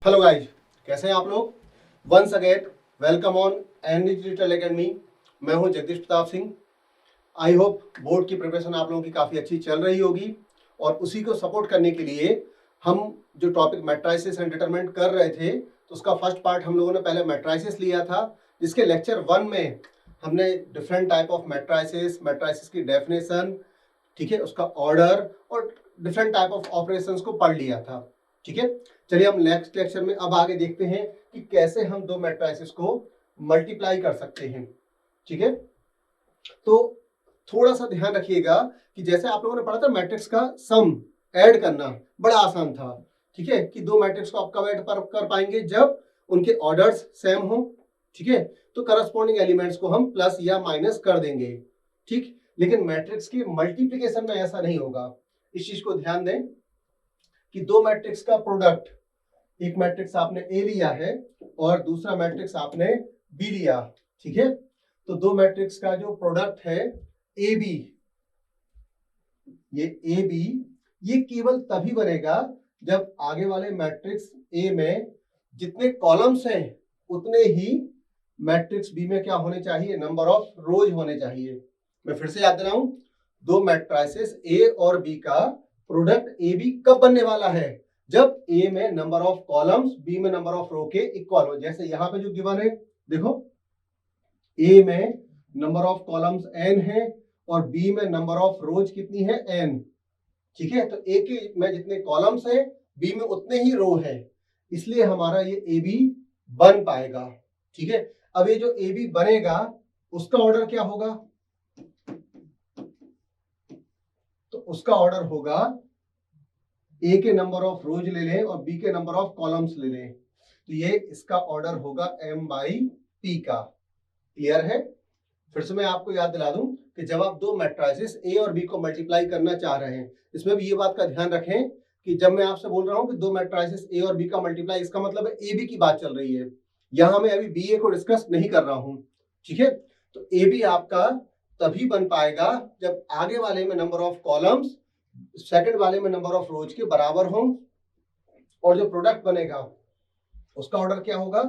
Hello guys, कैसे हैं आप लोग। Once again welcome on ND digital academy. मैं हूं Jagdish Pratap Singh. I hope board की प्रिपरेशन आप लोगों की काफ़ी अच्छी चल रही होगी और उसी को सपोर्ट करने के लिए हम जो टॉपिक मैट्राइसिस एंड डिटरमिनेंट कर रहे थे तो उसका फर्स्ट पार्ट हम लोगों ने पहले मैट्राइसिस लिया था, जिसके लेक्चर 1 में हमने डिफरेंट टाइप ऑफ मैट्राइसिस की डेफिनेशन, ठीक है, उसका ऑर्डर और डिफरेंट टाइप ऑफ ऑपरेशंस को पढ़ लिया था। ठीक है, चलिए हम नेक्स्ट लेक्चर में अब आगे देखते हैं कि कैसे हम दो मैट्रिसेस को मल्टीप्लाई कर सकते हैं। ठीक है, तो थोड़ा सा ध्यान रखिएगा कि जैसे आप लोगों ने पढ़ा था मैट्रिक्स का सम ऐड करना बड़ा आसान था। ठीक है, कि दो मैट्रिक्स को आप कब ऐड कर पाएंगे, जब उनके ऑर्डर्स सेम हो। ठीक है, तो करस्पॉन्डिंग एलिमेंट्स को हम प्लस या माइनस कर देंगे। ठीक, लेकिन मैट्रिक्स की मल्टीप्लिकेशन में ऐसा नहीं होगा। इस चीज को ध्यान दें कि दो मैट्रिक्स का प्रोडक्ट, एक मैट्रिक्स आपने ए लिया है और दूसरा मैट्रिक्स आपने बी लिया। ठीक है, तो दो मैट्रिक्स का जो प्रोडक्ट है ए बी, ये केवल तभी बनेगा जब आगे वाले मैट्रिक्स ए में जितने कॉलम्स हैं उतने ही मैट्रिक्स बी में क्या होने चाहिए, नंबर ऑफ रोज होने चाहिए। मैं फिर से याद दिलाऊं, दो मैट्रिसेस ए और बी का प्रोडक्ट ए बी कब बनने वाला है, जब ए में नंबर ऑफ कॉलम्स बी में नंबर ऑफ रो के इक्वल हो। जैसे यहां पे जो गिवन है, देखो ए में नंबर ऑफ कॉलम्स n है और बी में नंबर ऑफ रोज कितनी है, n। ठीक है, तो ए के में जितने कॉलम्स है बी में उतने ही रो है, इसलिए हमारा ये ए बी बन पाएगा। ठीक है, अब ये जो ए बी बनेगा उसका ऑर्डर क्या होगा, तो उसका ऑर्डर होगा ए के नंबर ऑफ रोज ले लें और बी के नंबर ऑफ कॉलम्स ले लें, तो ये इसका ऑर्डर होगा m बाई पी का। क्लियर है। फिर से मैं आपको याद दिला दूं कि जब आप दो मैट्रिसेस ए और बी को मल्टीप्लाई करना चाह रहे हैं, इसमें भी ये बात का ध्यान रखें कि जब मैं आपसे बोल रहा हूं कि दो मैट्रिसेस ए और बी का मल्टीप्लाई, इसका मतलब है ए बी की बात चल रही है, यहां मैं अभी बी ए को डिस्कस नहीं कर रहा हूं। ठीक है, तो ए बी आपका तभी बन पाएगा जब आगे वाले में नंबर ऑफ कॉलम्स सेकंड वाले में नंबर ऑफ रोज के बराबर हो, और जो प्रोडक्ट बनेगा उसका ऑर्डर क्या होगा,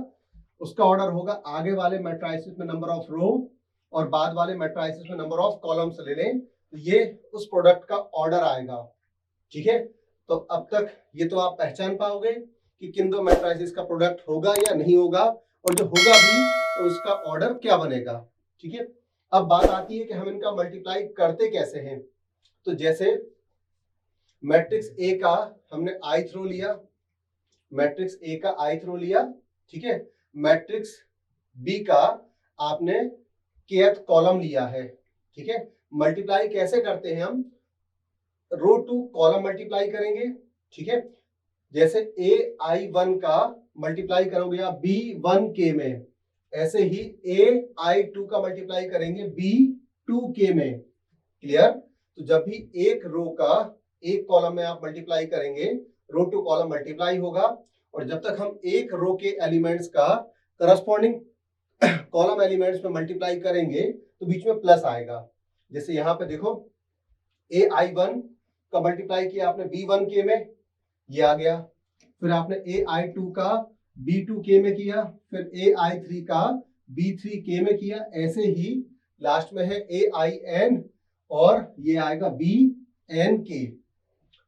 उसका ऑर्डर होगा आगे वाले मैट्रिसेस में नंबर ऑफ रो और बाद वाले मैट्रिसेस में नंबर ऑफ कॉलम्स ले लें, तो ये उस प्रोडक्ट का ऑर्डर आएगा। ठीक है, तो अब तक ये तो आप पहचान पाओगे कि किन दो मैट्रिसेस का प्रोडक्ट होगा या नहीं होगा, और जो होगा भी तो उसका ऑर्डर क्या बनेगा। ठीक है, अब बात आती है कि हम इनका मल्टीप्लाई करते कैसे हैं। तो जैसे मैट्रिक्स ए का हमने ith रो लिया, मैट्रिक्स ए का ith रो लिया। ठीक है, मैट्रिक्स बी का आपने kth कॉलम लिया है। ठीक है, मल्टीप्लाई कैसे करते हैं हम, रो टू कॉलम मल्टीप्लाई करेंगे। ठीक है, जैसे ए आई वन का मल्टीप्लाई करोगे आप बी वन के में, ऐसे ही ए आई टू का मल्टीप्लाई करेंगे बी टू के में। क्लियर। तो जब भी एक रो का एक कॉलम में आप मल्टीप्लाई करेंगे, रो टू कॉलम मल्टीप्लाई होगा, और जब तक हम एक रो के एलिमेंट्स का करस्पॉन्डिंग कॉलम एलिमेंट्स में मल्टीप्लाई करेंगे तो बीच में प्लस आएगा। जैसे यहां पे देखो, ए आई वन का मल्टीप्लाई किया आपने बी वन के में, ये आ गया। फिर आपने ए आई टू का बी टू के में किया, फिर ए आई थ्री का बी थ्री के में किया, ऐसे ही लास्ट में है ए आई एन और ये आएगा बी एन के।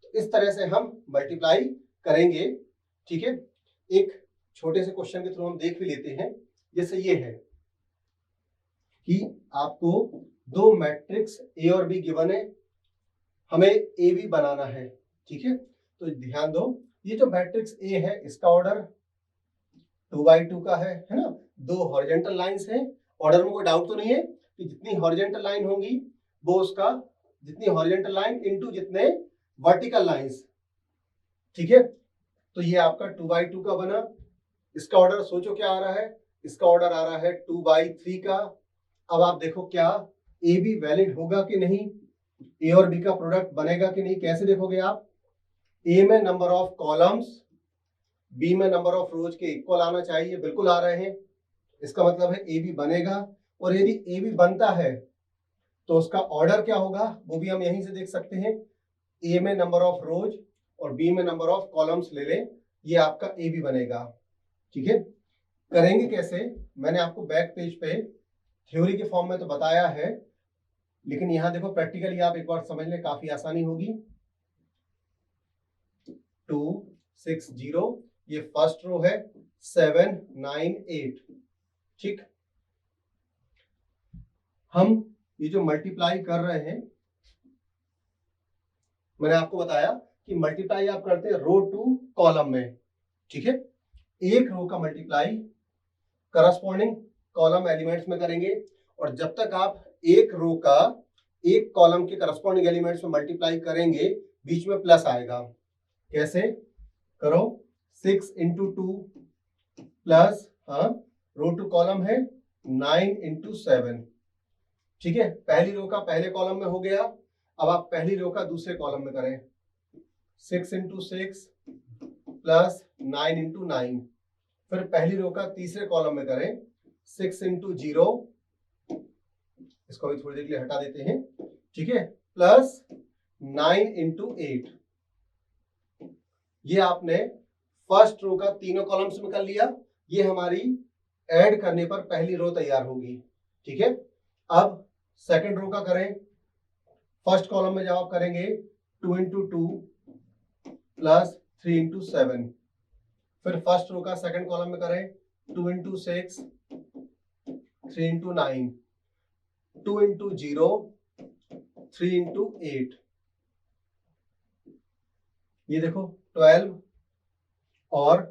तो इस तरह से हम मल्टीप्लाई करेंगे। ठीक है, एक छोटे से क्वेश्चन के थ्रू हम देख भी लेते हैं। जैसे ये है कि आपको दो मैट्रिक्स ए और बी गिवन है, हमें ए बी बनाना है। ठीक है, तो ध्यान दो, ये जो मैट्रिक्स ए है इसका ऑर्डर 2x2 का है ना, दो हॉरिजॉन्टल लाइंस हैं। ऑर्डर में कोई डाउट तो नहीं है कि जितनी हॉरिजॉन्टल लाइन होंगी वो उसका, जितनी हॉरिजॉन्टल लाइन इनटू जितने वर्टिकल लाइंस। ठीक है, तो ये आपका 2x2 का बना। इसका ऑर्डर सोचो क्या आ रहा है, इसका ऑर्डर आ रहा है 2/3 का। अब आप देखो क्या ए बी वैलिड होगा कि नहीं, ए और बी का प्रोडक्ट बनेगा कि नहीं, कैसे देखोगे आप, ए में नंबर ऑफ कॉलम्स बी में नंबर ऑफ रोज के इक्वल आना चाहिए, बिल्कुल आ रहे हैं, इसका मतलब है ए बी बनेगा। और यदि ए बी बनता है तो उसका ऑर्डर क्या होगा वो भी हम यहीं से देख सकते हैं, ए में नंबर ऑफ रोज और बी में नंबर ऑफ कॉलम्स ले लें, ये आपका ए बी बनेगा। ठीक है, करेंगे कैसे, मैंने आपको बैक पेज पे थ्योरी के फॉर्म में तो बताया है, लेकिन यहां देखो प्रैक्टिकली आप एक बार समझ लें, काफी आसानी होगी। 2 6 0 ये फर्स्ट रो है, 7 9 8। ठीक, हम ये जो मल्टीप्लाई कर रहे हैं, मैंने आपको बताया कि मल्टीप्लाई आप करते हैं रो टू कॉलम में। ठीक है, एक रो का मल्टीप्लाई करस्पॉन्डिंग कॉलम एलिमेंट्स में करेंगे, और जब तक आप एक रो का एक कॉलम के करस्पॉन्डिंग एलिमेंट्स में मल्टीप्लाई करेंगे, बीच में प्लस आएगा। कैसे करो, 6 इंटू 2 प्लस, हाँ रो टू कॉलम है 9 इंटू 7। ठीक है, पहली रो का पहले कॉलम में हो गया, अब आप पहली रो का दूसरे कॉलम में करें, 6 इंटू 6 प्लस 9 इंटू 9। फिर पहली रो का तीसरे कॉलम में करें, 6 इंटू 0, इसको भी थोड़ी देर के लिए हटा देते हैं। ठीक है, प्लस 9 इंटू 8। ये आपने फर्स्ट रो का तीनों कॉलम्स में कर लिया, ये हमारी ऐड करने पर पहली रो तैयार होगी। ठीक है, अब सेकंड रो का करें, फर्स्ट कॉलम में जब आप करेंगे 2 इंटू 2 प्लस 3 इंटू 7। फिर फर्स्ट रो का सेकंड कॉलम में करें 2 इंटू 6 3 इंटू 9, 2 इंटू 0 3 इंटू 8। ये देखो 12 और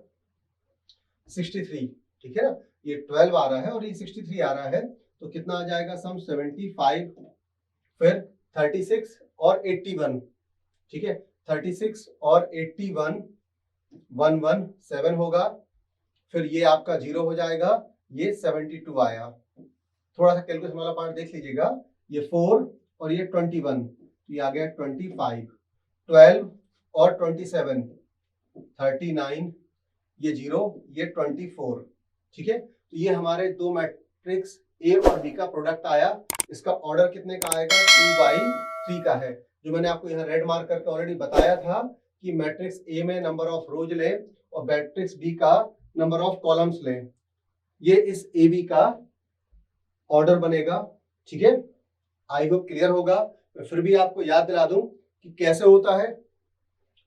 63। ठीक है ना, ये 12 आ रहा है और ये 63 आ रहा है, तो कितना आ जाएगा सम 75, फिर 36 और 81। ठीक है, 36 और 81 117 होगा, फिर ये आपका 0 हो जाएगा, ये 72 आया। थोड़ा सा कैलकुलेशन वाला पार्ट देख लीजिएगा, ये 4 और ये 21, तो ये आ गया 25, 12 और 27 39, ये 0, ये 24। ठीक है, तो ये हमारे दो मैट्रिक्स ए और बी का प्रोडक्ट आया। इसका ऑर्डर कितने का आएगा, 2/3 का है, जो मैंने आपको यहाँ रेड मार्क करके ऑलरेडी बताया था कि मैट्रिक्स ए में नंबर ऑफ रोज लें और मैट्रिक्स बी का नंबर ऑफ कॉलम्स लें, ये इस ए बी का ऑर्डर बनेगा। ठीक है, आई होप क्लियर होगा। मैं फिर भी आपको याद दिला दूं कि कैसे होता है।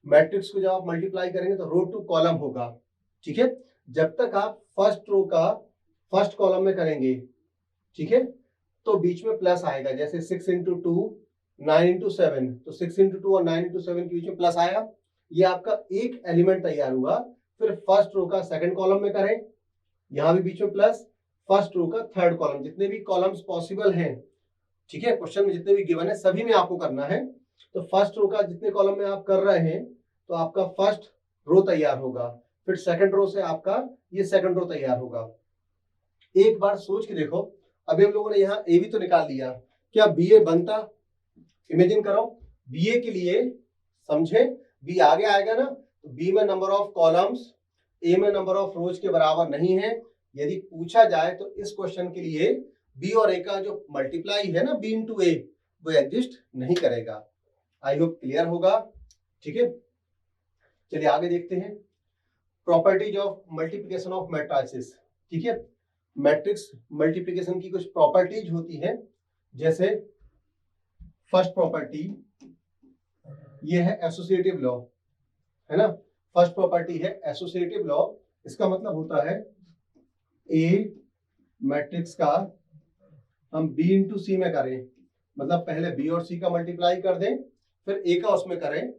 मैट्रिक्स को जब आप मल्टीप्लाई करेंगे तो रो टू कॉलम होगा। ठीक है, जब तक आप फर्स्ट रो का फर्स्ट कॉलम में करेंगे, ठीक है, तो बीच में प्लस आएगा, जैसे 6 इंटू 2 9 इंटू 7, तो 6 इंटू 2 और 9 इंटू 7 के बीच में प्लस आया, ये आपका एक एलिमेंट तैयार हुआ। फिर फर्स्ट रो का सेकंड कॉलम में करें, यहां भी बीच में प्लस, फर्स्ट रो का थर्ड कॉलम, जितने भी कॉलम्स पॉसिबल हैं, ठीक है, क्वेश्चन में जितने भी गिवन है सभी में आपको करना है। तो फर्स्ट रो का जितने कॉलम में आप कर रहे हैं, तो आपका फर्स्ट रो तैयार होगा, फिर सेकंड रो से आपका ये सेकंड रो तैयार होगा। एक बार सोच के देखो, अभी हम लोगों ने यहाँ ए भी तो निकाल लिया, क्या बी ए बनता? इमेजिन करो, बी ए के लिए समझे, बी आगे आएगा ना, तो बी में नंबर ऑफ कॉलम्स ए में नंबर ऑफ रोज के बराबर नहीं है। यदि पूछा जाए तो इस क्वेश्चन के लिए बी और ए का जो मल्टीप्लाई है ना, बी इंटू ए, वो एग्जिस्ट नहीं करेगा। आई होप क्लियर होगा। ठीक है, चलिए आगे देखते हैं, properties of multiplication of matrices. ठीक है, मैट्रिक्स मल्टीप्लिकेशन की कुछ प्रॉपर्टीज होती हैं, जैसे फर्स्ट प्रॉपर्टी ये है एसोसिएटिव लॉ, है ना। फर्स्ट प्रॉपर्टी है एसोसिएटिव लॉ, इसका मतलब होता है ए मैट्रिक्स का हम बी इंटू सी में करें, मतलब पहले बी और सी का मल्टीप्लाई कर दें, फिर ए का उसमें करें,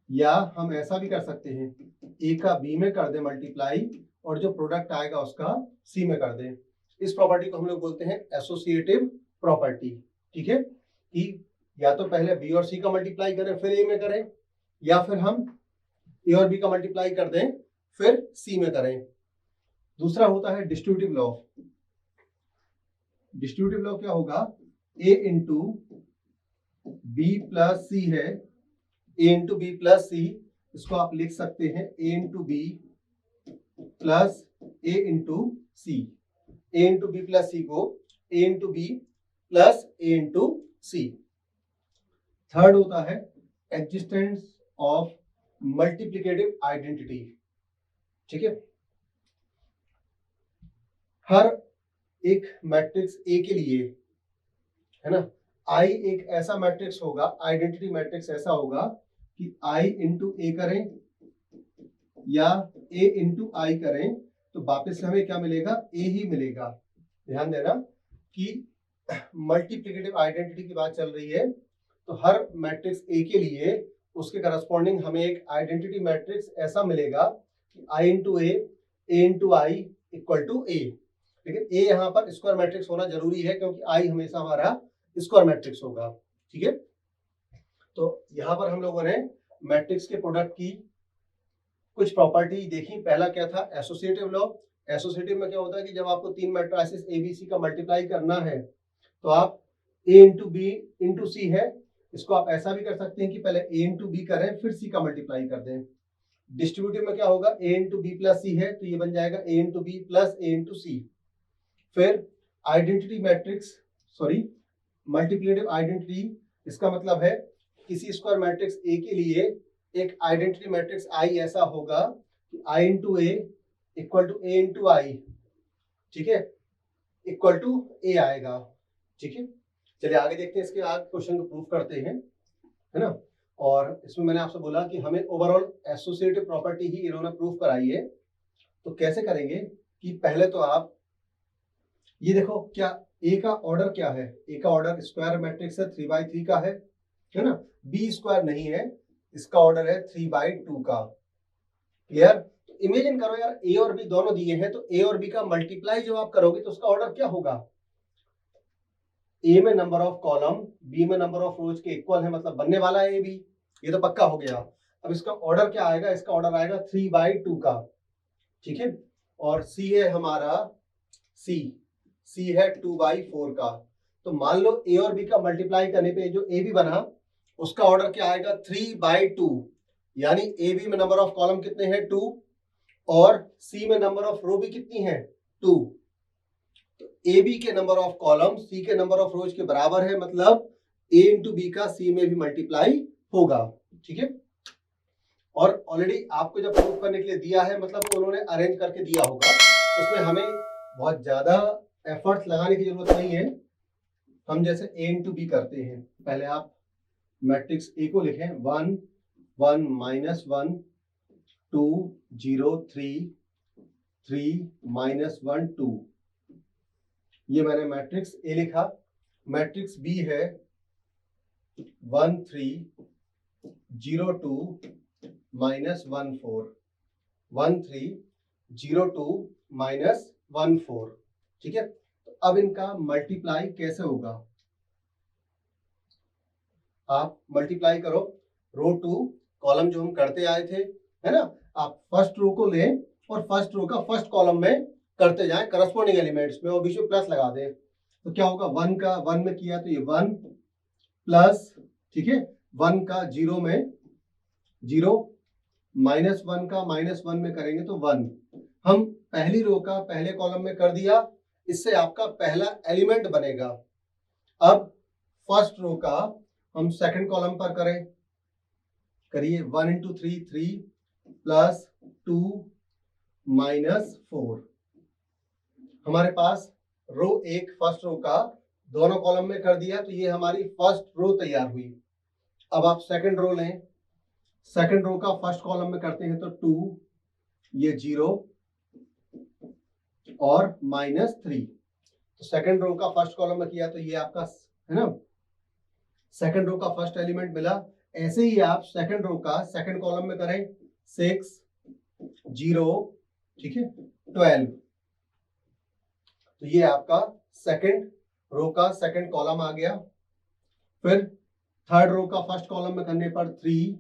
या हम ऐसा भी कर सकते हैं, ए का बी में कर दें मल्टीप्लाई, और जो प्रोडक्ट आएगा उसका सी में कर दें। इस प्रॉपर्टी को हम लोग बोलते हैं एसोसिएटिव प्रॉपर्टी। ठीक है, कि या तो पहले बी और सी का मल्टीप्लाई करें फिर ए में करें, या फिर हम ए और बी का मल्टीप्लाई कर दें फिर सी में करें। दूसरा होता है डिस्ट्रीब्यूटिव लॉ। डिस्ट्रीब्यूटिव लॉ क्या होगा, ए इंटू बी प्लस सी है, ए इंटू बी प्लस सी, इसको आप लिख सकते हैं ए इंटू बी प्लस ए इंटू सी। ए इंटू बी प्लस सी को ए इंटू बी प्लस ए इंटू सी। थर्ड होता है एग्जिस्टेंस ऑफ मल्टीप्लिकेटिव आइडेंटिटी। ठीक है, हर एक मैट्रिक्स ए के लिए, है ना, आई एक ऐसा मैट्रिक्स होगा, आइडेंटिटी मैट्रिक्स ऐसा होगा कि आई इंटू ए करें या ए इंटू आई करें तो वापस से हमें क्या मिलेगा, ए ही मिलेगा। ध्यान देना कि मल्टीप्लिकेटिव आइडेंटिटी की बात चल रही है, तो हर मैट्रिक्स ए के लिए उसके करस्पॉन्डिंग हमें एक आइडेंटिटी मैट्रिक्स ऐसा मिलेगा कि I into A into I equal to A. लेकिन ए यहाँ पर स्क्वायर मैट्रिक्स होना जरूरी है क्योंकि आई हमेशा हमारा स्क्वायर मैट्रिक्स होगा। ठीक है, तो यहाँ पर हम लोगों ने मैट्रिक्स के प्रोडक्ट की कुछ प्रॉपर्टी देखी। पहला क्या था, एसोसिएटिव लॉ। एसोसिएटिव में क्या होता है कि जब आपको तीन मैट्रिसेस एबीसी का मल्टीप्लाई करना है तो आप ए इंटू बी इंटू सी है, इसको आप ऐसा भी कर सकते हैं कि पहले ए इंटू बी करें फिर सी का मल्टीप्लाई कर दें। डिस्ट्रीब्यूटिव में क्या होगा, ए इंटू बी प्लस सी है तो ये बन जाएगा ए इंटू बी प्लस ए इंटू सी। फिर identity matrix, sorry multiplicative identity, इसका मतलब है किसी स्क्वायर मैट्रिक्स ए के लिए एक आइडेंटिटी मैट्रिक्स आई ऐसा होगा कि I into A equal to A into I, ठीक है, इक्वल टू ए आएगा। ठीक है, चलिए आगे देखते हैं, इसके आगे क्वेश्चन को प्रूव करते हैं, है ना। और इसमें मैंने आपसे बोला कि हमें ओवरऑल एसोसिएटिव प्रॉपर्टी ही इन्होंने प्रूव कराई है। तो कैसे करेंगे कि पहले तो आप ये देखो, क्या ए का ऑर्डर क्या है, ए का ऑर्डर स्क्वायर मैट्रिक्स है 3/3 का है ना, बी स्क्वायर नहीं है, इसका ऑर्डर है 3/2 का। क्लियर? तो इमेजिन करो यार, ए और बी दोनों दिए हैं, तो ए और बी का मल्टीप्लाई जब आप करोगे तो उसका ऑर्डर क्या होगा, ए में नंबर ऑफ कॉलम बी में नंबर ऑफ रोज के इक्वल है, मतलब बनने वाला है ए बी, ये तो पक्का हो गया। अब इसका ऑर्डर क्या आएगा, इसका ऑर्डर आएगा 3/2 का। ठीक है, और सी है हमारा, सी है 2/4 का। तो मान लो ए और बी का मल्टीप्लाई करने पे जो ए बी बना उसका ऑर्डर क्या आएगा 3/2, यानी ए बी में नंबर ऑफ कॉलम कितने हैं 2 और सी में नंबर ऑफ रो भी कितनी है 2। तो ए बी के नंबर ऑफ कॉलम सी के नंबर ऑफ रोज के बराबर है, मतलब ए इंटू बी का सी में भी मल्टीप्लाई होगा। ठीक है, और ऑलरेडी आपको जब प्रूफ करने के लिए दिया है मतलब उन्होंने अरेंज करके दिया होगा, उसमें हमें बहुत ज्यादा एफर्ट्स लगाने की जरूरत नहीं है। हम जैसे ए इंटू बी करते हैं, पहले आप मैट्रिक्स ए को लिखें 1 1 -1 2 0 3 3 -1 2, ये मैंने मैट्रिक्स ए लिखा। मैट्रिक्स बी है 1 3 0 2 -1 4, 1 3 0 2 -1 4। ठीक है, तो अब इनका मल्टीप्लाई कैसे होगा, आप मल्टीप्लाई करो रो टू कॉलम जो हम करते आए थे, है ना, आप फर्स्ट रो को लें और फर्स्ट रो का फर्स्ट कॉलम में करते जाएं करस्पॉन्डिंग एलिमेंट्स में और बीच में प्लस लगा दें। तो क्या होगा, 1 का 1 में किया तो ये 1 प्लस, ठीक है, 1 का 0 में 0 -1 का -1 में करेंगे तो 1। हम पहली रो का पहले कॉलम में कर दिया, इससे आपका पहला एलिमेंट बनेगा। अब फर्स्ट रो का हम सेकंड कॉलम पर करिए 1 इंटू 3 3 प्लस 2 -4। हमारे पास रो एक फर्स्ट रो का दोनों कॉलम में कर दिया, तो ये हमारी फर्स्ट रो तैयार हुई। अब आप सेकंड रो लें, सेकंड रो का फर्स्ट कॉलम में करते हैं तो 2, ये 0 और -3। तो सेकंड रो का फर्स्ट कॉलम में किया तो ये आपका, है ना, सेकंड रो का फर्स्ट एलिमेंट मिला। ऐसे ही आप सेकंड रो का सेकंड कॉलम में करें 6 0, ठीक है, 12। तो ये आपका सेकंड रो का सेकंड कॉलम आ गया। फिर थर्ड रो का फर्स्ट कॉलम में करने पर 3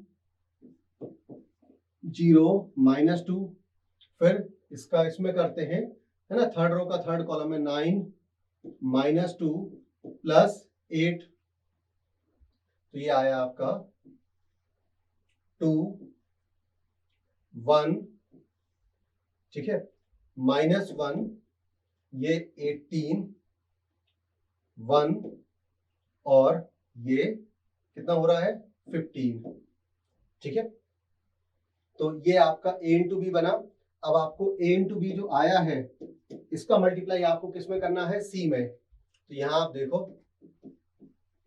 0 -2। फिर इसका इसमें करते हैं, है ना, थर्ड रो का थर्ड कॉलम में 9 -2 प्लस 8, तो ये आया आपका 2 1, ठीक है, -1, ये 18 1 और ये कितना हो रहा है 15। ठीक है, तो ये आपका a इंटू बी बना। अब आपको a इंटू बी जो आया है इसका मल्टीप्लाई आपको किस में करना है, c में। तो यहाँ आप देखो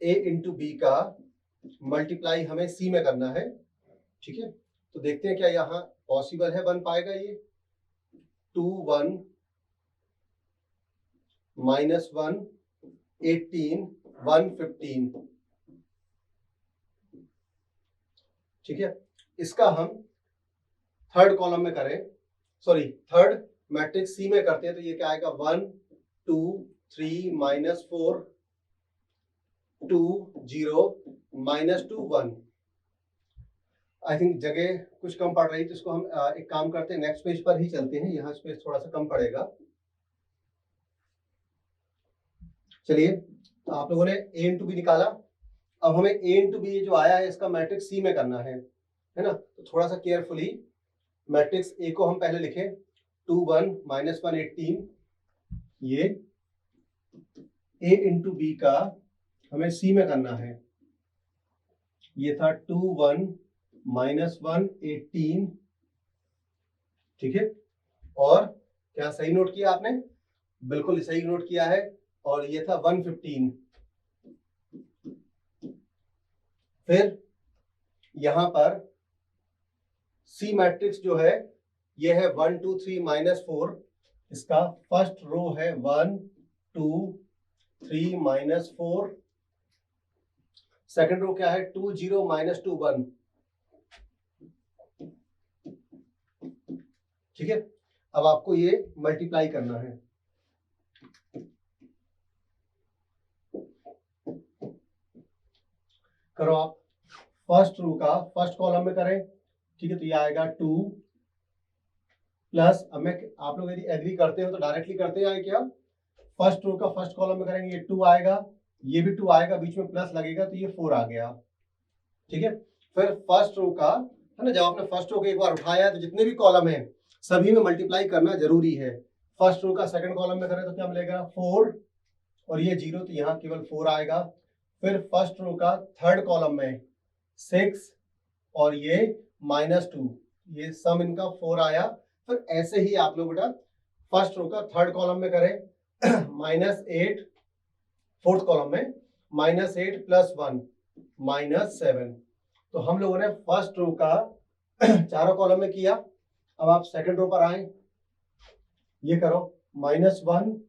a इंटू बी का मल्टीप्लाई हमें c में करना है, ठीक है। तो देखते हैं क्या यहाँ पॉसिबल है, बन पाएगा ये। 2 1 माइनस 1 18 1 15, ठीक है। इसका हम थर्ड कॉलम में करें, सॉरी थर्ड मैट्रिक्स सी में करते हैं, तो ये क्या आएगा 1 2 3 माइनस 4 2 0 माइनस 2 1। आई थिंक जगह कुछ कम पड़ रही है, तो इसको हम एक काम करते हैं, नेक्स्ट पेज पर ही चलते हैं, यहाँ स्पेस थोड़ा सा कम पड़ेगा। चलिए, तो आप लोगों ने a इंटू बी निकाला। अब हमें a इंटू बी जो आया है इसका मैट्रिक्स सी में करना है ना। तो थोड़ा सा केयरफुली मैट्रिक्स ए को हम पहले लिखें, 2 1 माइनस 1 18, ये a इंटू बी का हमें सी में करना है। ये था 2 1 माइनस 1 18, ठीक है। और क्या सही नोट किया आपने? बिल्कुल सही नोट किया है। और ये था 115। फिर यहां पर सी मैट्रिक्स जो है ये है 1 2 3 माइनस 4। इसका फर्स्ट रो है 1 2 3 माइनस 4। सेकंड रो क्या है 2 0 माइनस 2 1, ठीक है। अब आपको ये मल्टीप्लाई करना है। करो आप, फर्स्ट रो का फर्स्ट कॉलम में करें, ठीक है। तो ये आएगा 2 प्लस, अब मैं आप लोग यदि एग्री करते हो तो डायरेक्टली करते हैं क्या, फर्स्ट रो का फर्स्ट कॉलम में करेंगे, ये 2 आएगा, ये भी 2 आएगा, बीच में प्लस लगेगा तो ये 4 आ गया, ठीक है। फिर फर्स्ट रो का है ना, जब आपने फर्स्ट रो को एक बार उठाया तो जितने भी कॉलम है सभी में मल्टीप्लाई करना जरूरी है। फर्स्ट रो का सेकंड कॉलम में करें तो क्या मिलेगा 4, और ये 0 तो यहाँ केवल 4 आएगा। फिर फर्स्ट रो का थर्ड कॉलम में 6 और ये -2, ये सम इनका 4 आया। फिर ऐसे ही आप लोग बेटा फर्स्ट रो का थर्ड कॉलम में करें -8, फोर्थ कॉलम में -8 प्लस 1 -7। तो हम लोगों ने फर्स्ट रो का चारों कॉलम में किया। अब आप सेकंड रो पर आए, ये करो -1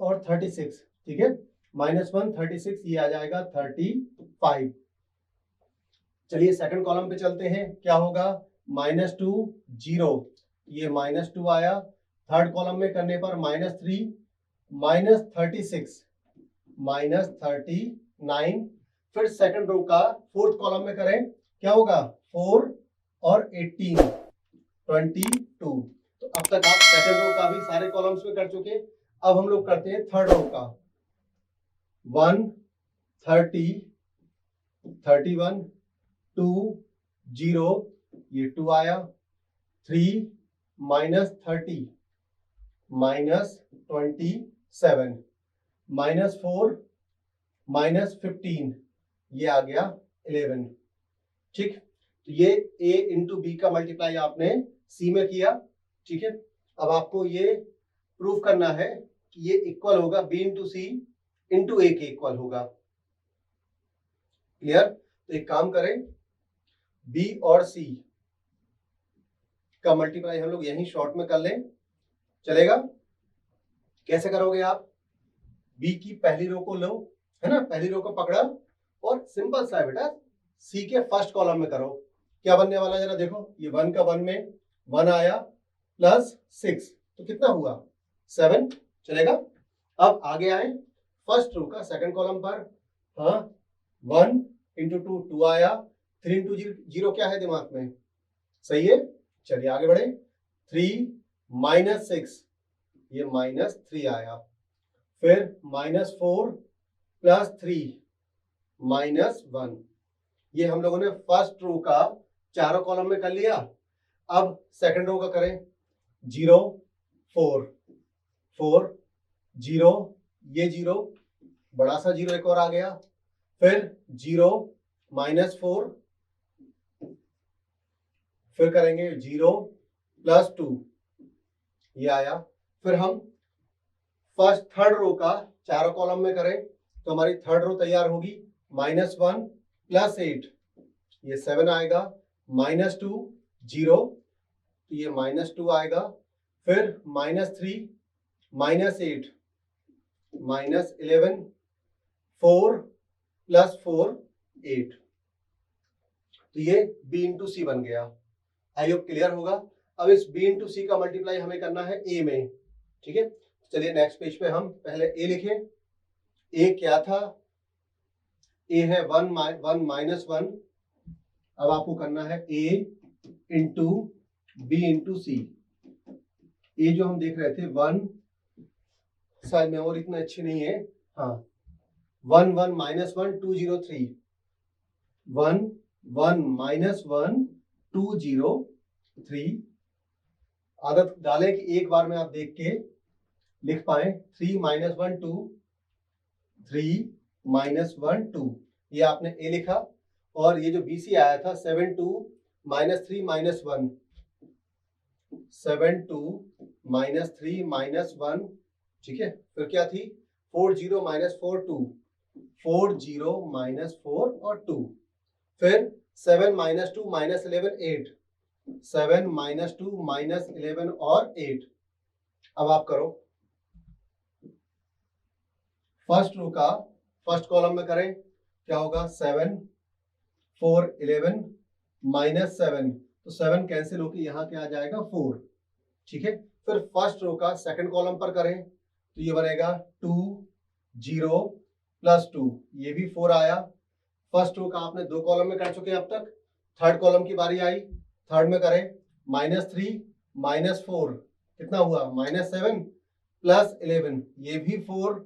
और 36, ठीक है। -1 36, ये आ जाएगा 35। चलिए सेकंड कॉलम पे चलते हैं, क्या होगा -2 0, ये -2 आया। थर्ड कॉलम में करने पर -3 -36 -39। फिर सेकंड रो का फोर्थ कॉलम में करें, क्या होगा 4 और 18 22। तो अब तक आप सेकंड रो का भी सारे कॉलम्स में कर चुके। अब हम लोग करते हैं थर्ड रो का, 1 30 31 2 0, ये 2 आया। 3 -30 -27 -4 -15, ये आ गया 11, ठीक। तो ये a इंटू बी का मल्टीप्लाई आपने c में किया, ठीक है। अब आपको ये प्रूफ करना है कि ये इक्वल होगा b into C into A के इक्वल होगा। क्लियर? तो एक काम करें, b और c का मल्टीप्लाई हम लोग यहीं शॉर्ट में कर लें, चलेगा? कैसे करोगे आप? b की पहली रो को लो, है ना, पहली रो को पकड़ा और सिंपल सा है बेटा, c के फर्स्ट कॉलम में करो। क्या बनने वाला जरा देखो, ये 1 का 1 में 1 आया प्लस 6, तो कितना हुआ 7, चलेगा। अब आगे आए फर्स्ट रो का सेकंड कॉलम पर, हाँ 1 इंटू 2 2 आया, 3 इंटू 0 क्या है दिमाग में, सही है। चलिए आगे बढ़े, 3 -6, ये -3 आया। फिर -4 प्लस 3 -1, ये हम लोगों ने फर्स्ट रो का चारों कॉलम में कर लिया। अब सेकंड रो का करें, 0 4 4 0, ये 0, बड़ा सा 0 एक और आ गया। फिर 0 -4, फिर करेंगे 0 प्लस 2, ये आया। फिर हम फर्स्ट थर्ड रो का चारों कॉलम में करें तो हमारी थर्ड रो तैयार होगी। -1 प्लस 8, ये 7 आएगा। -2 0, तो ये -2 आएगा। फिर -3 -8 -11 4 प्लस 4 8, तो ये b इंटू सी बन गया। आई होप क्लियर होगा। अब इस b इंटू सी का मल्टीप्लाई हमें करना है a में, ठीक है। चलिए नेक्स्ट पेज पे हम पहले a लिखें। a क्या था, a है 1 -1। अब आपको करना है a into b into C. a जो हम देख रहे थे 1, शायद मेमोरी इतना अच्छी नहीं है, हाँ 1 1 -1 2 0 3, 1 1 -1 2 0 3। आदत डालें कि एक बार में आप देख के लिख पाए। 3 -1 2, 3 -1 2, ये आपने a लिखा। और ये जो BC आया था 7 2 -3 -1, 7 2 -3 -1, ठीक है। फिर क्या थी 4 0 -4 2, 4 0 -4 और 2। फिर 7 -2 -11 8, 7 -2 -11 और 8। अब आप करो फर्स्ट रो का फर्स्ट कॉलम में करें, क्या होगा 7 4 11 -7, तो 7 कैंसिल होकर यहाँ क्या आ जाएगा 4, ठीक है। फिर फर्स्ट रो का सेकंड कॉलम पर करें तो ये बनेगा 2 0 प्लस 2, ये भी 4 आया। फर्स्ट रो का आपने दो कॉलम में कर चुके हैं अब तक। थर्ड कॉलम की बारी आई, थर्ड में करें -3 -4, कितना हुआ -7 प्लस 11, ये भी 4,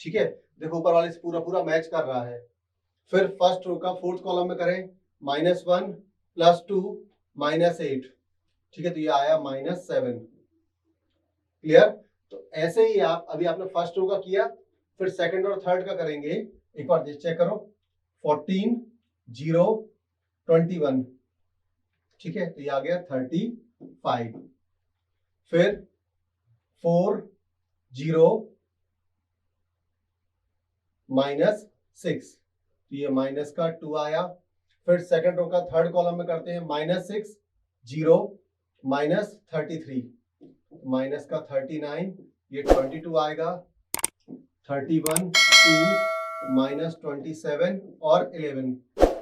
ठीक है। देखो ऊपर वाले से पूरा पूरा मैच कर रहा है। फिर फर्स्ट रो का फोर्थ कॉलम में करें -1 प्लस 2 -8, ठीक है, तो ये आया -7। क्लियर। तो ऐसे ही आप अभी आपने फर्स्ट रो का किया, फिर सेकंड और थर्ड का करेंगे। एक बार चेक करो 14 0 21, ठीक है, तो ये आ गया 35। फिर 4 0 -6, तो ये माइनस का 2 आया। फिर सेकंड रो का थर्ड कॉलम में करते हैं -6 0 -33, माइनस का 39, ये 22 आएगा। 31 2 -27 और 11,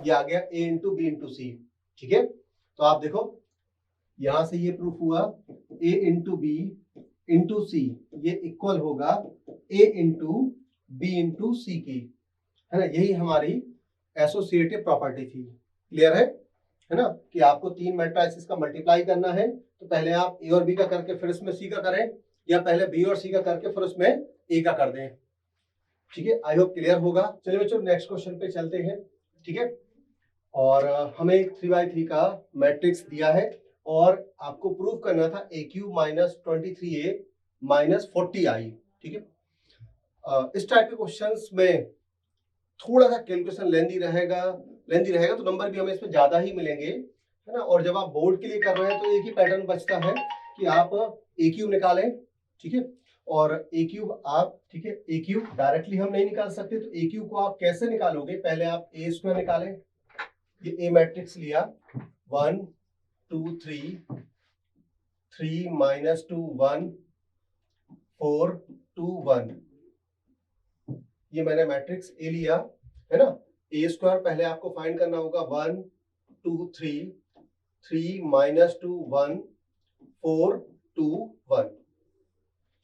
ये आ गया a इंटू बी इंटू सी, ठीक है। तो आप देखो यहां से ये प्रूफ हुआ a इंटू बी इंटू सी ये इक्वल होगा a इंटू बी इंटू सी की, है ना। यही हमारी एसोसिएटिव प्रॉपर्टी थी। क्लियर है ना, कि आपको तीन मैट्रिसेस का मल्टीप्लाई करना है तो पहले आप ए और बी का करके फिर उसमें सी का करें, या पहले बी और सी का करके फिर उसमें ए का कर दें, ठीक है। आई होप क्लियर होगा। चलिए बच्चों नेक्स्ट क्वेश्चन पे चलते हैं, ठीक है। और हमें एक 3x3 का मैट्रिक्स दिया है और आपको प्रूव करना था AQ -23A -40I, ठीक है। इस टाइप के क्वेश्चंस में थोड़ा सा कैलकुलेशन लेंदी रहेगा तो नंबर भी हमें इसमें ज्यादा ही मिलेंगे, है ना। और जब आप बोर्ड के लिए कर रहे हैं तो एक ही पैटर्न बचता है कि आप AQ निकालें, ठीक है। और AQ आप, ठीक है, AQ डायरेक्टली हम नहीं निकाल सकते, तो AQ को आप कैसे निकालोगे, पहले आप A² निकालें। ये A मैट्रिक्स लिया 1 2 3 3 -2 1 4 2 1, ये मैंने मैट्रिक्स A लिया, है ना। A² पहले आपको फाइंड करना होगा 1 2 3 3 -2 1 4 2 1,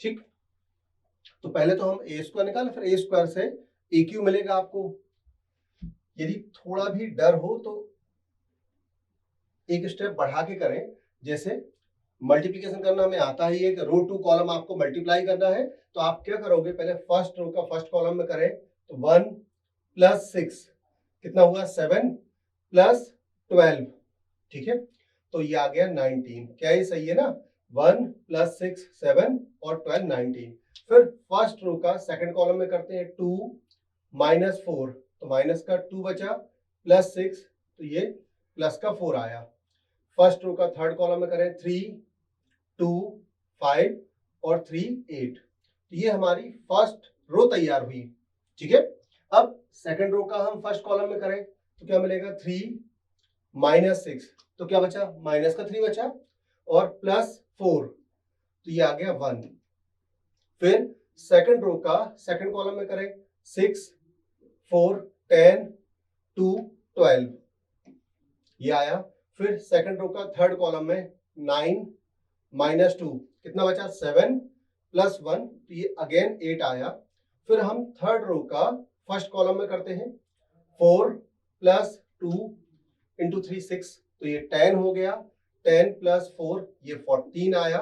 ठीक। तो पहले तो हम A² निकालें, फिर A² से AQ मिलेगा आपको। यदि थोड़ा भी डर हो तो एक स्टेप बढ़ा के करें, जैसे मल्टीप्लिकेशन करना हमें आता ही है कि रो टू कॉलम आपको मल्टीप्लाई करना है, तो आप क्या करोगे, पहले फर्स्ट रो का फर्स्ट कॉलम में करें तो 1 + 6 कितना हुआ 7 + 12, ठीक है, तो ये आ गया 19। क्या ये सही है ना, 1 + 6 7 और 12 19। फिर फर्स्ट रो का सेकंड कॉलम में करते हैं 2 - 4, तो माइनस का 2 बचा, +6, तो ये प्लस का 4 आया। फर्स्ट रो का थर्ड कॉलम में करें 3 2 5 और 3 8। तो ये हमारी फर्स्ट रो तैयार हुई। ठीक है, अब सेकंड रो का हम फर्स्ट कॉलम में करें तो क्या मिलेगा 3 -6, तो क्या बचा माइनस का 3 बचा और +4, तो ये आ गया 1। फिर सेकंड रो का सेकंड कॉलम में करें 6 4 10 2 12, ये आया। फिर सेकंड रो का थर्ड कॉलम में 9 -2, कितना बचा 7 +1, तो ये अगेन 8 आया। फिर हम थर्ड रो का फर्स्ट कॉलम में करते हैं 4 + 2 × 3 6, तो ये 10 हो गया। 10 + 4 ये 14 आया।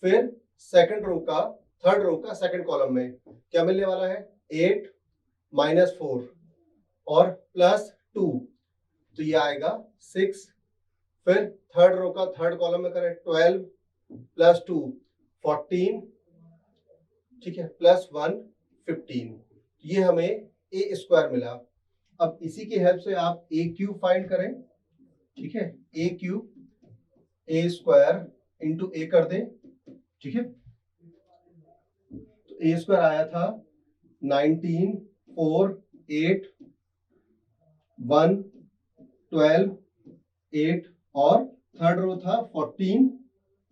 फिर सेकंड रो का थर्ड रो का सेकंड कॉलम में क्या मिलने वाला है 8 -4 और +2, तो ये आएगा 6। फिर थर्ड रो का थर्ड कॉलम में करें 12 + 2 14, ठीक है, +1 15, ये हमें a² मिला। अब इसी की हेल्प से आप a³ फाइंड करें। ठीक है, a³ a² × a कर दें। ठीक है, तो a² आया था 19 4 8 1 12 8 और थर्ड रो था 14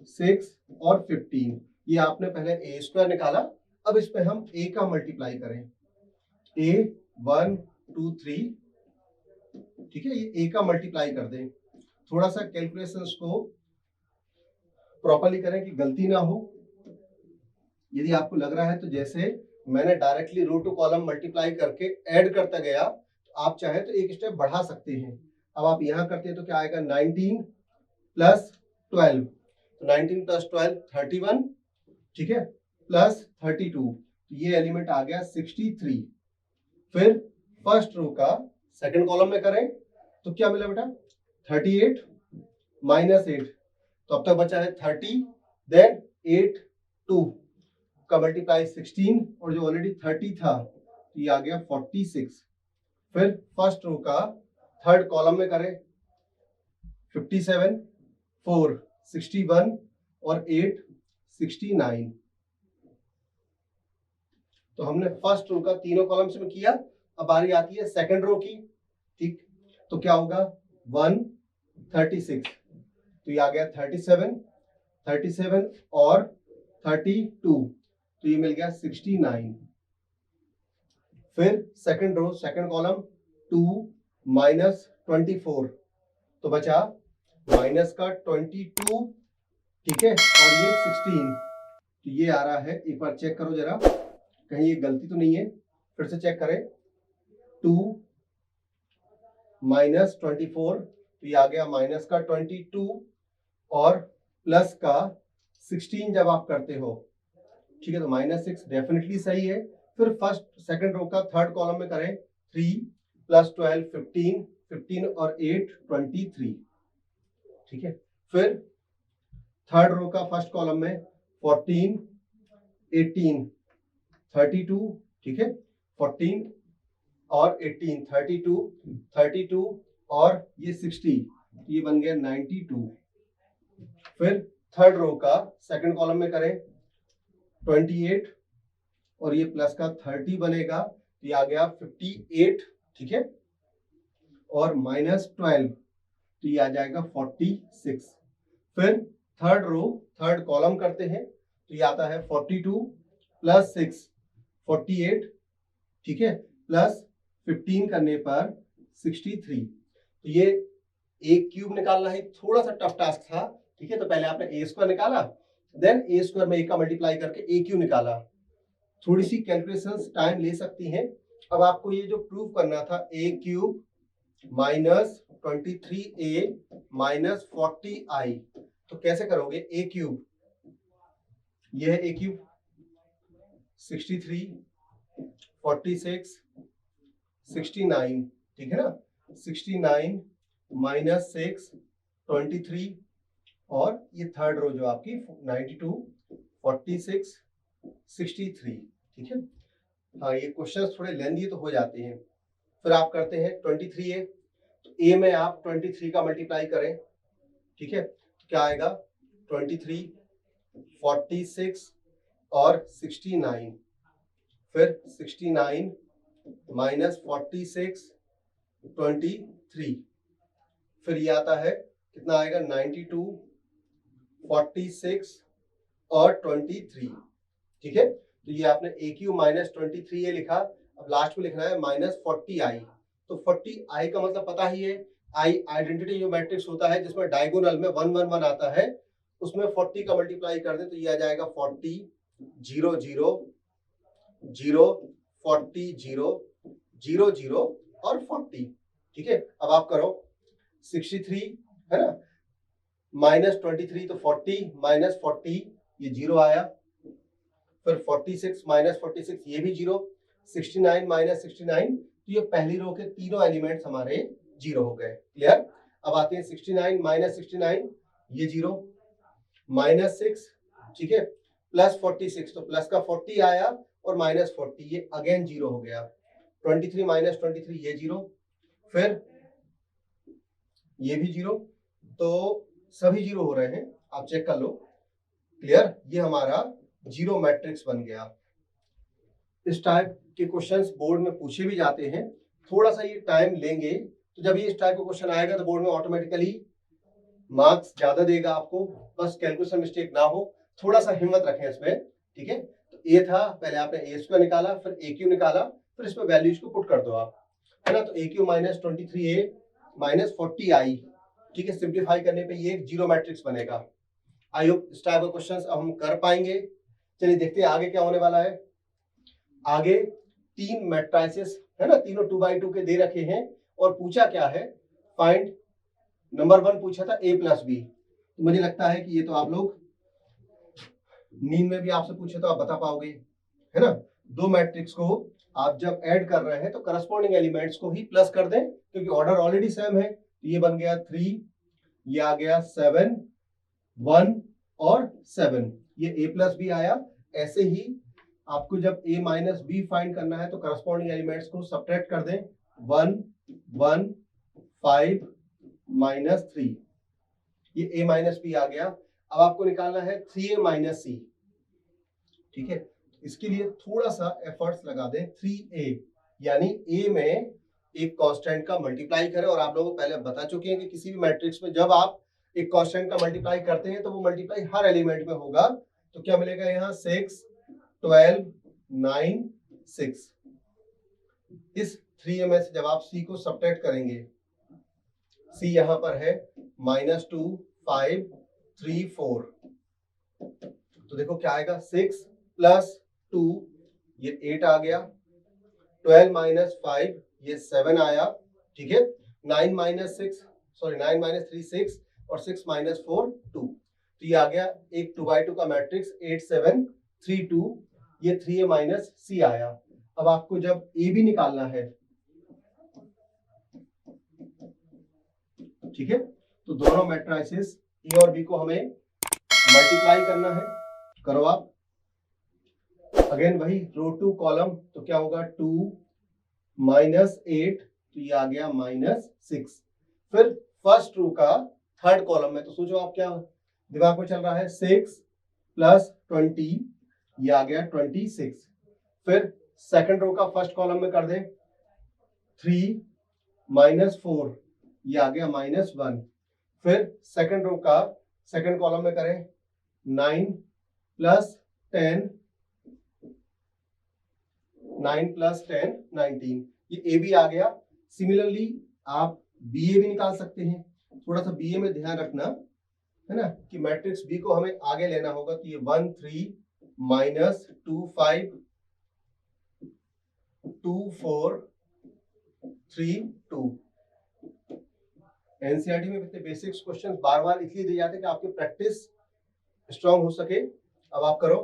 6 और 15। ये आपने पहले a² निकाला। अब इस पे हम a का मल्टीप्लाई करें, a 1 2 3, ठीक है, ये a का मल्टीप्लाई कर दें। थोड़ा सा कैलकुलेशंस को प्रॉपर्ली करें कि गलती ना हो। यदि आपको लग रहा है तो जैसे मैंने directly row to column multiply करके ऐड करता गया, तो आप चाहे तो एक स्टेप बढ़ा सकते हैं। अब आप यहाँ करते हैं तो क्या आएगा 19 + 12, तो 19 + 12 31, ठीक है, +32, तो ये एलिमेंट आ गया 63। फिर फर्स्ट रो का सेकंड कॉलम में करें तो क्या मिला बेटा 38 -8, तो अब तक बचा है 30, देन 8 2 का मल्टीप्लाई 16 और जो ऑलरेडी 30 था तो ये आ गया 46। फिर फर्स्ट रो का थर्ड कॉलम में करें 57 4 61 और 8 69, तो हमने फर्स्ट रो का तीनों कॉलम्स में किया। अब बारी आती है सेकंड रो की। ठीक, तो क्या होगा 1 36, तो ये आ गया 37 और 32, तो ये मिल गया 69। फिर सेकंड रो सेकंड कॉलम 2 -24, तो बचा माइनस का 22, ठीक है, और ये 16, तो ये आ रहा है। एक बार चेक करो जरा कहीं ये गलती तो नहीं है, फिर से चेक करें। 2 -24, तो ये आ गया माइनस का 22 और प्लस का 16 जब आप करते हो, ठीक है, तो -6 डेफिनेटली सही है। फिर फर्स्ट सेकंड रो का थर्ड कॉलम में करें 3 + 12 15 15 और 8 23, ठीक है। फिर थर्ड रो का फर्स्ट कॉलम में 14 18 32, ठीक है, 14 और 18 32 और ये 60, ये बन गया 92। फिर थर्ड रो का सेकंड कॉलम में करें 28 और ये प्लस का 30 बनेगा, तो ये आ गया 58, ठीक है, और -12, तो ये आ जाएगा 46। फिर थर्ड रो थर्ड कॉलम करते हैं तो ये आता है 42 + 6 48, ठीक है, प्लस 15 करने पर 63। तो ये a³ निकालना है, थोड़ा सा टफ टास्क था, ठीक है। तो पहले आपने a² निकाला, देन a² में a का मल्टीप्लाई करके a³ निकाला। थोड़ी सी कैलकुलेशंस टाइम ले सकती हैं। अब आपको ये जो प्रूव करना था a³ -23a -40i, तो कैसे करोगे a³, यह है a³ 63 46 69, ठीक है ना, 69 -6 23 और ये थर्ड रो जो आपकी 92 46 63, ठीक है। हाँ, ये क्वेश्चन थोड़े लेंथी तो हो जाते हैं। फिर आप करते हैं 23a, तो a में आप 23 का मल्टीप्लाई करें, ठीक है, क्या आएगा 23, 46 और 69, फिर 69 माइनस 46, 23, फिर ये आता है कितना आएगा 92, 46 और 23। ठीक है, तो ये आपने ए क्यू माइनस 23 ये लिखा, अब लास्ट में लिखना है माइनस 40i। तो 40i का मतलब पता ही है, आई आइडेंटिटी जो मैट्रिक्स होता है जिसमें डायगोनल में 1 1 1 आता है, उसमें 40 का मल्टीप्लाई कर दे तो ये आ जाएगा 40 0 0 0 40 0 0 0 और 40। ठीक है, अब आप करो 63 है ना, माइनस 23 तो 40 माइनस 40 ये 0 आया, फिर 46 माइनस 46 ये भी 0, 69 माइनस 69, तो ये पहली रो के तीनों एलिमेंट्स हमारे 0 हो गए। क्लियर? अब आते हैं 69 माइनस 69 ये 0, माइनस 6, ठीक है, प्लस 46 तो प्लस का 40 आया और माइनस 40 ये अगेन 0 हो गया, 23 माइनस 23 ये 0, फिर ये भी 0, तो सभी 0 हो रहे हैं, आप चेक कर लो। क्लियर? ये हमारा 0 मैट्रिक्स बन गया। इस टाइप के क्वेश्चंस बोर्ड में पूछे भी जाते हैं, थोड़ा सा ये टाइम लेंगे, तो जब ये इस टाइप का क्वेश्चन आएगा तो बोर्ड में ऑटोमेटिकली मार्क्स ज्यादा देगा आपको, बस कैलकुलेशन मिस्टेक ना हो, थोड़ा सा हिम्मत रखें इसमें। ठीक है, तो ए था, पहले आपने ए स्क्वायर निकाला, फिर ए क्यू निकाला, फिर इसमें वैल्यूज को पुट कर दो आप, है ना, तो ए Q minus 23a minus 40i, ठीक है, सिंप्लीफाई करने पे ये एक 0 मैट्रिक्स बनेगा। आई होप इस टाइप का क्वेश्चंस अब हम कर पाएंगे। चलिए देखते हैं आगे क्या होने वाला है। आगे 3 मैट्रिसेस है ना, तीनों 2x2 के दे रखे हैं, और पूछा क्या है, फाइंड, नंबर 1 पूछा था a प्लस बी, तो मुझे लगता है कि ये तो आप लोग नींद में भी आपसे पूछे तो आप बता पाओगे, है ना। 2 मैट्रिक्स को आप जब ऐड कर रहे हैं तो करस्पॉन्डिंग एलिमेंट्स को ही प्लस कर दें, क्योंकि ऑर्डर ऑलरेडी सेम है, तो ये बन गया 3, ये आ गया 7 1 और 7, ये a प्लस बी आया। ऐसे ही आपको जब a माइनस बी फाइंड करना है तो करस्पॉन्डिंग एलिमेंट्स को सब्ट्रैक्ट कर दें, 1 1 5 माइनस 3, ये a माइनस बी आ गया। अब आपको निकालना है 3a माइनस सी। ठीक है, इसके लिए थोड़ा सा एफर्ट्स लगा दें, 3a यानी a में एक कांस्टेंट का मल्टीप्लाई करें, और आप लोगों को पहले बता चुके हैं कि किसी भी मैट्रिक्स में जब आप एक कांस्टेंट का मल्टीप्लाई करते हैं तो वो मल्टीप्लाई हर एलिमेंट में होगा, तो क्या मिलेगा यहाँ 6 12 9 6। इस 3a में से जब आप c को सब्ट्रैक्ट करेंगे, c यहां पर है -2 5 3 4, तो देखो क्या आएगा, 6 प्लस 2 ये 8 आ गया, 12 माइनस 5 ये 7 आया, ठीक है, 9 माइनस 6 सॉरी 9 माइनस 3 6 और 6 माइनस 4 2, तो ये आ गया एक 2x2 का मैट्रिक्स 8 7 3 2, ये 3a माइनस सी आया। अब आपको जब a भी निकालना है, ठीक है, तो दोनों मैट्रिसेस a और b को हमें मल्टीप्लाई करना है, करो आप। अगेन वही रो 2 कॉलम, तो क्या होगा 2 माइनस 8, तो ये आ गया -6। फिर फर्स्ट रो का थर्ड कॉलम में, तो सोचो आप क्या दिमाग में चल रहा है, 6 प्लस 20 ये आ गया 26। फिर सेकंड रो का फर्स्ट कॉलम में कर दें, 3 माइनस 4 ये आ गया -1। फिर सेकंड रो का सेकंड कॉलम में करें, 9 प्लस 10 9 प्लस 10 19, ये ए भी आ गया। सिमिलरली आप बी ए भी निकाल सकते हैं, थोड़ा सा बी ए में ध्यान रखना है ना कि मैट्रिक्स बी को हमें आगे लेना होगा, तो ये 1 3 माइनस 2 5 2 4 3 2। एनसीईआरटी में इतने बेसिक्स क्वेश्चन बार बार इसलिए दिए जाते हैं कि आपकी प्रैक्टिस स्ट्रांग हो सके। अब आप करो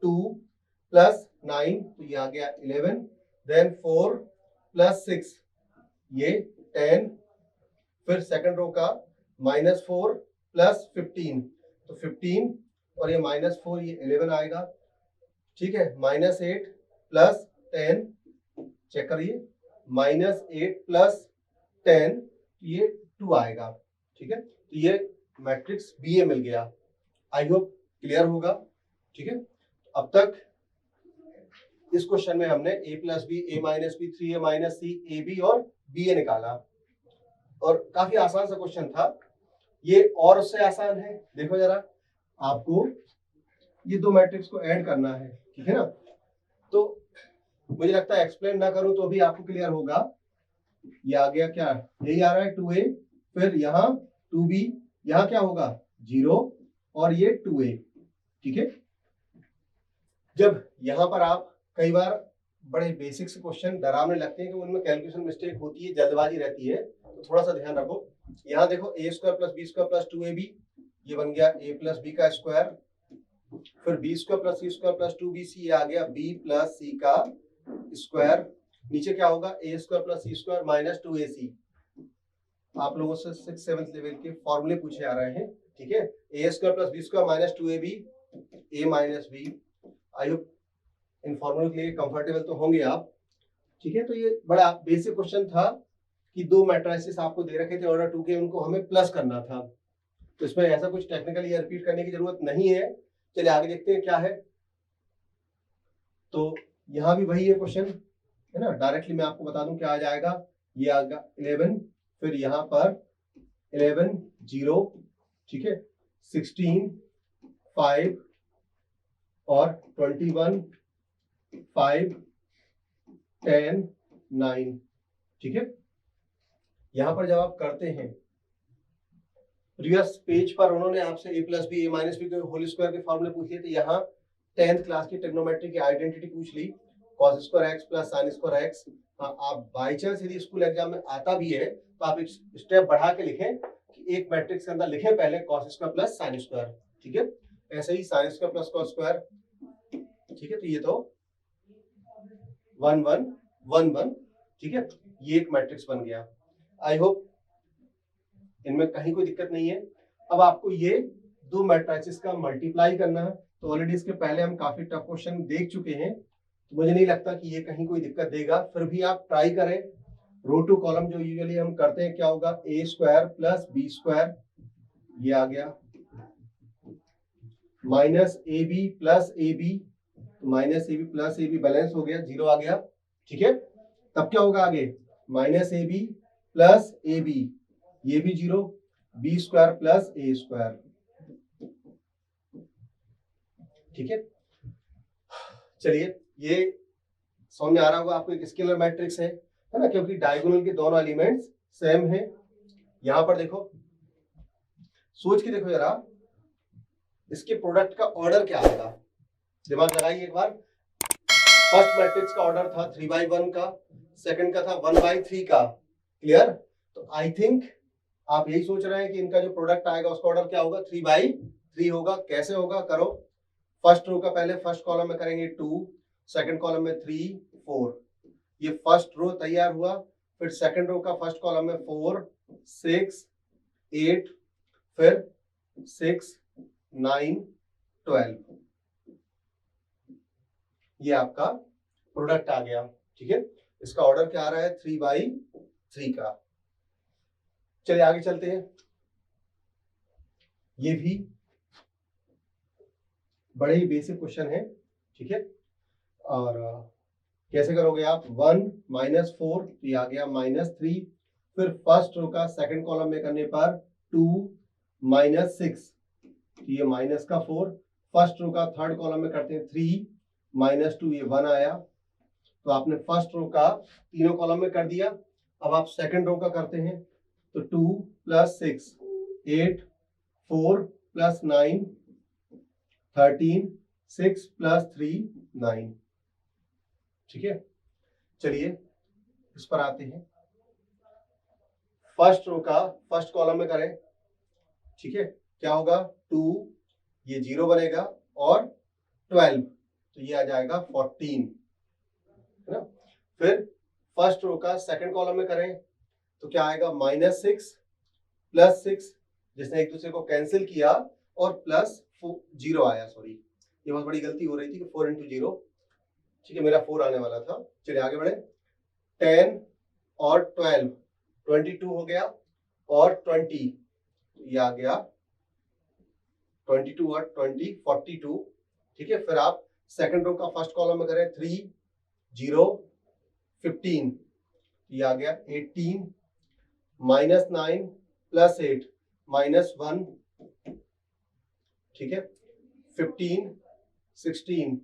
2 प्लस 9, तो ये आ गया 11, देन 4 प्लस 6 ये 10, फिर सेकंड रो का -4 प्लस 15, तो 15 और ये -4 ये 11 आएगा, ठीक है, -8 प्लस 10 चेक करिए, -8 प्लस 10 ये 2 आएगा, ठीक है, तो ये मैट्रिक्स BA मिल गया। आई होप क्लियर होगा। ठीक है, अब तक इस क्वेश्चन में हमने A plus B, A minus B, 3A minus C, AB और BA निकाला और काफी आसान सा क्वेश्चन था ये, और उससे आसान है। देखो जरा, आपको ये दो मैट्रिक्स को ऐड करना है, ठीक है ना। तो मुझे लगता है एक्सप्लेन ना करूं तो भी आपको क्लियर होगा। ये आ गया क्या, यही आ रहा है 2A, फिर यहाँ 2B, यहाँ क्या होगा 0 और ये 2A। ठीक है, जब यहाँ पर आप कई बार बड़े बेसिक से क्वेश्चन डरावने लगते हैं कि उनमें कैलकुलेशन मिस्टेक होती है, जल्दबाजी रहती है, तो थोड़ा सा ध्यान रखो। यहाँ देखो A square plus B square plus 2AB, ये बन गया A प्लस बी का स्क्वायर, फिर B square plus C square plus 2BC, आ गया B प्लस सी का स्क्वायर। नीचे क्या होगा A square plus C square minus 2AC। आप लोगों से 6th 7th लेवल के फॉर्मूले पूछे आ रहे हैं। ठीक है, A square plus B square minus 2AB, A minus B. I hope इन फॉर्मूले के लिए कंफर्टेबल तो होंगे आप। ठीक है, तो ये बड़ा बेसिक क्वेश्चन था कि दो मैट्रिसेस आपको दे रखे थे ऑर्डर 2 के, उनको हमें प्लस करना था। तो इसमें ऐसा कुछ टेक्निकली रिपीट करने की जरूरत नहीं है। चलिए आगे देखते हैं क्या है। तो यहाँ भी वही है क्वेश्चन, है ना। डायरेक्टली मैं आपको बता दूं क्या आ जाएगा। ये आएगा 11, फिर यहाँ पर 11 0, ठीक है, 16 5 और 21 5 10 9। ठीक है, यहां पर जब आप करते हैं प्रीवियस पेज पर उन्होंने आपसे A plus B, A minus B के होल स्क्वायर के फॉर्मूले पूछ लिए थे। यहाँ 10th क्लास की ट्रिग्नोमेट्री की आइडेंटिटी पूछ ली, cos square x plus sin square x। हाँ, आप बाई चांस यदि स्कूल एग्जाम में आता भी है तो आप एक स्टेप बढ़ा के लिखें कि एक मैट्रिक्स के अंदर लिखें पहले cos square plus sin square. ठीक है, ऐसे ही sin square plus cos square. ठीक है, तो ये तो 1 1 1 1। ठीक है, ये एक मैट्रिक्स बन गया। आई होप इनमें कहीं कोई दिक्कत नहीं है। अब आपको ये दो मैट्रिसेस का मल्टीप्लाई करना है। तो ऑलरेडी इसके पहले हम काफी टफ क्वेश्चन देख चुके हैं, तो मुझे नहीं लगता कि ये कहीं कोई दिक्कत देगा। फिर भी आप ट्राई करें। रो टू कॉलम जो यूजुअली हम करते हैं क्या होगा, A square plus B square, ये आ गया, minus AB plus AB, minus AB plus AB balance हो गया, 0 आ गया। ठीक है, तब क्या होगा आगे, माइनस AB प्लस AB, ये भी 0, B square plus A square. ठीक है, चलिए ये समझ में आ रहा होगा आपको, एक स्केलर मैट्रिक्स है ना, क्योंकि डायगोनल के दोनों एलिमेंट्स सेम है। यहां पर देखो, सोच के देखो जरा, इसके प्रोडक्ट का ऑर्डर क्या आएगा, दिमाग लगाइए एक बार। फर्स्ट मैट्रिक्स का ऑर्डर था 3/1 का, सेकंड का था 1/3 का। क्लियर, तो आई थिंक आप यही सोच रहे हैं कि इनका जो प्रोडक्ट आएगा उसका ऑर्डर क्या होगा, 3/3 होगा। कैसे होगा, करो। फर्स्ट रो का पहले फर्स्ट कॉलम में करेंगे 2, सेकंड कॉलम में 3 4, ये फर्स्ट रो तैयार हुआ। फिर सेकंड रो का फर्स्ट कॉलम में 4 6 8, फिर 6 9 12, ये आपका प्रोडक्ट आ गया। ठीक है, इसका ऑर्डर क्या आ रहा है, 3/3 का। चलिए आगे चलते हैं। ये भी बड़े ही बेसिक क्वेश्चन है। ठीक है, और कैसे करोगे आप, 1 -4, तो ये आ गया -3। फिर फर्स्ट रो का सेकंड कॉलम में करने पर 2 -6, तो ये माइनस का 4। फर्स्ट रो का थर्ड कॉलम में करते हैं 3 -2, ये 1 आया। तो आपने फर्स्ट रो का तीनों कॉलम में कर दिया। अब आप सेकंड रो का करते हैं, तो 2 + 6 8, 4 + 9 13, 6 + 3 9। ठीक है, चलिए इस पर आते हैं। फर्स्ट रो का फर्स्ट कॉलम में करें, ठीक है, क्या होगा, 2, ये 0 बनेगा, और 12, तो ये आ जाएगा 14, है ना। फिर फर्स्ट रो का सेकंड कॉलम में करें तो क्या आएगा, -6 + 6, जिसने एक दूसरे को कैंसिल किया, और प्लस 0 आया। सॉरी, ये बहुत बड़ी गलती हो रही थी कि 4 × 0। ठीक है, मेरा 4 आने वाला था। चलिए आगे बढ़े। 10 और 12 22 हो गया, और 20, ये आ गया 22 और 20 42। ठीक है, फिर आप सेकंड रो का फर्स्ट कॉलम में करें 3 0 15, ये आ गया 18 माइनस 9 प्लस 8 माइनस 1। ठीक है, 15 16।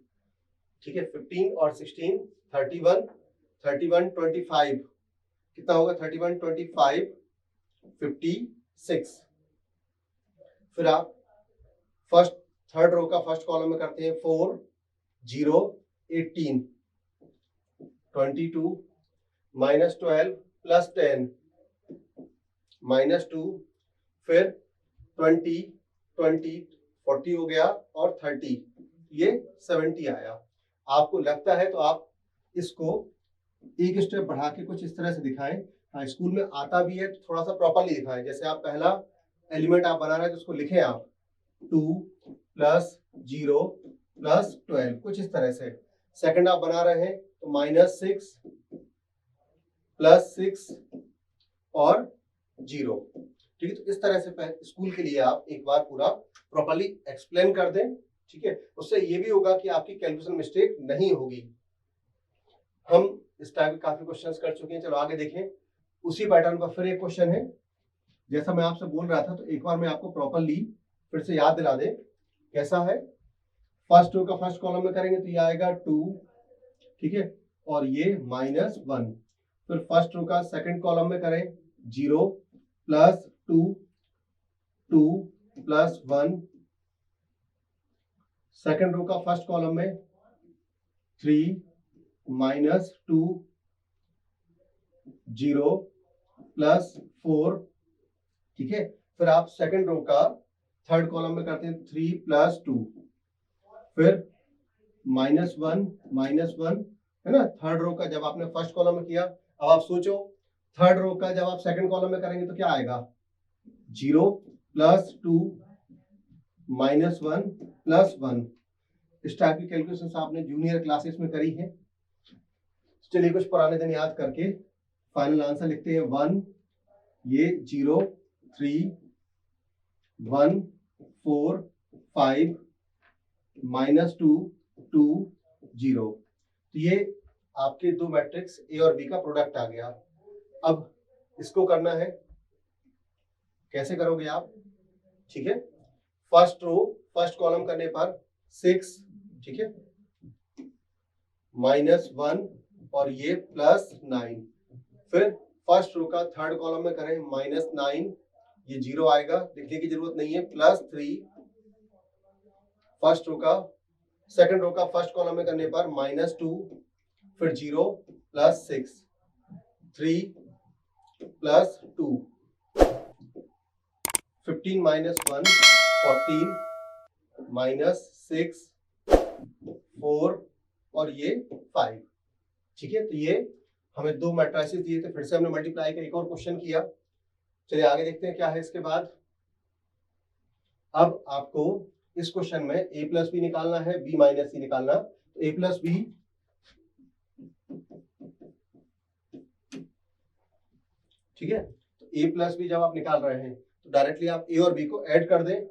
ठीक है, 15 और 16 31 31 25 कितना होगा 31 25 56। फिर आप फर्स्ट थर्ड रो का फर्स्ट कॉलम में करते हैं 4 0 18 22 माइनस 12 प्लस 10 माइनस 2, फिर 20 20 40 हो गया और 30, ये 70 आया। आपको लगता है तो आप इसको एक स्टेप बढ़ा के कुछ इस तरह से दिखाएं। हाँ, स्कूल में आता भी है तो थोड़ा सा प्रॉपरली दिखाएं। जैसे आप पहला एलिमेंट आप बना रहे हैं तो उसको लिखें आप 2 प्लस 0 प्लस 12, कुछ इस तरह से। सेकंड आप बना रहे हैं तो माइनस 6 प्लस 6 और 0। ठीक है, तो इस तरह से स्कूल के लिए आप एक बार पूरा प्रॉपरली एक्सप्लेन कर दें। ठीक है, उससे ये भी होगा कि आपकी कैलकुलेशन मिस्टेक नहीं होगी। हम इस टाइप के काफी क्वेश्चंस कर चुके हैं। चलो आगे देखें। उसी पैटर्न पर फिर एक क्वेश्चन है। जैसा मैं आपसे बोल रहा था तो एक बार मैं आपको प्रॉपरली फिर से याद दिला दें कैसा है। फर्स्ट रो का फर्स्ट कॉलम में करेंगे तो ये आएगा 2। ठीक है, और ये माइनस 1। फिर फर्स्ट रो का सेकंड कॉलम में करें 0 प्लस 2 2 प्लस 1। सेकंड रो का फर्स्ट कॉलम में 3 माइनस 2 0 प्लस 4। ठीक है, फिर आप सेकंड रो का थर्ड कॉलम में करते हैं 3 प्लस 2, फिर माइनस 1 है ना। थर्ड रो का जब आपने फर्स्ट कॉलम में किया, अब आप सोचो थर्ड रो का जब आप सेकंड कॉलम में करेंगे तो क्या आएगा 0 प्लस 2 माइनस 1 प्लस 1। इस टाइप की कैलकुलेशन आपने जूनियर क्लासेस में करी है। चलिए कुछ पुराने दिन याद करके फाइनल आंसर लिखते हैं। 1 ये 0 3 1 4 5 माइनस 2 2 0। तो ये आपके दो मैट्रिक्स ए और बी का प्रोडक्ट आ गया। अब इसको करना है, कैसे करोगे आप? ठीक है, फर्स्ट रो फर्स्ट कॉलम करने पर 6, ठीक है, माइनस 1 और ये प्लस 9। फिर फर्स्ट रो का थर्ड कॉलम में करें माइनस 9, ये 0 आएगा, लिखने की जरूरत नहीं है, प्लस 3। फर्स्ट रो का सेकंड रो का फर्स्ट कॉलम में करने पर माइनस 2, फिर 0 प्लस 6 3 प्लस 2 15 माइनस 1 14 माइनस 6 4 और ये 5। ठीक है, तो ये हमें दो मैट्रिसेस दिए थे, फिर से हमने मल्टीप्लाई कर एक और क्वेश्चन किया। चलिए आगे देखते हैं क्या है इसके बाद। अब आपको इस क्वेश्चन में a प्लस बी निकालना है, b माइनस सी निकालना। तो a प्लस बी, ठीक है, तो a प्लस बी जब आप निकाल रहे हैं तो डायरेक्टली आप a और b को ऐड कर दें।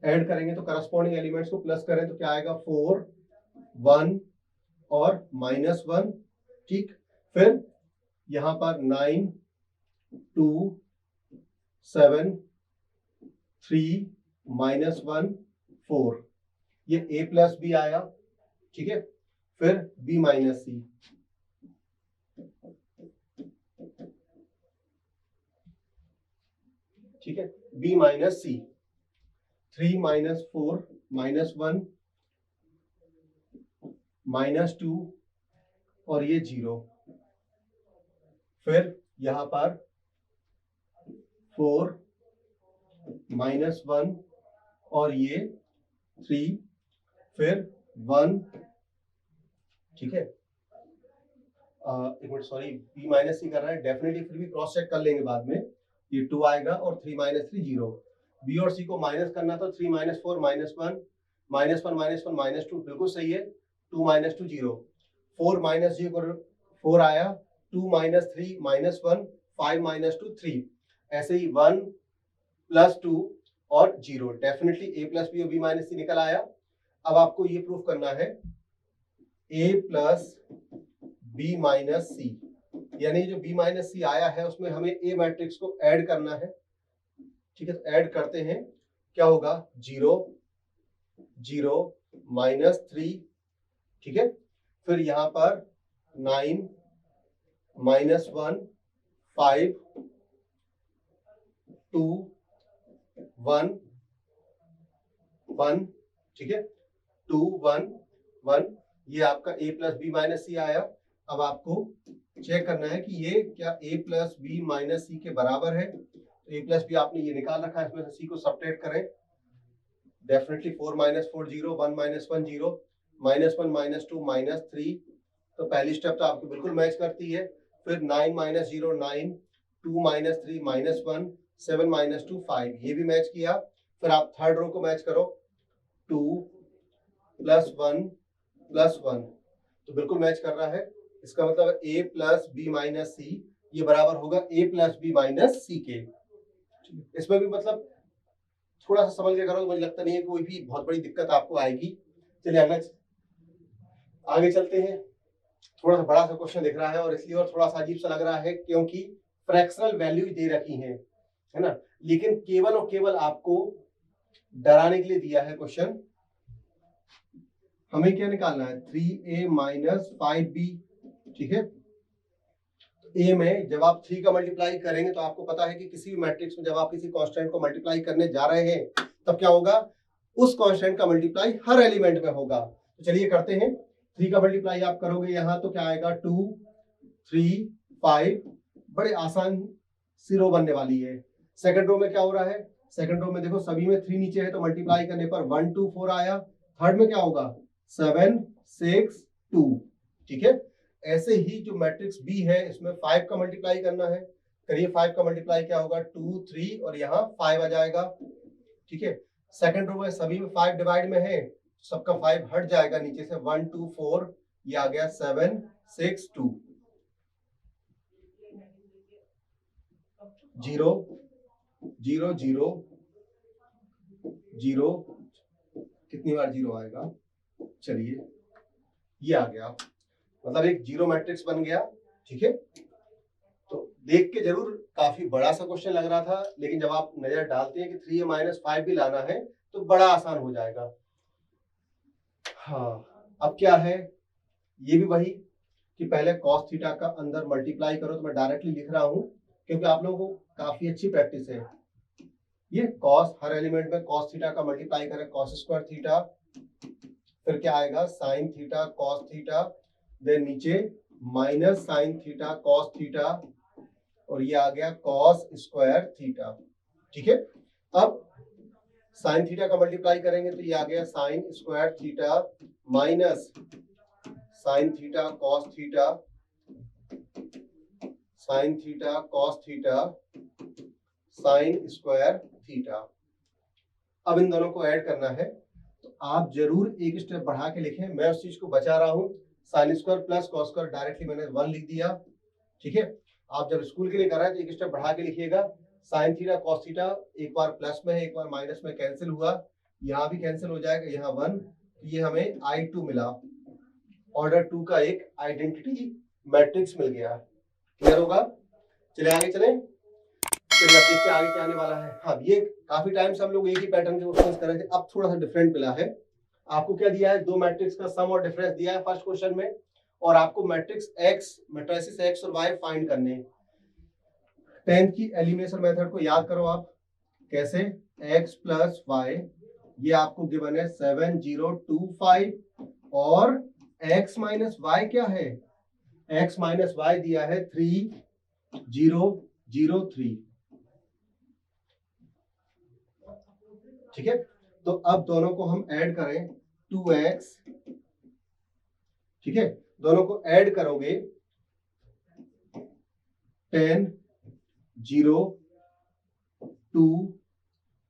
ऐड करेंगे तो करस्पॉन्डिंग एलिमेंट्स को प्लस करें तो क्या आएगा 4 1 और माइनस 1। ठीक, फिर यहां पर 9 2 7 3 माइनस 1 4, ये a प्लस बी आया। ठीक है, फिर b माइनस सी, ठीक है, b माइनस सी, 3 माइनस 4 माइनस 1 माइनस 2 और ये 0। फिर यहां पर 4 माइनस 1 और ये 3, फिर 1। ठीक है, एक मिनट, सॉरी, b माइनस सी कर रहा है, डेफिनेटली फिर भी क्रॉस चेक कर लेंगे बाद में। ये 2 आएगा और 3 माइनस 3 0। b और c को माइनस करना था, 3 minus 4 minus 1 minus 1 minus 1 minus 2, बिल्कुल सही है। 2 माइनस 2 0, 4 माइनस 0 4 आया, 2 माइनस 3 माइनस 1 5 माइनस 2 3, ऐसे ही 1 प्लस 2 और 0, डेफिनेटली a प्लस बी और b माइनस सी निकल आया। अब आपको ये प्रूफ करना है a प्लस b माइनस सी, यानी जो b माइनस सी आया है उसमें हमें a मैट्रिक्स को ऐड करना है। ठीक है, तो ऐड करते हैं, क्या होगा 0 0 माइनस 3, ठीक है, फिर यहां पर 9 माइनस 1 5 2 1 1, ठीक है, 2 1 1, ये आपका a प्लस बी माइनस सी आया। अब आपको चेक करना है कि ये क्या a प्लस बी माइनस सी के बराबर है। तो a प्लस बी आपने ये निकाल रखा है, इसमें से c को सब्ट्रैक्ट करें, definitely 4 minus 4 0, 1 minus 1 0, minus 1 minus 2 minus 3, तो पहली स्टेप तो आपकी बिल्कुल मैच करती है। फिर 9 माइनस 0 9, 2 माइनस 3 माइनस 1, 7 माइनस 2 5, ये भी मैच किया। फिर आप थर्ड रो को मैच करो, 2 प्लस 1 प्लस 1, तो बिल्कुल मैच कर रहा है। इसका मतलब a प्लस बी माइनस सी ये बराबर होगा a प्लस बी माइनस सी के। इसमें भी मतलब थोड़ा सा समझ के करो तो मुझे लगता नहीं है कोई भी बहुत बड़ी दिक्कत आपको आएगी। चलिए आगे चलते हैं। थोड़ा सा बड़ा सा क्वेश्चन दिख रहा है और इसलिए और थोड़ा सा अजीब सा लग रहा है क्योंकि फ्रैक्शनल वैल्यू दे रखी है ना, लेकिन केवल और केवल आपको डराने के लिए दिया है क्वेश्चन। हमें क्या निकालना है 3a माइनस 5b, ठीक है। a में जब आप 3 का मल्टीप्लाई करेंगे तो आपको पता है कि किसी भी मैट्रिक्स में जब आप किसी कांस्टेंट को मल्टीप्लाई करने जा रहे हैं तब क्या होगा, उस कांस्टेंट का मल्टीप्लाई हर एलिमेंट में होगा। तो चलिए करते हैं, 3 का मल्टीप्लाई आप करोगे यहाँ तो क्या आएगा 2 3 5, बड़े आसान सी रो बनने वाली है। सेकंड रो में क्या हो रहा है, सेकंड रो में देखो सभी में 3 नीचे है तो मल्टीप्लाई करने पर 1 2 4 आया। थर्ड में क्या होगा 7 6 2, ठीक है। ऐसे ही जो मैट्रिक्स बी है इसमें 5 का मल्टीप्लाई करना है, करिए 5 का मल्टीप्लाई क्या होगा 2 3 और यहाँ 5 आ जाएगा, ठीक है। सेकंड रो में सभी में 5 डिवाइड में है, सबका 5 हट जाएगा नीचे से, 1 2 4, ये आ गया 7 6 2, 0 0 0 0, कितनी बार 0 आएगा, चलिए ये आ गया, मतलब एक जीरो मैट्रिक्स बन गया, ठीक है। तो देख के जरूर काफी बड़ा सा क्वेश्चन लग रहा था, लेकिन जब आप नजर डालते हैं कि 3a माइनस 5 भी लाना है तो बड़ा आसान हो जाएगा। हाँ, अब क्या है, ये भी वही कि पहले cos थीटा का अंदर मल्टीप्लाई करो, तो मैं डायरेक्टली लिख रहा हूं क्योंकि आप लोगों को काफी अच्छी प्रैक्टिस है। ये cos, हर एलिमेंट में cos थीटा का मल्टीप्लाई करें, cos स्क्वायर थीटा, फिर क्या आएगा sin theta cos theta, then नीचे minus sine theta cos theta, और ये आ गया कॉस स्क्वायर थीटा, ठीक है। अब साइन थीटा का मल्टीप्लाई करेंगे तो ये आ गया sine square theta minus sine theta cos theta, sign theta cos theta, sine square theta. अब इन दोनों को ऐड करना है तो आप जरूर एक स्टेप बढ़ा के लिखें, मैं उस चीज को बचा रहा हूं। Sine square plus cos square directly मैंने 1 लिख दिया, ठीक है। आप जब स्कूल के लिए कर रहे हैं तो एक स्टेप बढ़ा के लिखिएगा। साइन थीटा कॉस थीटा एक बार प्लस में है एक बार माइनस में, कैंसिल हुआ, यहाँ भी कैंसिल हो जाएगा, यहाँ 1, ये हमें I2 मिला, ऑर्डर 2 का एक आइडेंटिटी मैट्रिक्स मिल गया। क्लियर होगा, चले आगे चले, चलिए अब देखते हैं आगे क्या आने वाला है। हाँ, ये काफी टाइम से हम लोग एक ही पैटर्न के क्वेश्चन कर रहे थे, अब थोड़ा सा डिफरेंट मिला है। आपको क्या दिया है, दो मैट्रिक्स का सम और डिफरेंस दिया है फर्स्ट क्वेश्चन में, और आपको मैट्रिक्स एक्स, मैट्रिसेस एक्स और वाई फाइंड करने। 10th की एलिमिनेशन मेथड को याद करो आप, कैसे, एक्स प्लस वाई, ये आपको गिवन है 7 0 2 5, और एक्स माइनस वाई क्या है, एक्स माइनस वाई दिया है 3 0 0 3, ठीक है। तो अब दोनों को हम ऐड करें 2x, ठीक है, दोनों को ऐड करोगे 10 0 2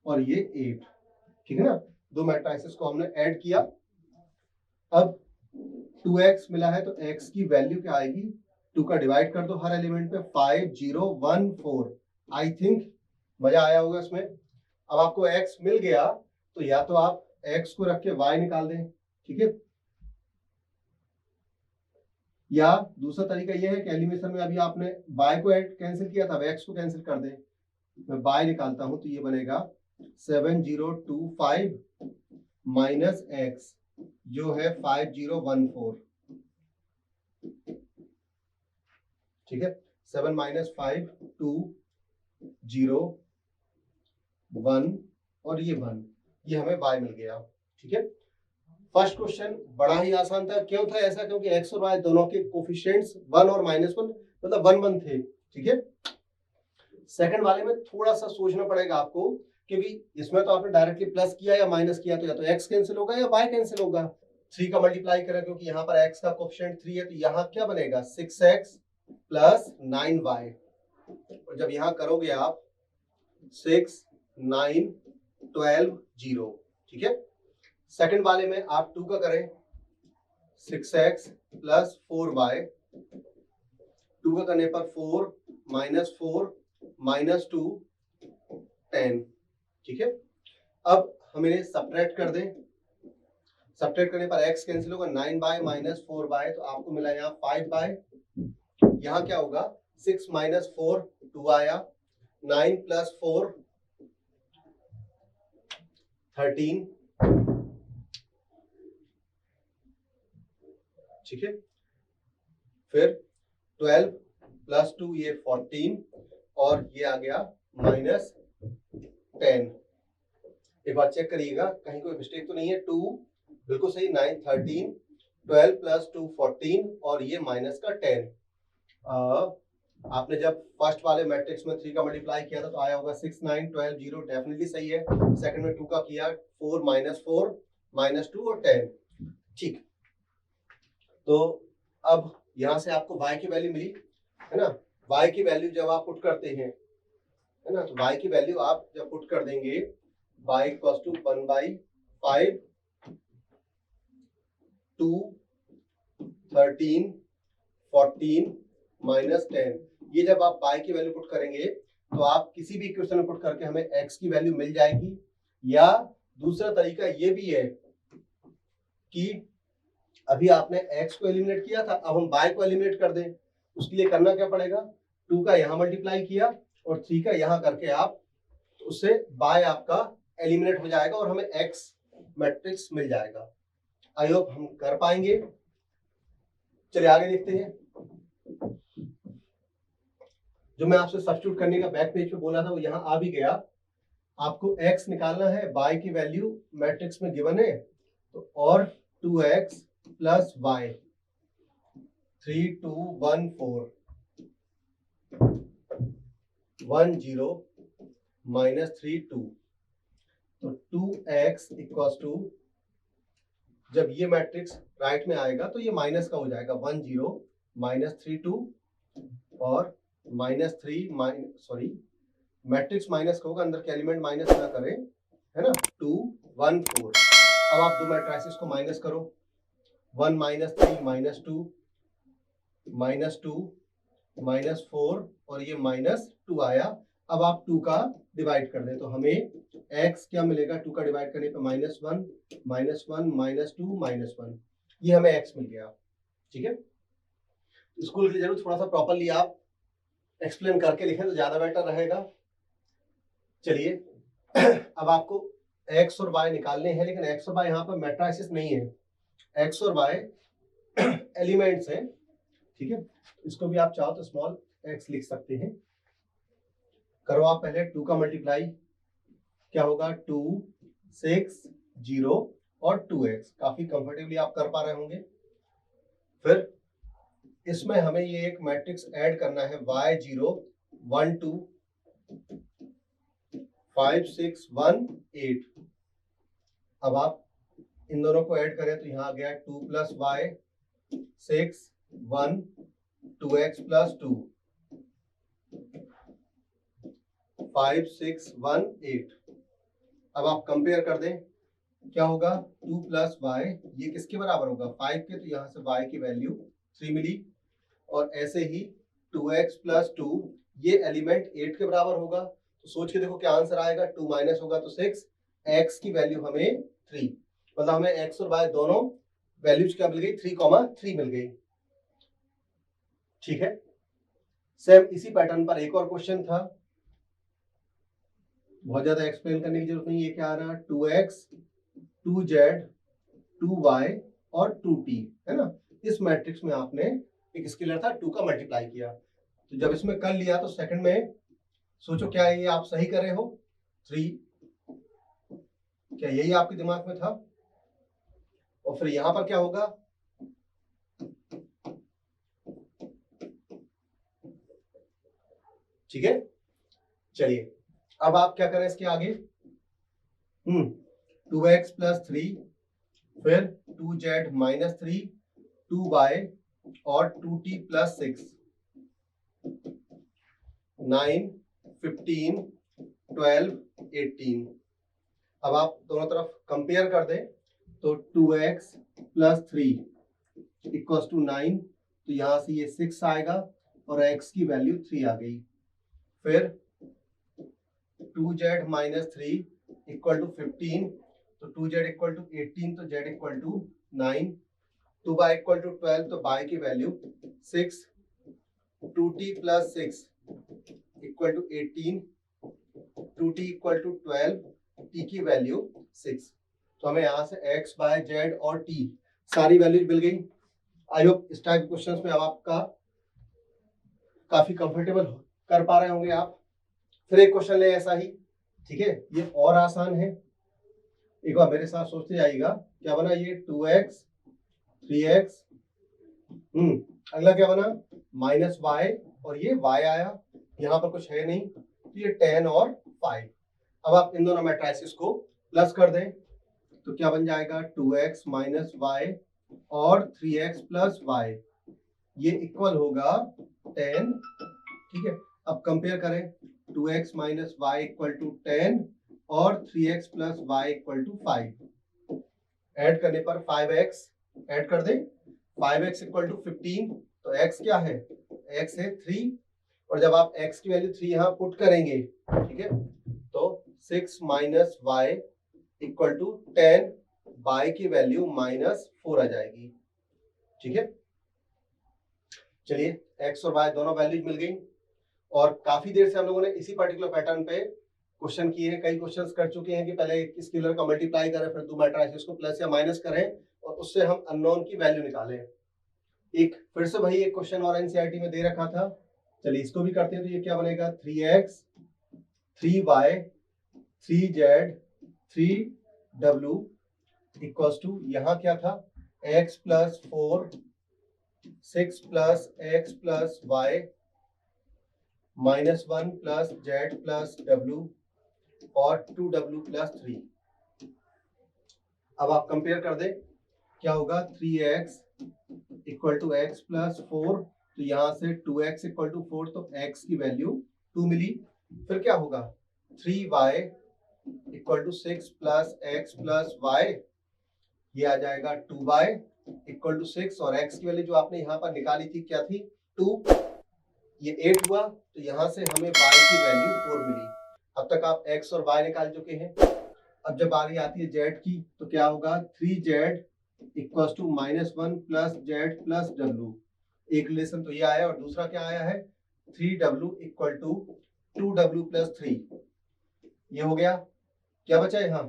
और ये 8, ठीक है ना। दो मैट्रिसेस को हमने ऐड किया। अब 2x मिला है तो x की वैल्यू क्या आएगी 2 का डिवाइड कर दो हर एलिमेंट पे, 5 0 1 4। आई थिंक मजा आया होगा इसमें। अब आपको x मिल गया तो या तो आप x को रख के y निकाल दें, ठीक है, या दूसरा तरीका यह है कि एलिमिनेशन में अभी आपने y को ऐड कैंसिल किया था, x को कैंसिल कर दें। मैं y निकालता हूं तो ये बनेगा 7025 माइनस x जो है 5014, ठीक है। 7 माइनस 5 2 0 1 और ये 1, ये हमें y मिल गया, ठीक है। फर्स्ट क्वेश्चन बड़ा ही आसान था। क्यों था ऐसा? क्योंकि x और y दोनों के कोफिशिएंट्स 1 और -1 मतलब 1 1 थे, ठीक है। सेकंड वाले में थोड़ा सा सोचना पड़ेगा आपको, क्योंकि इसमें तो आपने डायरेक्टली प्लस किया या माइनस किया, तो या तो x कैंसिल होगा या y कैंसिल होगा। 3 का मल्टीप्लाई करें क्योंकि यहाँ पर x का कोफिशिएंट 3 है, तो यहाँ क्या बनेगा 6x प्लस 9y। और जब यहाँ करोगे आप 6 9 12 0, ठीक है। सेकंड वाले में आप 2 का करें 6x प्लस 4y, 2 का करने पर 4 माइनस 2 10, ठीक है। अब हम इन्हें सब्ट्रैक्ट कर दें, सब्ट्रैक्ट करने पर x कैंसिल होगा, 9y माइनस 4y, तो आपको मिला यहाँ 5y। यहाँ क्या होगा 6 माइनस 4 2 आया, 9 प्लस 4 13, ठीक है। फिर 12 प्लस 2 ये 14 और ये आ गया माइनस 10। एक बार चेक करिएगा कहीं कोई मिस्टेक तो नहीं है। 2 बिल्कुल सही, 9 13, 12 प्लस 2 14 और ये माइनस का 10। आपने जब फर्स्ट वाले मैट्रिक्स में 3 का मल्टीप्लाई किया था तो आया होगा 6 9 12 0, डेफिनेटली सही है। सेकंड में 2 का किया 4 माइनस 2 और 10, ठीक। तो अब यहां से आपको y की वैल्यू मिली है ना। y की वैल्यू जब आप पुट करते हैं है ना, तो y की वैल्यू आप जब पुट कर देंगे y इक्वल्स टू 1/5 2 13 14 माइनस 10। ये जब आप y की वैल्यू पुट करेंगे तो आप किसी भी इक्वेशन में पुट करके हमें x की वैल्यू मिल जाएगी। या दूसरा तरीका ये भी है कि अभी आपने x को एलिमिनेट किया था, अब हम y को एलिमिनेट कर दें। उसके लिए करना क्या पड़ेगा, 2 का यहाँ मल्टीप्लाई किया और 3 का यहाँ करके आप, तो उससे y आपका एलिमिनेट हो जाएगा और हमें x मैट्रिक्स मिल जाएगा। आई होप हम कर पाएंगे। चलिए आगे देखते हैं। जो मैं आपसे सब्स्टिट्यूट करने का बैक पेज पे बोला था वो यहाँ आ भी गया। आपको x निकालना है, y की वैल्यू मैट्रिक्स में गिवन है, तो और 2x प्लस y 3 2 1 4 1 0 माइनस 3 2, तो 2x इक्वल्स टू, जब ये मैट्रिक्स राइट में आएगा तो ये माइनस का हो जाएगा 1 0 माइनस 3 2 और माइनस 3 सॉरी मैट्रिक्स माइनस का होगा, अंदर के एलिमेंट माइनस ना करें, है ना। 2 1 4। अब आप दो मैट्रिसेस को माइनस करो, 1 माइनस 3 माइनस 2 माइनस 4 और ये माइनस 2 आया। अब आप 2 का डिवाइड कर दें तो हमें x क्या मिलेगा, 2 का डिवाइड करने पे -1 माइनस 2 माइनस 1, ये हमें x मिल गया, ठीक है। स्कूल की जरूर थोड़ा सा प्रॉपरली आप एक्सप्लेन करके लिखें तो ज्यादा बेटर रहेगा। चलिए अब आपको x और y निकालने हैं, लेकिन x और y यहाँ पर मैट्रिसेस नहीं है, x और y एलिमेंट्स हैं, ठीक है। इसको भी आप चाहो तो स्मॉल x लिख सकते हैं। करो आप पहले 2 का मल्टीप्लाई, क्या होगा 2 6 0 और 2x, काफी कंफर्टेबली आप कर पा रहे होंगे। फिर इसमें हमें ये एक मैट्रिक्स ऐड करना है y 0 1 2 5 6 1 8। अब आप इन दोनों को ऐड करें तो यहाँ आ गया 2 प्लस y 6 1 2x प्लस 2 5 6 1 8। अब आप कंपेयर कर दें, क्या होगा 2 प्लस y, ये किसके बराबर होगा 5 के, तो यहाँ से y की वैल्यू 3 मिली और ऐसे ही 2x प्लस 2 ये एलिमेंट 8 के बराबर होगा। तो सोच के देखो क्या आंसर आएगा, 2 माइनस होगा तो 6, x की वैल्यू हमें 3, मतलब हमें x और y दोनों वैल्यूज क्या मिल गई, 3,3 मिल गई। ठीक है, सेम इसी पैटर्न पर एक और क्वेश्चन था, बहुत ज्यादा एक्सप्लेन करने की जरूरत नहीं है। क्या आ रहा, 2x 2z 2y और 2t है ना। इस मैट्रिक्स में आपने एक स्केलर था 2 का मल्टीप्लाई किया, तो जब इसमें कर लिया तो सेकंड में सोचो क्या ये आप सही कर रहे हो, 3, क्या यही आपके दिमाग में था? और फिर यहां पर क्या होगा, ठीक है। चलिए अब आप क्या करें इसके आगे, 2x प्लस 3, फिर 2z माइनस 3, 2y और 2t प्लस 6, 9 15 12 18। अब आप दोनों तरफ कंपेयर कर दें तो 2x प्लस 3 इक्वल्स टू 9, तो यहां से ये 6 आएगा और x की वैल्यू 3 आ गई। फिर 2z माइनस 3 इक्वल टू 15, तो 2z इक्वल टू 18, तो z equal to 9, 2y equal to 12, तो y की value 6, 2t plus 6 equal to 18, 2t equal to 12, t की वैल्यू 6। तो हमें यहाँ से x, y, z और t सारी वैल्यूज मिल गई। आई होप इस टाइप क्वेश्चंस में अब आपका काफी कंफर्टेबल कर पा रहे होंगे आप। फिर एक क्वेश्चन ले ऐसा ही, ठीक है, ये और आसान है, एक बार मेरे साथ सोचते जाइएगा। क्या बना ये 2x 3x, अगला क्या बना माइनस y, और ये y आया, यहाँ पर कुछ है नहीं, तो ये 10 और 5। अब आप इन दोनों मैट्रिसेस को प्लस कर दें तो क्या बन जाएगा, 2x माइनस y और 3x प्लस y, ये इक्वल होगा 10। ठीक है, अब कंपेयर करें, 2x minus y equal to 10 और 3x plus y equal to 5। Add करने पर 5x ऐड कर दें, 5x इक्वल टू 15, तो x क्या है, x है 3, और जब आप x की वैल्यू 3 यहाँ पुट करेंगे, ठीक है, तो 6 minus y equal to 10, y की वैल्यू -4 आ जाएगी। ठीक है, चलिए x और y दोनों वैल्यूज मिल गई, और काफी देर से हम लोगों ने इसी पर्टिकुलर पैटर्न पे क्वेश्चन किए हैं, कई क्वेश्चंस कर चुके हैं कि पहले एक स्केलर का मल्टीप्लाई करें, फिर दो मैट्रिसेस को प्लस या माइनस करें और उससे हम अननोन की वैल्यू निकालें। एक फिर से वही एक क्वेश्चन और एनसीईआरटी में दे रखा था, चलिए इसको भी करते हैं। तो ये क्या बनेगा, 3x 3y 3z 3w equals to, यहाँ क्या था, x plus 4 6 plus x plus y -1 plus z plus w और 2w प्लस 3। अब आप कंपेयर कर दें, क्या होगा, 3x equal to x plus 4, तो यहाँ से 2x इक्वल टू 4, तो x की वैल्यू 2 मिली। फिर क्या होगा, 3y equal to 6 plus x plus y, ये आ जाएगा 2y इक्वल टू 6, और x की वैल्यू जो आपने यहाँ पर निकाली थी क्या थी, 2, ये 8 हुआ, तो यहाँ से हमें y की वैल्यू 4 मिली। अब तक आप x और y निकाल चुके हैं। अब जब बारी आती है z की, तो क्या होगा, 3z equals to -1 plus z plus w। एक रिलेशन तो ये आया, और दूसरा क्या आया है, 3w equal to 2w plus 3, ये हो गया। क्या बचा यहाँ,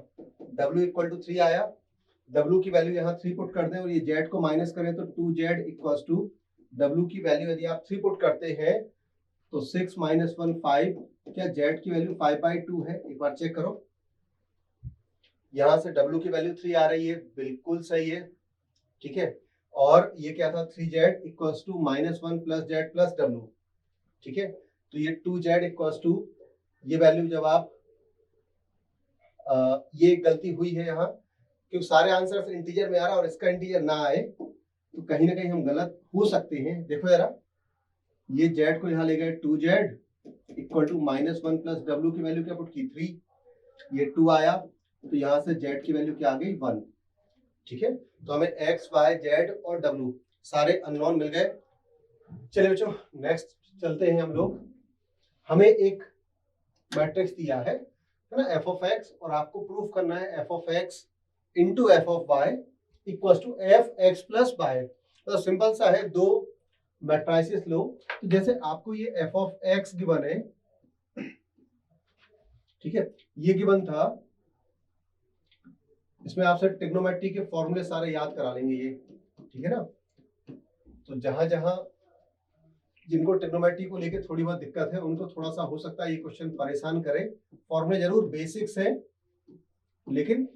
w इक्वल टू 3 आया, w की वैल्यू यहाँ 3 पुट कर दें, और ये z को माइनस करें तो 2z इक्वल्स टू w की वैल्यू यदि आप 3 पुट करते हैं तो 6 माइनस 1 5, क्या z की वैल्यू 5/2 है, एक बार चेक करो। यहाँ से w की वैल्यू 3 आ रही है, बिल्कुल सही है। ठीक है, और ये क्या था, 3z equals to -1 plus z plus w। ठीक है, तो ये 2z इक्वल्स टू, ये वैल्यू जब आप ये गलती हुई है यहाँ, क्योंकि सारे आंसर इंटीजर में आ रहा है और इसका इंटीजर ना आए, तो कहीं ना कहीं हम गलत हो सकते हैं। देखो जरा, ये z को यहाँ ले गए, 2z equal to -1 plus w की वैल्यू क्या पुट की, 3, ये 2 आया, तो यहाँ से z की वैल्यू क्या आ गई, 1। ठीक है, तो हमें x y z और w सारे अननोन मिल गए। चलिए बच्चों नेक्स्ट चलते हैं हम लोग। हमें एक मैट्रिक्स दिया है ना, एफ ऑफ एक्स, और आपको प्रूफ करना है f of x into f of y equal to f x plus y. तो सिंपल सा है, दो मैट्रिसेस लो। तो जैसे आपको ये एफ ऑफ एक्स गिवन है, ठीक है, ये गिवन था, इसमें आपसे ट्रिग्नोमेट्री के फॉर्मूले सारे याद करा लेंगे ये, ठीक है ना। तो जहां जहां जिनको ट्रिग्नोमेट्री को लेके थोड़ी बहुत दिक्कत है उनको थोड़ा सा हो सकता है ये क्वेश्चन परेशान करे। फॉर्मूले जरूर बेसिक्स है लेकिन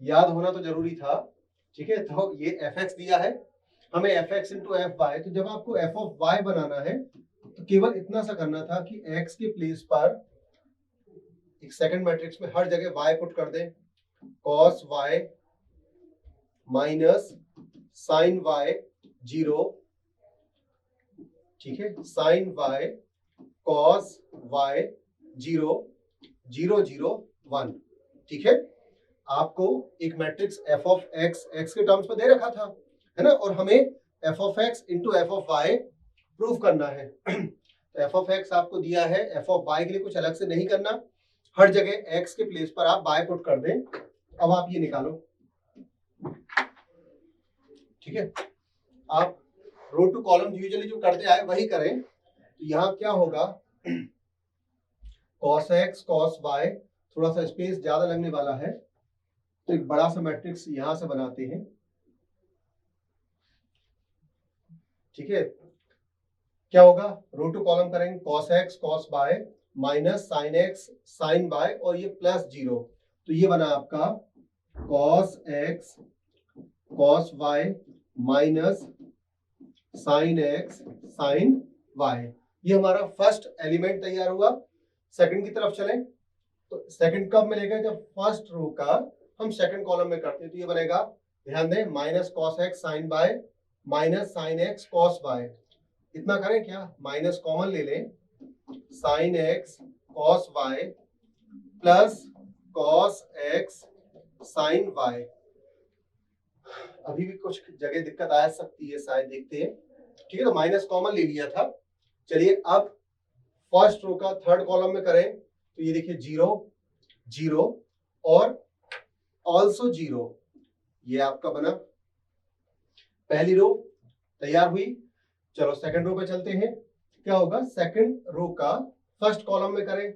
याद होना तो जरूरी था, ठीक है। तो ये एफ एक्स दिया है हमें, f x into f y. तो जब आपको एफ ऑफ वाई बनाना है तो केवल इतना सा करना था कि एक्स के प्लेस पर एक सेकंड मैट्रिक्स में हर जगह वाई पुट कर दें, cos Y minus sine y zero, ठीक है, sine y cos y zero zero zero one, ठीक है। आपको एक matrix f of x x के टर्म्स में दे रखा था, है ना, और हमें f of x into f of y prove करना है। तो एफ ऑफ एक्स आपको दिया है, एफ ऑफ वाई के लिए कुछ अलग से नहीं करना, हर जगह एक्स के प्लेस पर आप वाई पुट कर दें। अब आप ये निकालो, ठीक है। आप रो टू कॉलम यूजुअली जो करते आए वही करें। तो यहाँ क्या होगा, cos x cos y, थोड़ा सा स्पेस ज्यादा लगने वाला है तो एक बड़ा सा मैट्रिक्स यहां से बनाते हैं, ठीक है। क्या होगा, रो टू कॉलम करेंगे, cos x cos y minus sin x sin y और ये प्लस जीरो। तो ये बना आपका cos x cos y minus sin x sin y। ये हमारा फर्स्ट एलिमेंट तैयार हुआ। सेकंड की तरफ चलें तो सेकंड कब मिलेगा, जब फर्स्ट रो का हम सेकंड कॉलम में करते हैं। तो ये बनेगा, ध्यान दें, minus cos x sine y minus sine x cos y. इतना करें क्या, माइनस कॉमन ले लें, sine x cos Y plus cos x sine y. अभी भी कुछ जगह दिक्कत आ सकती है शायद, देखते हैं, ठीक है। तो माइनस कॉमन ले लिया था। चलिए अब फर्स्ट रो का थर्ड कॉलम में करें तो ये देखिए जीरो जीरो और ऑल्सो जीरो, ये आपका बना पहली रो तैयार हुई। चलो सेकंड रो पे चलते हैं, क्या होगा, सेकंड रो का फर्स्ट कॉलम में करें,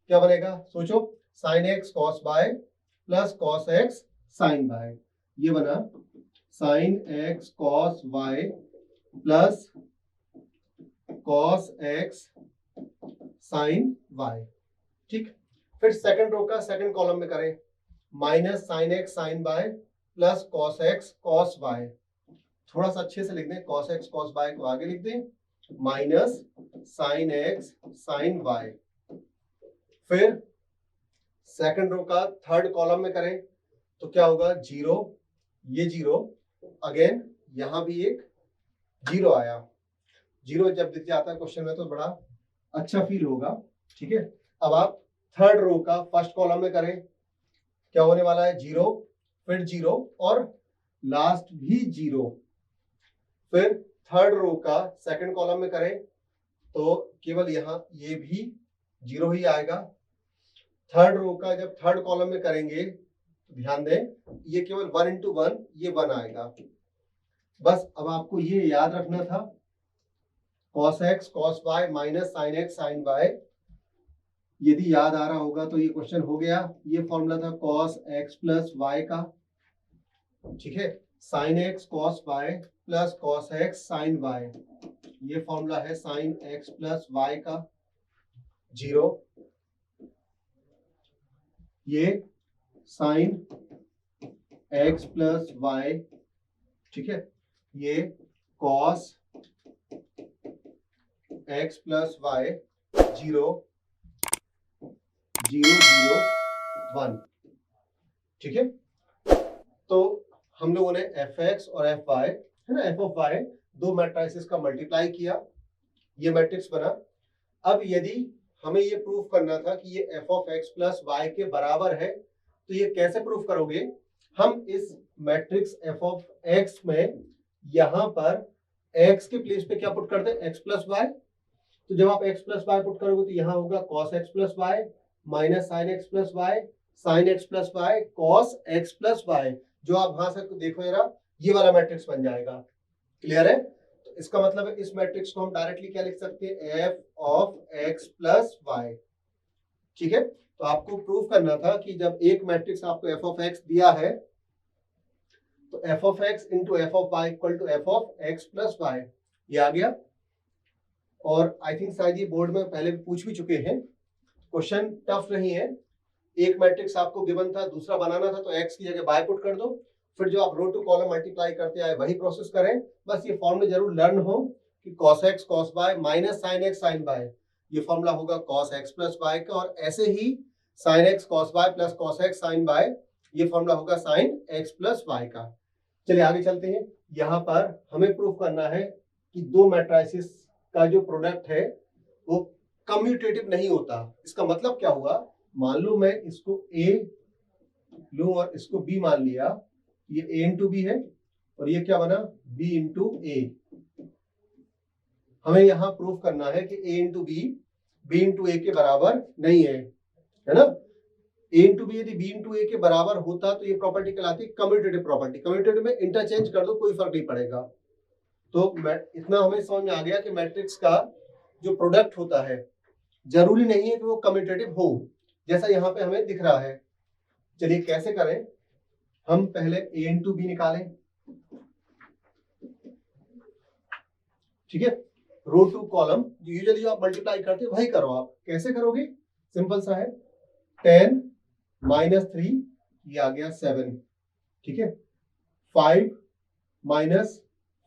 क्या बनेगा, सोचो, sine x cos y plus cos x sine y. ये बना sine x cos Y plus cos x sine y, ठीक। फिर सेकंड रो का सेकंड कॉलम में करें, minus sine x sine y plus cos x cos y. थोड़ा सा अच्छे से लिख दें, कॉस एक्स कॉस वाई को आगे लिख दें, minus sine x sine y. फिर सेकंड रो का थर्ड कॉलम में करें तो क्या होगा, जीरो, ये जीरो, अगेन यहां भी एक जीरो आया। जीरो जब दिख जाता है क्वेश्चन में तो बड़ा अच्छा फील होगा, ठीक है। अब आप थर्ड रो का फर्स्ट कॉलम में करें, क्या होने वाला है, जीरो, फिर जीरो और लास्ट भी जीरो। फिर थर्ड रो का सेकंड कॉलम में करें तो केवल यहां ये भी जीरो ही आएगा। थर्ड रो का जब थर्ड कॉलम में करेंगे तो ध्यान दें, ये केवल वन इंटू वन, ये वन आएगा। बस अब आपको ये याद रखना था, cos x cos y minus sine x sine y. यदि याद आ रहा होगा तो ये क्वेश्चन हो गया। ये फॉर्मूला था cos x प्लस y का, ठीक है, sine x cos y plus cos x sine y। ये फॉर्मूला है साइन x प्लस y का, जीरो, ये साइन x प्लस y, ठीक है, ये cos x plus y, zero zero zero one, ठीक है। तो हम लोगों ने एफ एक्स और एफ वाई, है ना, एफ ऑफ वाई, दो मैट्रिसेस का मल्टीप्लाई किया, ये मैट्रिक्स बना। अब यदि हमें ये प्रूफ करना था कि ये f of x plus y के बराबर है तो ये कैसे प्रूफ करोगे, हम इस मैट्रिक्स एफ ऑफ एक्स में यहां पर एक्स के प्लेस पे क्या पुट कर दे, एक्स प्लस वाई। तो जब आप एक्स प्लस वाई पुट करोगे तो यहाँ होगा cos x plus y minus sine x plus y sine x plus y cos x plus y. जो आप वहां से देखो जरा, ये वाला मैट्रिक्स बन जाएगा। क्लियर है? तो इसका मतलब है इस मैट्रिक्स को हम डायरेक्टली क्या लिख सकते हैं, f of x plus y. ठीक है, तो आपको प्रूव करना था कि जब एक मैट्रिक्स आपको एफ ऑफ एक्स दिया है तो f of x into f of y equal to f of x plus y, ये आ गया। और आई थिंक शायद ये बोर्ड में पहले पूछ भी चुके हैं, क्वेश्चन टफ नहीं है। एक मैट्रिक्स आपको गिवन था, दूसरा बनाना था, तो एक्स की जगह बाय पुट कर दो, फिर जो आप रो टू कॉलम मल्टीप्लाई करते आए वही प्रोसेस करें। बस ये फॉर्मूला जरूर लर्न हो कि cos x cos Y minus sine x sine Y, ये फॉर्मूला होगा कॉस एक्स प्लस वाई का। और ऐसे ही sine x cos Y plus cos x sine Y, ये फॉर्मूला होगा साइन एक्स प्लस वाई का। चलिए आगे चलते हैं। यहाँ पर हमें प्रूफ करना है कि दो मैट्रिसेस का जो प्रोडक्ट है वो कम्यूटेटिव नहीं होता। इसका मतलब क्या हुआ, मान लो मैं इसको A लूं और इसको B मान लिया, ये A इंटू बी है और ये क्या बना B इंटू ए। हमें यहां प्रूफ करना है कि A into B B into A के बराबर नहीं है ना। A इंटू बी यदि B इंटू ए के बराबर होता तो ये प्रॉपर्टी कहलाती है कम्यूटेटिव प्रॉपर्टी। कम्यूटेटिव में इंटरचेंज कर दो, कोई फर्क नहीं पड़ेगा। तो इतना हमें समझ में आ गया कि मैट्रिक्स का जो प्रोडक्ट होता है जरूरी नहीं है कि वो कम्यूटेटिव हो, जैसा यहाँ पे हमें दिख रहा है। चलिए कैसे करें, हम पहले A इंटू बी निकालें। ठीक है, रो टू कॉलम यूजुअली जो आप मल्टीप्लाई करते हैं वही करो। आप कैसे करोगे, सिंपल सा है, 10 माइनस 3 ये आ गया 7। ठीक है, 5 माइनस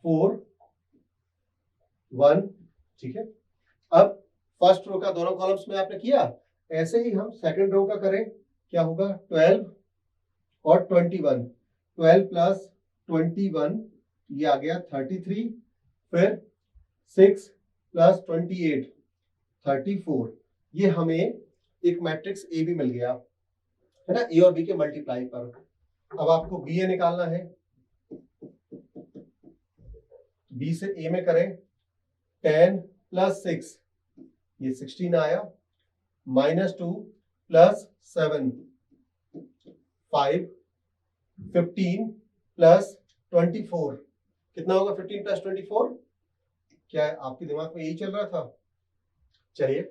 4 1। ठीक है, अब फर्स्ट रो का दोनों कॉलम्स में आपने किया, ऐसे ही हम सेकंड रो का करें। क्या होगा 12 और 21, 12 प्लस 21 ये आ गया 33, फिर 6 प्लस 28 34। ये हमें एक मैट्रिक्स ए भी मिल गया है ना, ए और बी के मल्टीप्लाई पर। अब आपको बी ए निकालना है, बी से ए में करें, 10 प्लस 6 ये 16 आया, माइनस 2 प्लस 7 5, 15 प्लस 24 कितना होगा, 15 प्लस 24, क्या है आपके दिमाग में यही चल रहा था। चलिए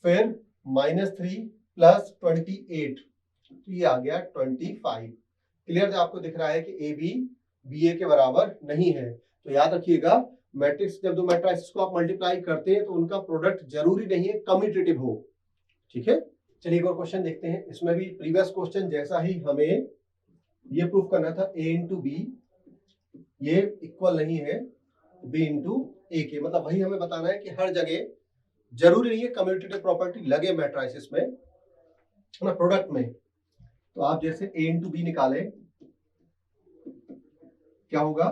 फिर माइनस 3 प्लस 28 तो ये आ गया 25। क्लियर, आपको दिख रहा है कि ए बी बी ए के बराबर नहीं है। तो याद रखिएगा, मैट्रिक्स जब दो मैट्रिक्स को आप मल्टीप्लाई करते हैं तो उनका प्रोडक्ट जरूरी नहीं है कम्यूटेटिव हो। ठीक है, चलिए एक और क्वेश्चन देखते हैं। इसमें भी प्रीवियस क्वेश्चन जैसा ही हमें ये प्रूफ करना था ए इंटू बी ये इक्वल नहीं है बी इंटू ए के। मतलब वही हमें बताना है कि हर जगह जरूरी नहीं है कम्यूटेटिव प्रॉपर्टी लगे मैट्रिसेस में ना, प्रोडक्ट में। तो आप जैसे ए इंटू बी निकालें, क्या होगा,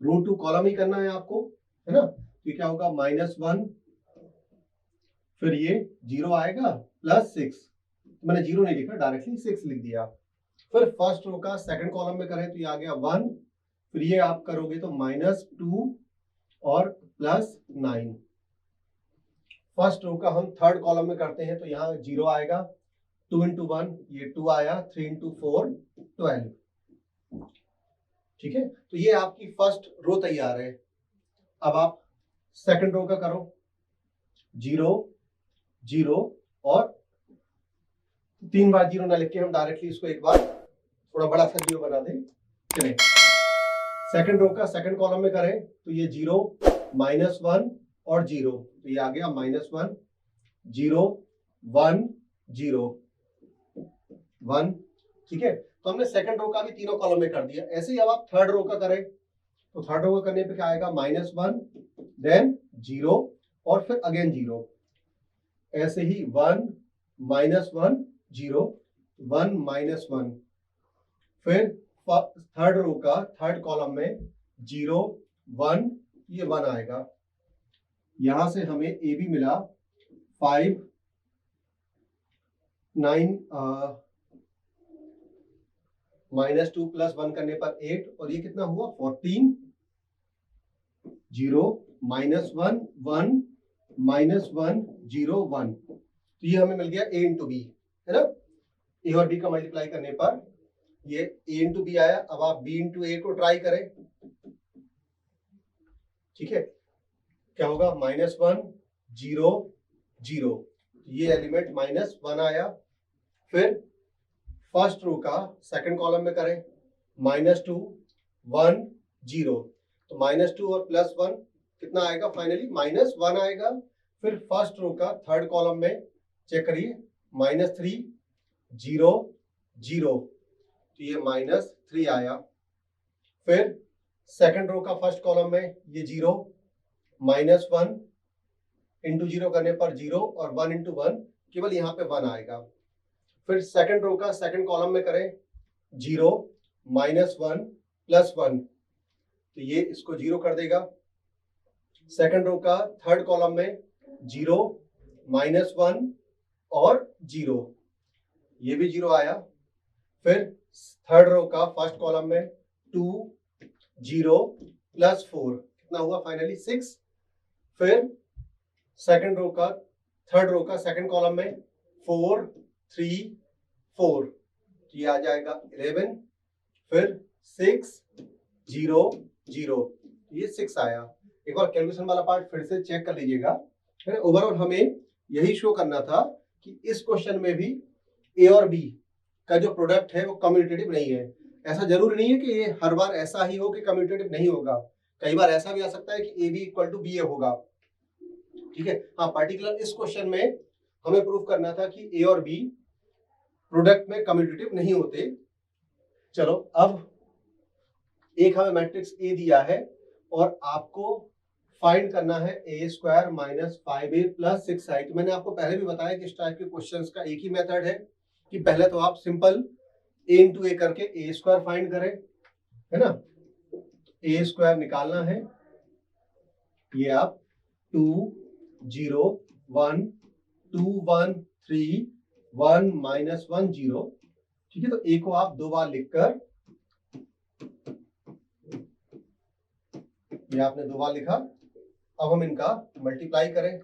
रो टू कॉलम ही करना है आपको, है ना। तो क्या होगा -1, फिर ये 0 आएगा प्लस 6, मैंने 0 नहीं लिखा, डायरेक्टली 6 लिख दिया। फिर फर्स्ट रो का सेकंड कॉलम में करें तो ये आ गया 1, फिर ये आप करोगे तो -2 और प्लस 9। फर्स्ट रो का हम थर्ड कॉलम में करते हैं तो यहाँ 0 आएगा, 2 इंटू 1 ये 2 आया, 3 इंटू 4 12। ठीक है, तो ये आपकी फर्स्ट रो तैयार है। अब आप सेकंड रो का करो, 0 0 और 3 बार 0 ना लिख के हम डायरेक्टली इसको एक बार थोड़ा बड़ा सा 0 बना दें। चलिए सेकंड रो का सेकंड कॉलम में करें तो ये 0 -1 और 0 तो ये आ गया -1 0 1 0 1। ठीक है, तो हमने सेकंड रो का भी तीनों कॉलम में कर दिया। ऐसे ही अब आप थर्ड रो का करें तो थर्ड रो का करने पे क्या आएगा, -1 देन 0 और फिर अगेन 0। ऐसे ही 1 -1 0 1 -1, फिर थर्ड रो का थर्ड कॉलम में 0 1 ये 1 आएगा। यहां से हमें ए बी मिला 5 9 -2 + 1 करने पर 8 और ये कितना हुआ 14 0 -1 1 -1 0 1। तो ये हमें मिल गया a इंटू बी, है ना। ए और बी का मल्टीप्लाई करने पर ये a इंटू बी आया। अब आप b इंटू ए को ट्राई करें, ठीक है। क्या होगा? -1 0 0, ये एलिमेंट -1 आया। फिर फर्स्ट रो का सेकंड कॉलम में करें, -2 1 0, तो -2 और +1 कितना आएगा? फाइनली -1 आएगा। फिर फर्स्ट रो का थर्ड कॉलम में चेक करिए, -3 0 0, तो ये -3 आया। फिर सेकंड रो का फर्स्ट कॉलम में ये 0 -1 इंटू 0 करने पर 0 और 1 इंटू 1 केवल यहाँ पे 1 आएगा। फिर सेकंड रो का सेकंड कॉलम में करें, 0 -1 +1, तो ये इसको 0 कर देगा। सेकंड रो का थर्ड कॉलम में 0 -1 और 0, ये भी 0 आया। फिर थर्ड रो का फर्स्ट कॉलम में 2 0 +4, कितना हुआ? फाइनली 6। फिर सेकंड रो का थर्ड रो का सेकंड कॉलम में 4 3 4, तो ये आ जाएगा 11। फिर 6 0 0, ये 6 आया। एक बार कैलकुलेशन वाला पार्ट फिर से चेक कर लीजिएगा। ओवरऑल हमें यही शो करना था कि इस क्वेश्चन में भी ए और बी का जो प्रोडक्ट है वो कम्यूटेटिव नहीं है। ऐसा जरूरी नहीं है कि ये हर बार ऐसा ही हो कि कम्यूटेटिव नहीं होगा। कई बार ऐसा भी आ सकता है कि A B equal to B A होगा, ठीक है। हाँ, पर्टिकुलर इस क्वेश्चन में हमें प्रूफ करना था कि ए और बी प्रोडक्ट में कम्यूटेटिव नहीं होते। चलो, अब एक हमें मैट्रिक्स ए दिया है और आपको फाइंड करना है a² - 5a + 6i। तो मैंने आपको पहले भी बताया कि इस टाइप के क्वेश्चंस का एक ही मेथड है कि पहले तो आप सिंपल a इंटू ए करके a² फाइंड करें, है ना। a² निकालना है, ये आप 2 0 1 2 1 3 1 -1 0, ठीक है। तो a को आप 2 बार लिखकर, ये आपने 2 बार लिखा। अब हम इनका मल्टीप्लाई करें,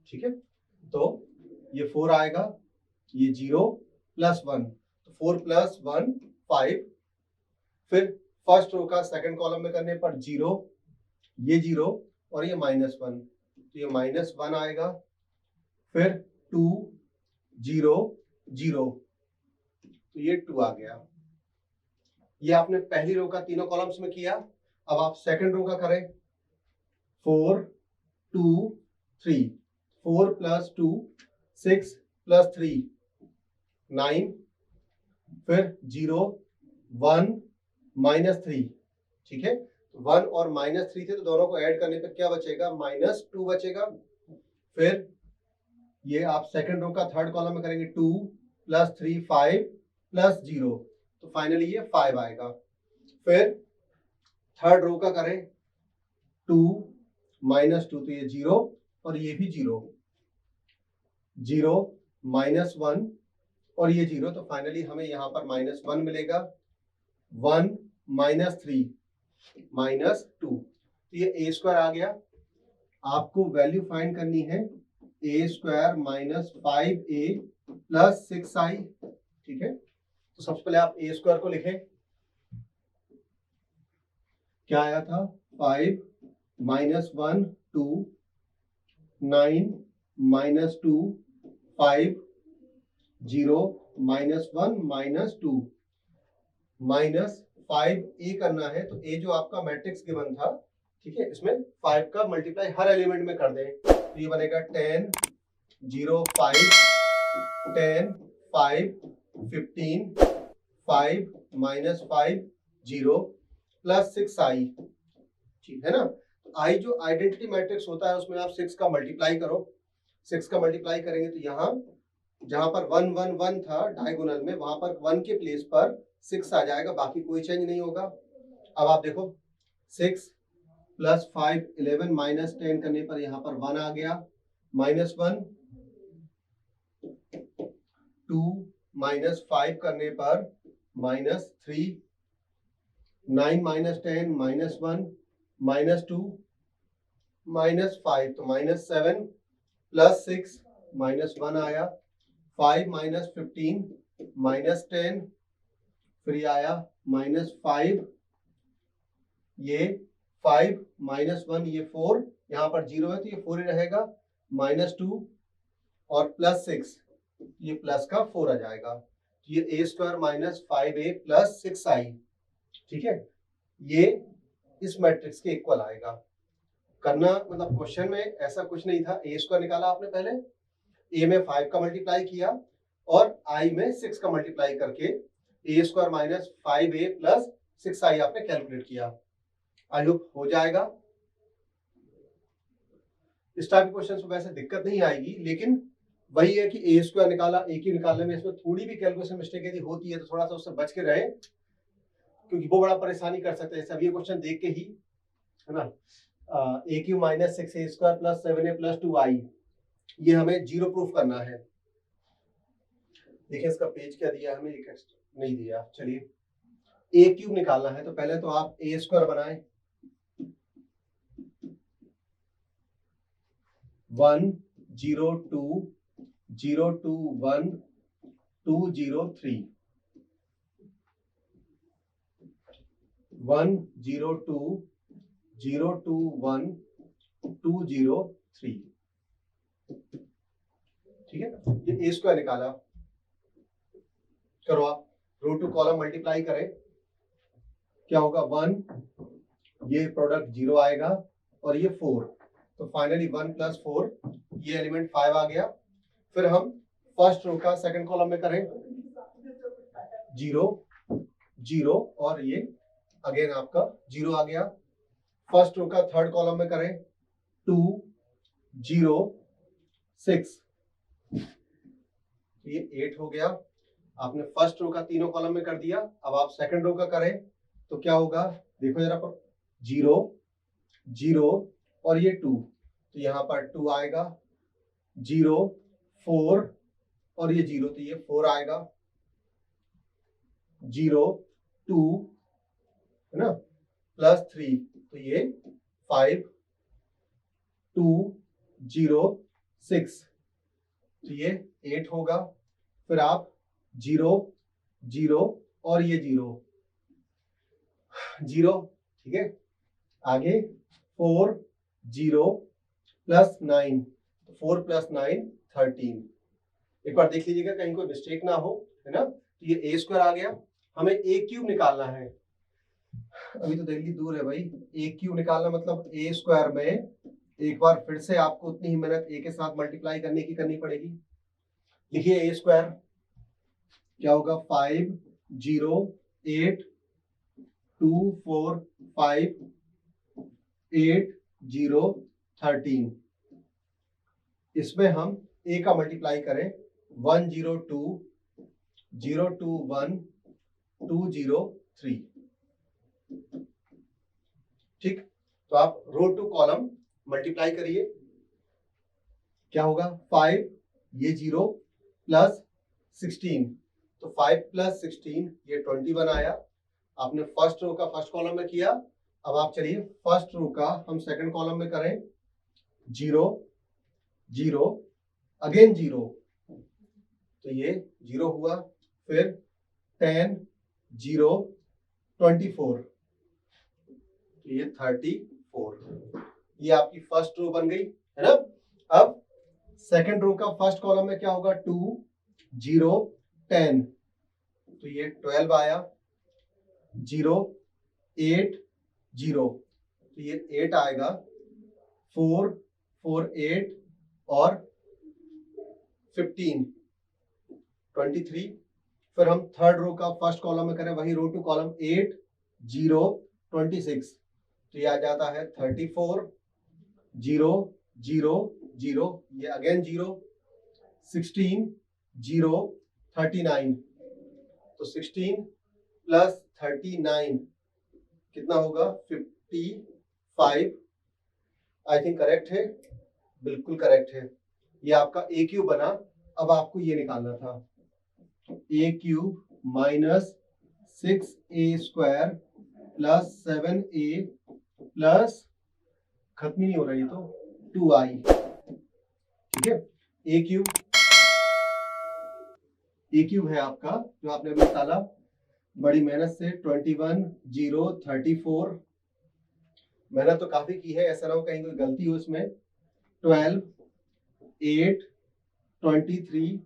ठीक है। तो ये 4 आएगा, ये 0 +1, तो 4 + 1 5। फिर फर्स्ट रो का सेकंड कॉलम में करने पर 0, ये 0 और ये -1, तो ये -1 आएगा। फिर 2 0 0, तो ये 2 आ गया। ये आपने पहली रो का तीनों कॉलम्स में किया। अब आप सेकंड रो का करें, 4 2 3, 4 + 2 6 + 3 9, फिर 0 1 -3, ठीक है। 1 और -3 थे, तो दोनों को ऐड करने पर क्या बचेगा? -2 बचेगा। फिर ये आप सेकंड रो का थर्ड कॉलम में करेंगे, 2 + 3 5 + 0, तो फाइनली ये 5 आएगा। फिर थर्ड रो का करें, 2 -2, तो ये 0 और ये भी 0 0 -1 और ये 0, तो फाइनली हमें यहाँ पर -1 मिलेगा। 1 -3 -2, तो ये a² आ गया। आपको वैल्यू फाइंड करनी है a² - 5a + 6i, ठीक है। तो सबसे पहले आप a² को लिखें, क्या आया था? 5 -1 2 9 -2 5 0 -1 -2 -5a करना है। तो a जो आपका मैट्रिक्स गिवन था, ठीक है, इसमें 5 का मल्टीप्लाई हर एलिमेंट में कर दें, तो ये बनेगा 10 0 5 10 5 15 5 -5 0 + 6i, ठीक है ना। आई जो आइडेंटिटी मैट्रिक्स होता है उसमें आप 6 का मल्टीप्लाई करो। 6 का मल्टीप्लाई करेंगे तो यहाँ जहां पर 1 1 1 था डायगोनल में, वहां पर 1 के प्लेस पर 6 आ जाएगा, बाकी कोई चेंज नहीं होगा। अब आप देखो, 6 + 5 11 -10 करने पर यहाँ पर 1 आ गया, -1 2 -5 करने पर -3 9 -10 -1 -2 -5 तो -7 +6 -1 आया, 5 -15 -10, फिर ये आया -5, ये 5 -1 ये 4, यहाँ पर 0 है तो ये 4 ही रहेगा, -2 और +6 ये प्लस का 4 आ जाएगा, तो ये a² - 5a + 6i, ठीक है, ये इस मैट्रिक्स के इक्वल आएगा। करना मतलब क्वेश्चन में ऐसा कुछ नहीं था, a² निकाला आपने पहले, a में 5 का मल्टीप्लाई किया और i में 6 का मल्टीप्लाई करके a² - 5a + 6i आपने कैलकुलेट किया। आई होप हो जाएगा। इस टाइप के क्वेश्चन में वैसे दिक्कत नहीं आएगी, लेकिन वही है कि a² निकाला, a क्यू निकालने में इसमें थोड़ी भी कैलकुलेशन मिस्टेक यदि होती है तो थोड़ा सा उससे बच के रहे, क्योंकि वो बड़ा परेशानी कर सकते हैं। जैसे अब ये क्वेश्चन देख के ही, है ना, a³ - 6a² + 7a + 2i, ये हमें 0 प्रूफ करना है। देखिए इसका पेज क्या दिया हमें, एक नहीं दिया। चलिए a³ निकालना है तो पहले तो आप a² बनाएं, 1 0 2 0 2 1 2 0 3 1 0 2 0 2 1 2 0 3, ठीक है। ये a² निकाला, करो आप, रो टू कॉलम मल्टीप्लाई करें, क्या होगा 1, ये प्रोडक्ट 0 आएगा और ये 4, तो फाइनली 1 + 4, ये एलिमेंट 5 आ गया। फिर हम फर्स्ट रो का सेकंड कॉलम में करें, 0 0 और ये अगेन आपका 0 आ गया। फर्स्ट रो का थर्ड कॉलम में करें, 2 0 6, ये 8 हो गया। आपने फर्स्ट रो का तीनों कॉलम में कर दिया। अब आप सेकंड रो का करें तो क्या होगा, देखो जरा पर, 0 0 और ये 2, तो यहाँ पर 2 आएगा, 0 4 और ये 0, तो ये 4 आएगा, 0 2, है ना, +3, तो ये 5 2 0 6, तो ये 8 होगा। फिर आप 0 0 और ये 0 0, ठीक है। आगे 4 0 +9, 4 + 9 13। एक बार देख लीजिएगा कहीं कोई मिस्टेक ना हो, है ना। तो ये a² आ गया। हमें a³ निकालना है, अभी तो दिल्ली दूर है भाई। a³ निकालना मतलब a² में एक बार फिर से आपको उतनी ही मेहनत a के साथ मल्टीप्लाई करनी पड़ेगी। लिखिए a² क्या होगा, 5 0 8 2 4 5 8 0 13। इसमें हम a का मल्टीप्लाई करें, 1 0 2 0 2 1 2 0 3, ठीक। तो आप रो टू कॉलम मल्टीप्लाई करिए, क्या होगा, 5 ये 0 + 16, तो 5 + 16 ये 21 आया। आपने फर्स्ट रो का फर्स्ट कॉलम में किया। अब आप चलिए फर्स्ट रो का हम सेकंड कॉलम में करें, 0 0 अगेन 0, तो ये 0 हुआ। फिर 10 0 24, तो ये 34, ये आपकी फर्स्ट रो बन गई, है ना। अब सेकंड रो का फर्स्ट कॉलम में क्या होगा, 2 0 10, तो ये 12 आया। 0 8 0, तो ये 8 आएगा। 4 4 8 और 15 23। फिर हम थर्ड रो का फर्स्ट कॉलम में करें, वही रो टू कॉलम, 8 0 26, तो ये आ जाता है 34 0 0 0, ये अगेन 0 16 0 39, तो 16 + 39 कितना होगा, 55। आई थिंक करेक्ट है, बिल्कुल करेक्ट है। ये आपका a³ बना। अब आपको ये निकालना था, a³ - 6a² + 7a प्लस खत्म ही नहीं हो रही तो 2i, ठीक है। ए क्यूब है आपका जो आपने अभी निकाला बड़ी मेहनत से 21 0 34, मेहनत तो काफी की है, ऐसा ना हो कहीं कोई गलती हो इसमें। 12 8 23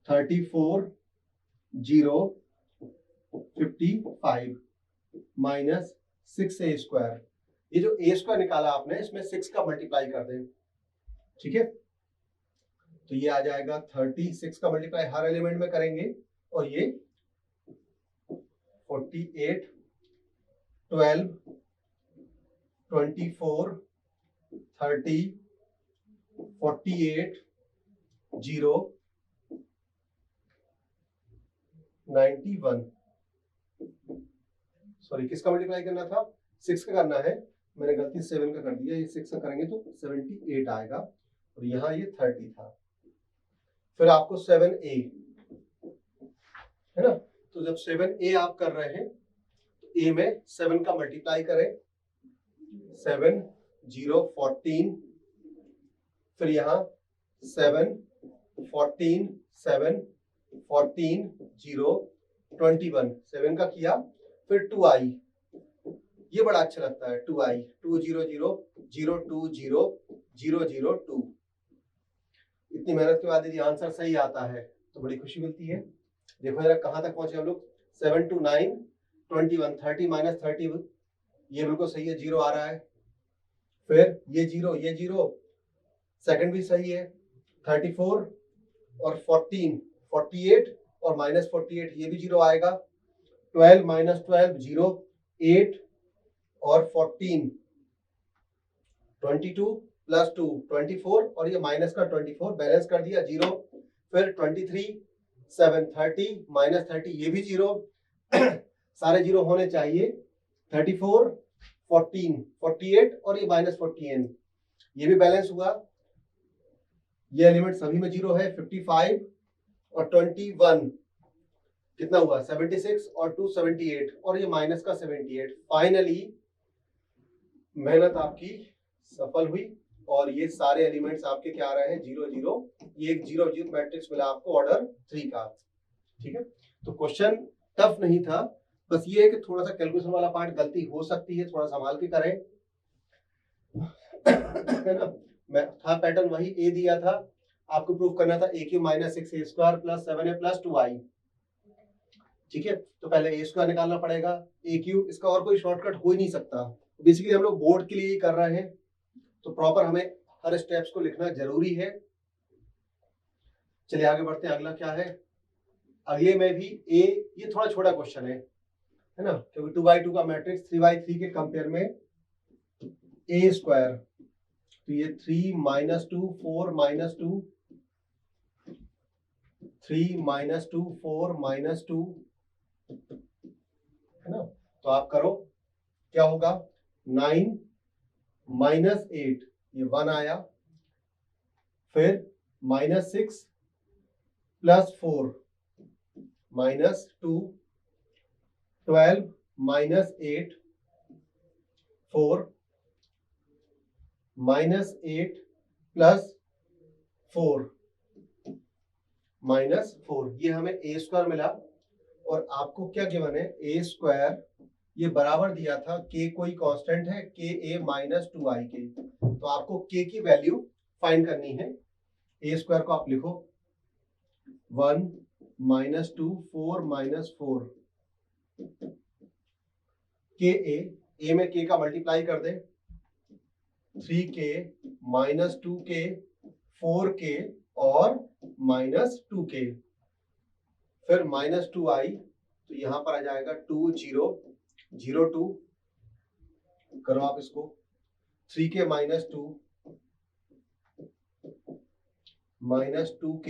34 0 55 माइनस 6a स्क्वायर। ये जो a स्क्वायर निकाला आपने इसमें 6 का मल्टीप्लाई कर दें, ठीक है। तो ये आ जाएगा 36 का मल्टीप्लाई हर एलिमेंट में करेंगे और ये 48 12 24 30 48 0 91, सॉरी किसका मल्टीप्लाई करना था, 6 का करना है, मैंने गलती 7 का कर दिया, ये 6 का करेंगे तो 78 आएगा और यहाँ ये 30 था। फिर आपको 7a है ना, तो जब 7a आप कर रहे हैं तो a में 7 का मल्टीप्लाई करें, 7 0 14, फिर यहाँ 7 14 7 14 0 21, 7 का किया, फिर 2i, ये बड़ा अच्छा लगता है 2i 2 0 0 0 2 0 0 0 2। इतनी मेहनत के बाद यदि आंसर सही आता है तो बड़ी खुशी मिलती है। देखो जरा कहाँ तक पहुंचे हम लोग, 7 2 9 21 30 माइनस 30, ये बिल्कुल सही है, 0 आ रहा है। फिर ये 0 सेकंड भी सही है, 34 और 14 48 और माइनस 48, ये भी 0 आएगा। 12 माइनस 12 0 8 और 14 22 प्लस 2 24 और ये माइनस का 24, बैलेंस कर दिया 0। फिर 23 7 30 माइनस 30, ये भी 0 सारे 0 होने चाहिए। 34 14 48 और ये माइनस 14, ये भी बैलेंस हुआ। ये एलिमेंट सभी में 0 है। 55 और 21 कितना हुआ, 76 और 2 78 और ये माइनस का 78। फाइनली मेहनत आपकी सफल हुई और ये सारे एलिमेंट्स आपके क्या आ रहे हैं, 0 0। ये एक 0 0 मैट्रिक्स मिला आपको ऑर्डर 3 का, ठीक है। तो क्वेश्चन टफ नहीं था, बस ये है कि थोड़ा सा कैलकुलेशन वाला पार्ट गलती हो सकती है, थोड़ा संभाल के करें है ना। मैं था पैटर्न वही ए दिया था, आपको प्रूव करना था A Q minus 6a square plus 7a plus 2i, ठीक है। तो पहले ए स्क्वायर निकालना पड़ेगा, ए क्यू, इसका और कोई शॉर्टकट हो ही नहीं सकता। बेसिकली हम लोग बोर्ड के लिए ही कर रहे हैं तो प्रॉपर हमें हर स्टेप्स को लिखना जरूरी है। चलिए आगे बढ़ते हैं, अगला क्या है। अगले में भी ए, ये थोड़ा छोटा क्वेश्चन है ना, क्योंकि 2x2 का मैट्रिक्स 3x3 के कंपेयर में ए स्क्वायर, तो ये 3 माइनस 2 4 माइनस 2 3 माइनस 2 4 माइनस 2 है ना। तो आप करो क्या होगा, 9 माइनस 8, ये 1 आया। फिर minus 6 plus 4 minus 2, 12 minus 8 4 minus 8 plus 4 minus 4, ये हमें ए स्क्वायर मिला। और आपको क्या गिवन है, ए स्क्वायर ये बराबर दिया था के कोई कांस्टेंट है, के ए माइनस 2i के, तो आपको के की वैल्यू फाइंड करनी है। ए स्क्वायर को आप लिखो 1 माइनस 2 4 माइनस 4, के ए में के का मल्टीप्लाई कर दे, 3k माइनस 2k 4k और माइनस 2k, फिर माइनस 2i, तो यहां पर आ जाएगा 2 0 0 2, करो आप इसको, 3k minus 2 minus 2k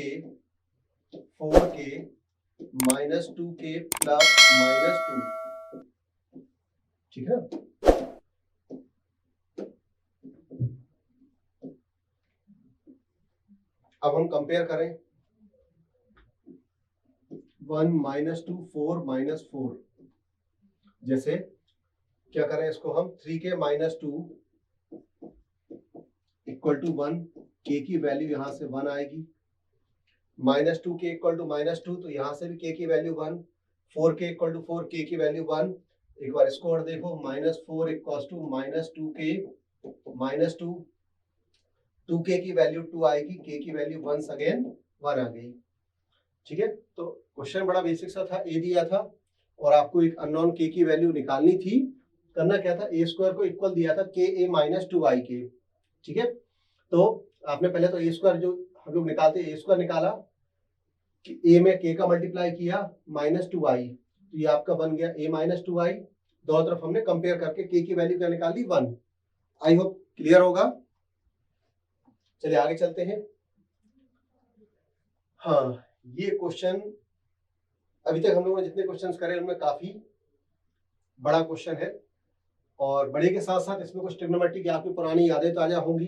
4k minus 2k plus minus 2, ठीक है ना। अब हम कंपेयर करें, 1 माइनस 2 4 माइनस 4, जैसे क्या करें इसको हम 3k माइनस 2 इक्वल टू 1, के की वैल्यू यहाँ से 1 आएगी, minus 2k equal to minus 2, तो यहाँ से भी k की value 1, 4k equal to 4, k की वैल्यू 1। एक बार इसको और देखो, minus 4 equal to minus 2k minus 2, 2k की वैल्यू 2 आएगी, k की वैल्यू वंस अगेन 1 आ गई। ठीक है, तो क्वेश्चन बड़ा बेसिक सा था, ए दिया था और आपको एक अननोन k की वैल्यू निकालनी थी। करना क्या था, ए स्क्वायर को इक्वल दिया था के ए माइनस 2i के। ठीक है, तो आपने पहले तो ए स्क्वायर जो हम लोग निकालते हैं, ए स्क्वायर निकाला कि ए में k का मल्टीप्लाई किया माइनस 2i, तो ये आपका बन गया a माइनस 2i। दोनों तरफ हमने कंपेयर करके k की वैल्यू क्या निकाली, 1। आई होप क्लियर होगा। चलिए आगे चलते हैं। हाँ, ये क्वेश्चन अभी तक हम लोगों ने जितने क्वेश्चंस करे उनमें काफी बड़ा क्वेश्चन है और बड़े के साथ साथ इसमें कुछ ट्रिग्नोमेट्री की आपकी पुरानी यादें ताजा होंगी।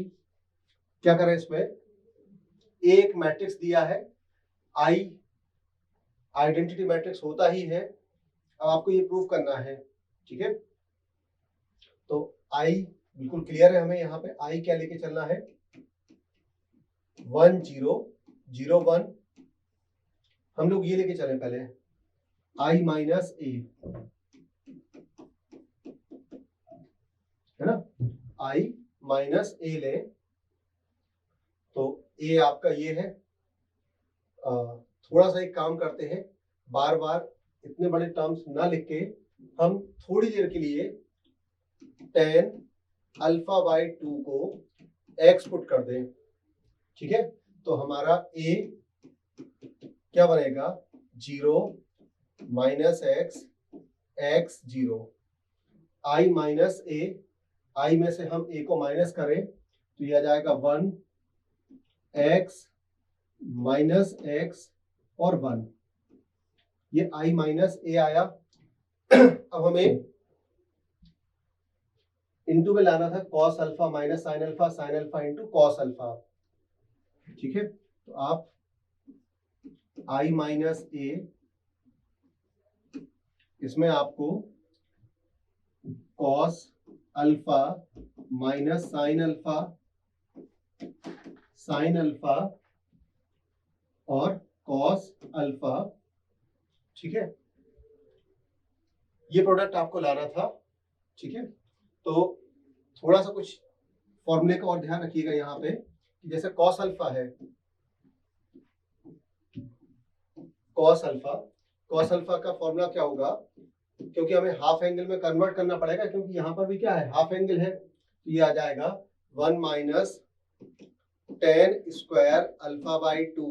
क्या करें, इसमें एक मैट्रिक्स दिया है, आई आइडेंटिटी मैट्रिक्स होता ही है, अब आपको ये प्रूव करना है। ठीक है, तो आई बिल्कुल क्लियर है, हमें यहाँ पे आई क्या लेके चलना है, 1 0 0 1। हम लोग ये लेके चले पहले आई माइनस ए, है ना, आई माइनस ए ले, तो ए आपका ये है। थोड़ा सा एक काम करते हैं, बार बार इतने बड़े टर्म्स ना लिख के हम थोड़ी देर के लिए tan अल्फा बाई 2 को x पुट कर दें। ठीक है, तो हमारा a क्या बनेगा, 0 माइनस एक्स एक्स 0, आई माइनस ए, आई में से हम a को माइनस करें तो यह आ जाएगा 1 एक्स माइनस एक्स और 1, ये i माइनस ए आया। अब हमें इनटू में लाना था cos alpha minus sine alpha, sine alpha into cos alpha. ठीक है, तो आप i माइनस ए, इसमें आपको cos alpha minus sine alpha, sine alpha और cos अल्फा। ठीक है, ये प्रोडक्ट आपको लाना था। ठीक है, तो थोड़ा सा कुछ फॉर्मूले का और ध्यान रखिएगा यहाँ पे, जैसे cos अल्फा है, cos अल्फा का फॉर्मूला क्या होगा, क्योंकि हमें हाफ एंगल में कन्वर्ट करना पड़ेगा, क्योंकि यहाँ पर भी क्या है, हाफ एंगल है, तो ये आ जाएगा 1 minus tan square alpha by 2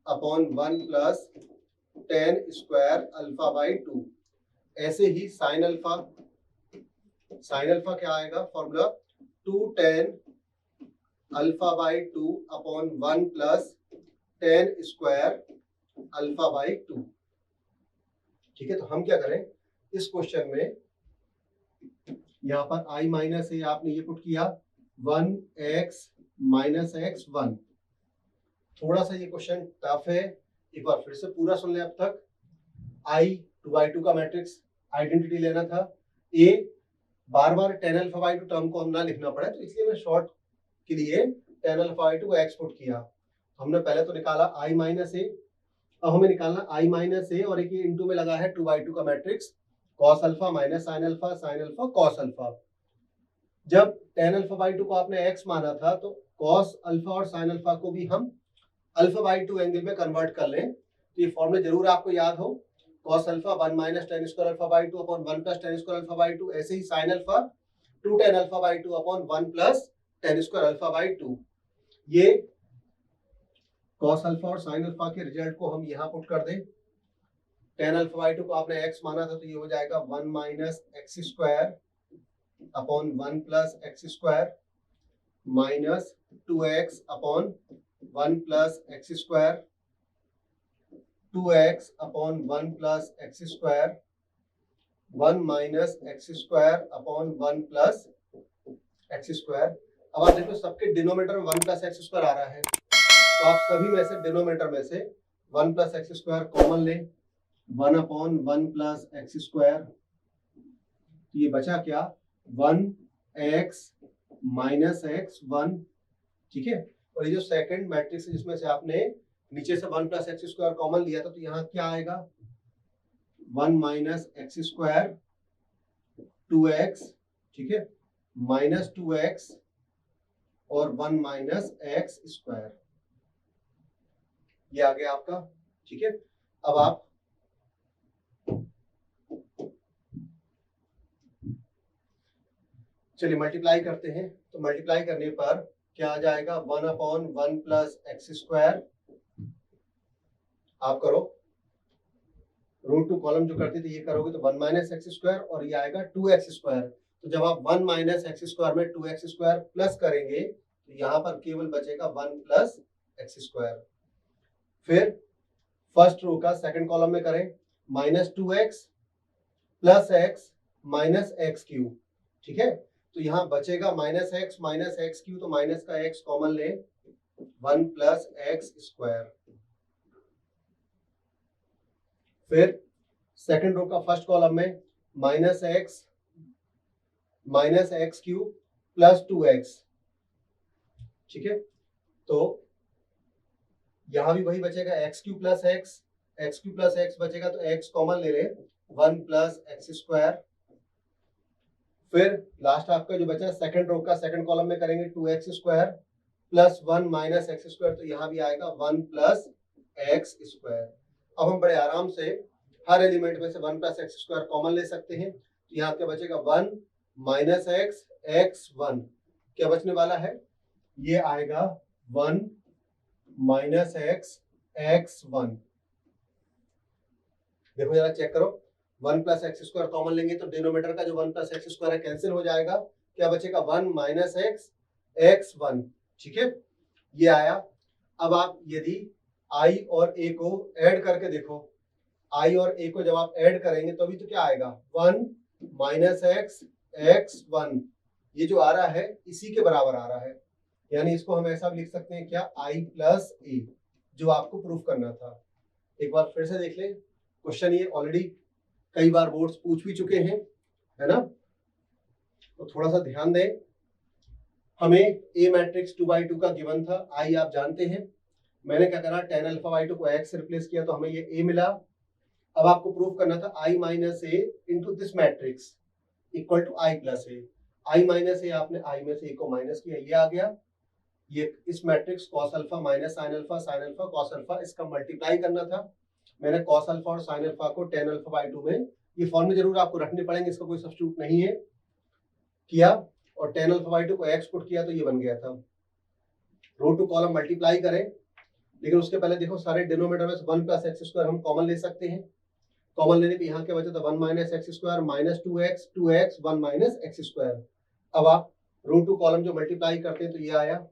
upon 1 plus tan square alpha by 2। ऐसे ही साइन अल्फा क्या आएगा formula, 2 tan alpha by 2 upon 1 plus tan square alpha by 2। ठीक है, तो हम क्या करें इस क्वेश्चन में, यहाँ पर i माइनस ए आपने ये पुट किया, 1x माइनस एक्स 1। थोड़ा सा ये क्वेश्चन टफ है, एक बार फिर से पूरा सुन ले। अब तक i 2/2 का मैट्रिक्स आइडेंटिटी लेना था, a bar bar tan alpha by 2 term को हम ना लिखना पड़े, तो इसलिए मैं शॉर्ट के लिए tan अल्फा बाई 2 को x पुट किया। हमने पहले तो निकाला i माइनस ए, अब हमें निकालना i माइनस ए और एक इंटू में लगा है 2/2 का matrix, cos alpha minus sine alpha cos alpha. जब tan अल्फा बाई 2 को आपने x माना था, तो cos अल्फा और साइन अल्फा को भी हम अल्फा बाई 2 एंगल में कन्वर्ट कर लें, तो ये फॉर्मूला जरूर आपको याद हो, cos alpha 1 minus tan square alpha by 2 upon 1 plus tan square alpha by 2। ऐसे ही sine alpha 2 tan alpha by 2 upon 1 plus tan square alpha by 2। ये cos अल्फा और साइन अल्फा के रिजल्ट को हम यहाँ पुट कर दें। tan अल्फा बाई 2 को आपने x माना था, तो ये हो जाएगा 1 minus x square upon 1 plus x square minus 2x upon 1 plus x square, 2x upon 1 plus x square, 1 minus x square upon 1 plus x square. अब आप देखो सबके डिनोमिनेटर में 1 प्लस एक्स स्क्वायर आ रहा है, तो आप सभी में से डिनोमिनेटर में से 1 प्लस एक्स स्क्वायर कॉमन लें, 1 अपॉन 1 प्लस एक्स स्क्वायर, तो ये बचा क्या, 1x माइनस एक्स 1, ठीक है। और ये जो सेकंड मैट्रिक्स है जिसमें से आपने नीचे से 1 प्लस एक्स स्क्वायर कॉमन लिया था, तो यहाँ क्या आएगा, 1 माइनस एक्स स्क्वायर 2x, ठीक है, माइनस 2x और 1 माइनस एक्स स्क्वायर, ये आ गया आपका, ठीक है। अब आप चलिए मल्टीप्लाई करते हैं, तो मल्टीप्लाई करने पर क्या आ जाएगा, 1/1 प्लस एक्स स्क्वायर, आप करो रूट टू कॉलम जो करते थे ये करोगे तो 1 माइनस एक्स स्क्वायर और ये आएगा 2x स्क्वायर। तो जब आप 1 माइनस एक्स स्क्वायर में 2x स्क्वायर प्लस करेंगे तो यहाँ पर केवल बचेगा 1 प्लस एक्स स्क्वायर। फिर फर्स्ट रो का सेकंड कॉलम में करें, minus 2x plus x minus x cube, ठीक है। तो यहाँ बचेगा माइनस एक्स क्यूब, तो माइनस का x कॉमन ले, 1 प्लस एक्स स्क्वायर। फिर सेकंड रो का फर्स्ट कॉलम में minus x cube plus 2x, ठीक है। तो यहां भी वही बचेगा, एक्स क्यूब प्लस एक्स बचेगा, तो x कॉमन ले ले, 1 प्लस एक्स स्क्वायर। फिर लास्ट आपका जो बचा सेकंड रो का सेकंड कॉलम में करेंगे 2x square plus 1 minus x square, तो यहाँ भी आएगा 1 प्लस एक्स स्क्वायर। अब हम बड़े आराम से हर एलिमेंट में से 1 प्लस एक्स स्क्वायर कॉमन ले सकते हैं, तो यहाँ क्या बचेगा, 1 माइनस एक्स 1, क्या बचने वाला है, ये आएगा 1 माइनस एक्स 1। देखो जरा चेक करो, 1 प्लस एक्स स्क्वायर कॉमन लेंगे तो डिनोमिनेटर का जो 1 प्लस एक्स स्क्वायर है कैंसिल हो जाएगा, क्या बचेगा, 1 माइनस एक्स 1, ठीक है, ये आया। अब आप यदि i और a को ऐड करके देखो, i और a को जब आप ऐड करेंगे तो अभी तो क्या आएगा, 1 माइनस एक्स 1, ये जो आ रहा है इसी के बराबर आ रहा है, यानी इसको हम ऐसा भी लिख सकते हैं क्या, i प्लस a, जो आपको प्रूफ करना था। एक बार फिर से देख लें, क्वेश्चन ये ऑलरेडी कई बार बोर्ड्स पूछ भी चुके हैं, है ना, तो थोड़ा सा ध्यान दें। हमें a मैट्रिक्स 2/2 का गिवन था, i आप जानते हैं, मैंने क्या करा, tan अल्फा बाई 2 को x से रिप्लेस किया तो हमें ये a मिला। अब आपको प्रूफ करना था i minus a into this matrix equal to i plus a। i minus a आपने i में से a को माइनस किया, ये आ गया। ये इस matrix cos alpha minus sin alpha cos alpha, इसका मल्टीप्लाई करना था। मैंने cos अल्फा और sin अल्फा को tan अल्फा बाई 2 में, ये फॉर्म में जरूर आपको रखने पड़ेंगे, इसका कोई सब्स्टिट्यूट नहीं है, किया और tan अल्फा बाई 2 को x पुट किया तो ये बन गया था। रो टू कॉलम मल्टीप्लाई करें, लेकिन उसके पहले देखो सारे डिनोमिनेटर में से 1 प्लस एक्स स्क्वायर हम कॉमन ले सकते हैं। कॉमन लेने पे यहाँ क्या बचा था, 1 minus x square minus 2x 1 minus x square. अब आप रो टू कॉलम जो मल्टीप्लाई करते हैं तो ये आया।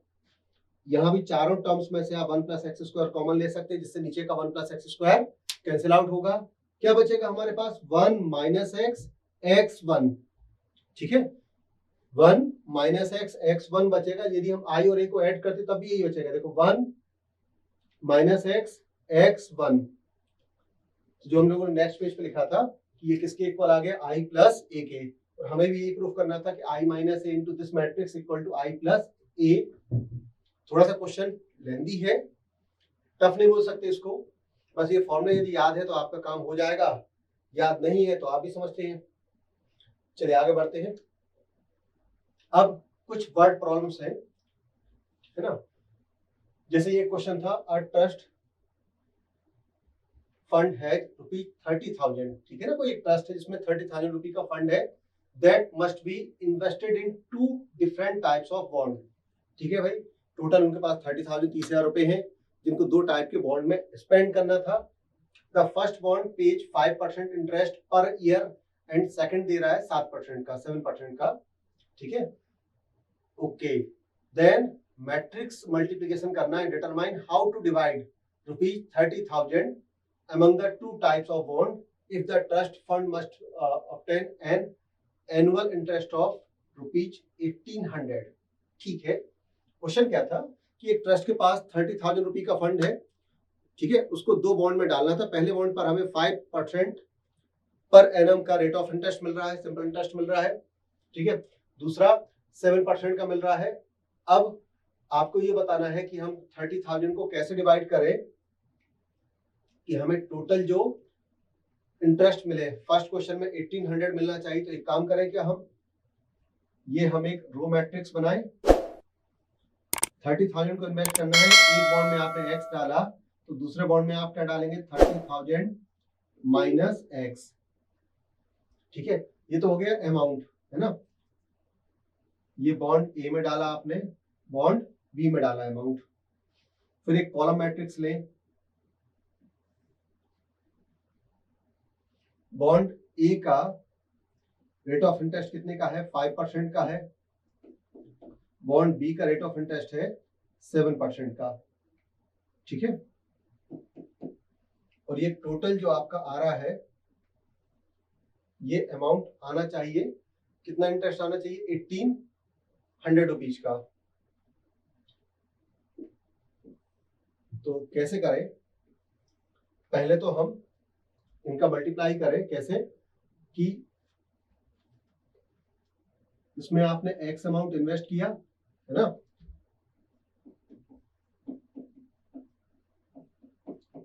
यहाँ भी चारों टर्म्स में से आप 1 प्लस एक्स स्क्वायर कॉमन ले सकते हैं, जिससे नीचे का 1 plus x square cancel out होगा। क्या बचेगा हमारे पास, 1 माइनस एक्स 1, ठीक है, 1 माइनस एक्स 1 बचेगा। यदि हम i और a को ऐड करते तब भी यही बचेगा, देखो 1 माइनस एक्स 1, जो हम लोगों ने नेक्स्ट पेज पे लिखा था कि ये किसके इक्वल आ गया, i प्लस a के। और हमें भी ये प्रूफ करना था कि i minus a into this matrix equal to i plus a। थोड़ा सा क्वेश्चन लेंदी है, टफ नहीं बोल सकते इसको, बस ये फॉर्मूला यदि याद है तो आपका काम हो जाएगा, याद नहीं है तो आप भी समझते हैं। चलिए आगे बढ़ते हैं। अब कुछ वर्ड प्रॉब्लम्स हैं, है ना, जैसे ये क्वेश्चन था, अ ट्रस्ट फंड है ₹30,000, ठीक है ना, कोई एक ट्रस्ट है जिसमें 30,000 रुपए का फंड है, that must be invested in 2 different types of bond, ठीक है भाई, टोटल उनके पास 30,000 30,000 रुपए हैं जिनको 2 टाइप के बॉन्ड में स्पेंड करना था। The first bond pays 5% interest per year and second दे रहा है 7% का, ठीक है, ओके। देन मैट्रिक्स मल्टीप्लिकेशन करना है, determine how to divide ₹30,000 among the 2 types of bond if the trust fund must obtain an annual interest of ₹1,800, ठीक है। क्वेश्चन क्या था कि एक ट्रस्ट के पास 30,000 रुपए का फंड है, ठीक है, उसको 2 बॉन्ड में डालना था। पहले बॉन्ड पर हमें 5% पर एनम का रेट ऑफ इंटरेस्ट मिल रहा है, सिंपल इंटरेस्ट मिल रहा है, ठीक है। दूसरा 7% का मिल रहा है। अब आपको ये बताना है कि हम 30,000 को कैसे डिवाइड करें कि हमें टोटल जो इंटरेस्ट मिले। फर्स्ट क्वेश्चन में 1800 मिलना चाहिए, तो एक काम करें क्या हम एक रो मैट्रिक्स बनाएं। 30,000 को इन्वेस्ट करना है, एक बॉन्ड में आपने x डाला तो दूसरे बॉन्ड में आप क्या डालेंगे, 30,000 माइनस x, ठीक है। ये तो हो गया अमाउंट, है ना। ये बॉन्ड ए में डाला आपने, बॉन्ड बी में डाला अमाउंट। फिर एक कॉलम मैट्रिक्स लें। बॉन्ड ए का रेट ऑफ इंटरेस्ट कितने का है, 5% का है। बॉन्ड बी का रेट ऑफ इंटरेस्ट है 7% का, ठीक है। और ये टोटल जो आपका आ रहा है, ये अमाउंट आना चाहिए, कितना इंटरेस्ट आना चाहिए, 1800 रुपीज का। तो कैसे करें, पहले तो हम इनका मल्टीप्लाई करें। कैसे कि इसमें आपने x अमाउंट इन्वेस्ट किया, है ना।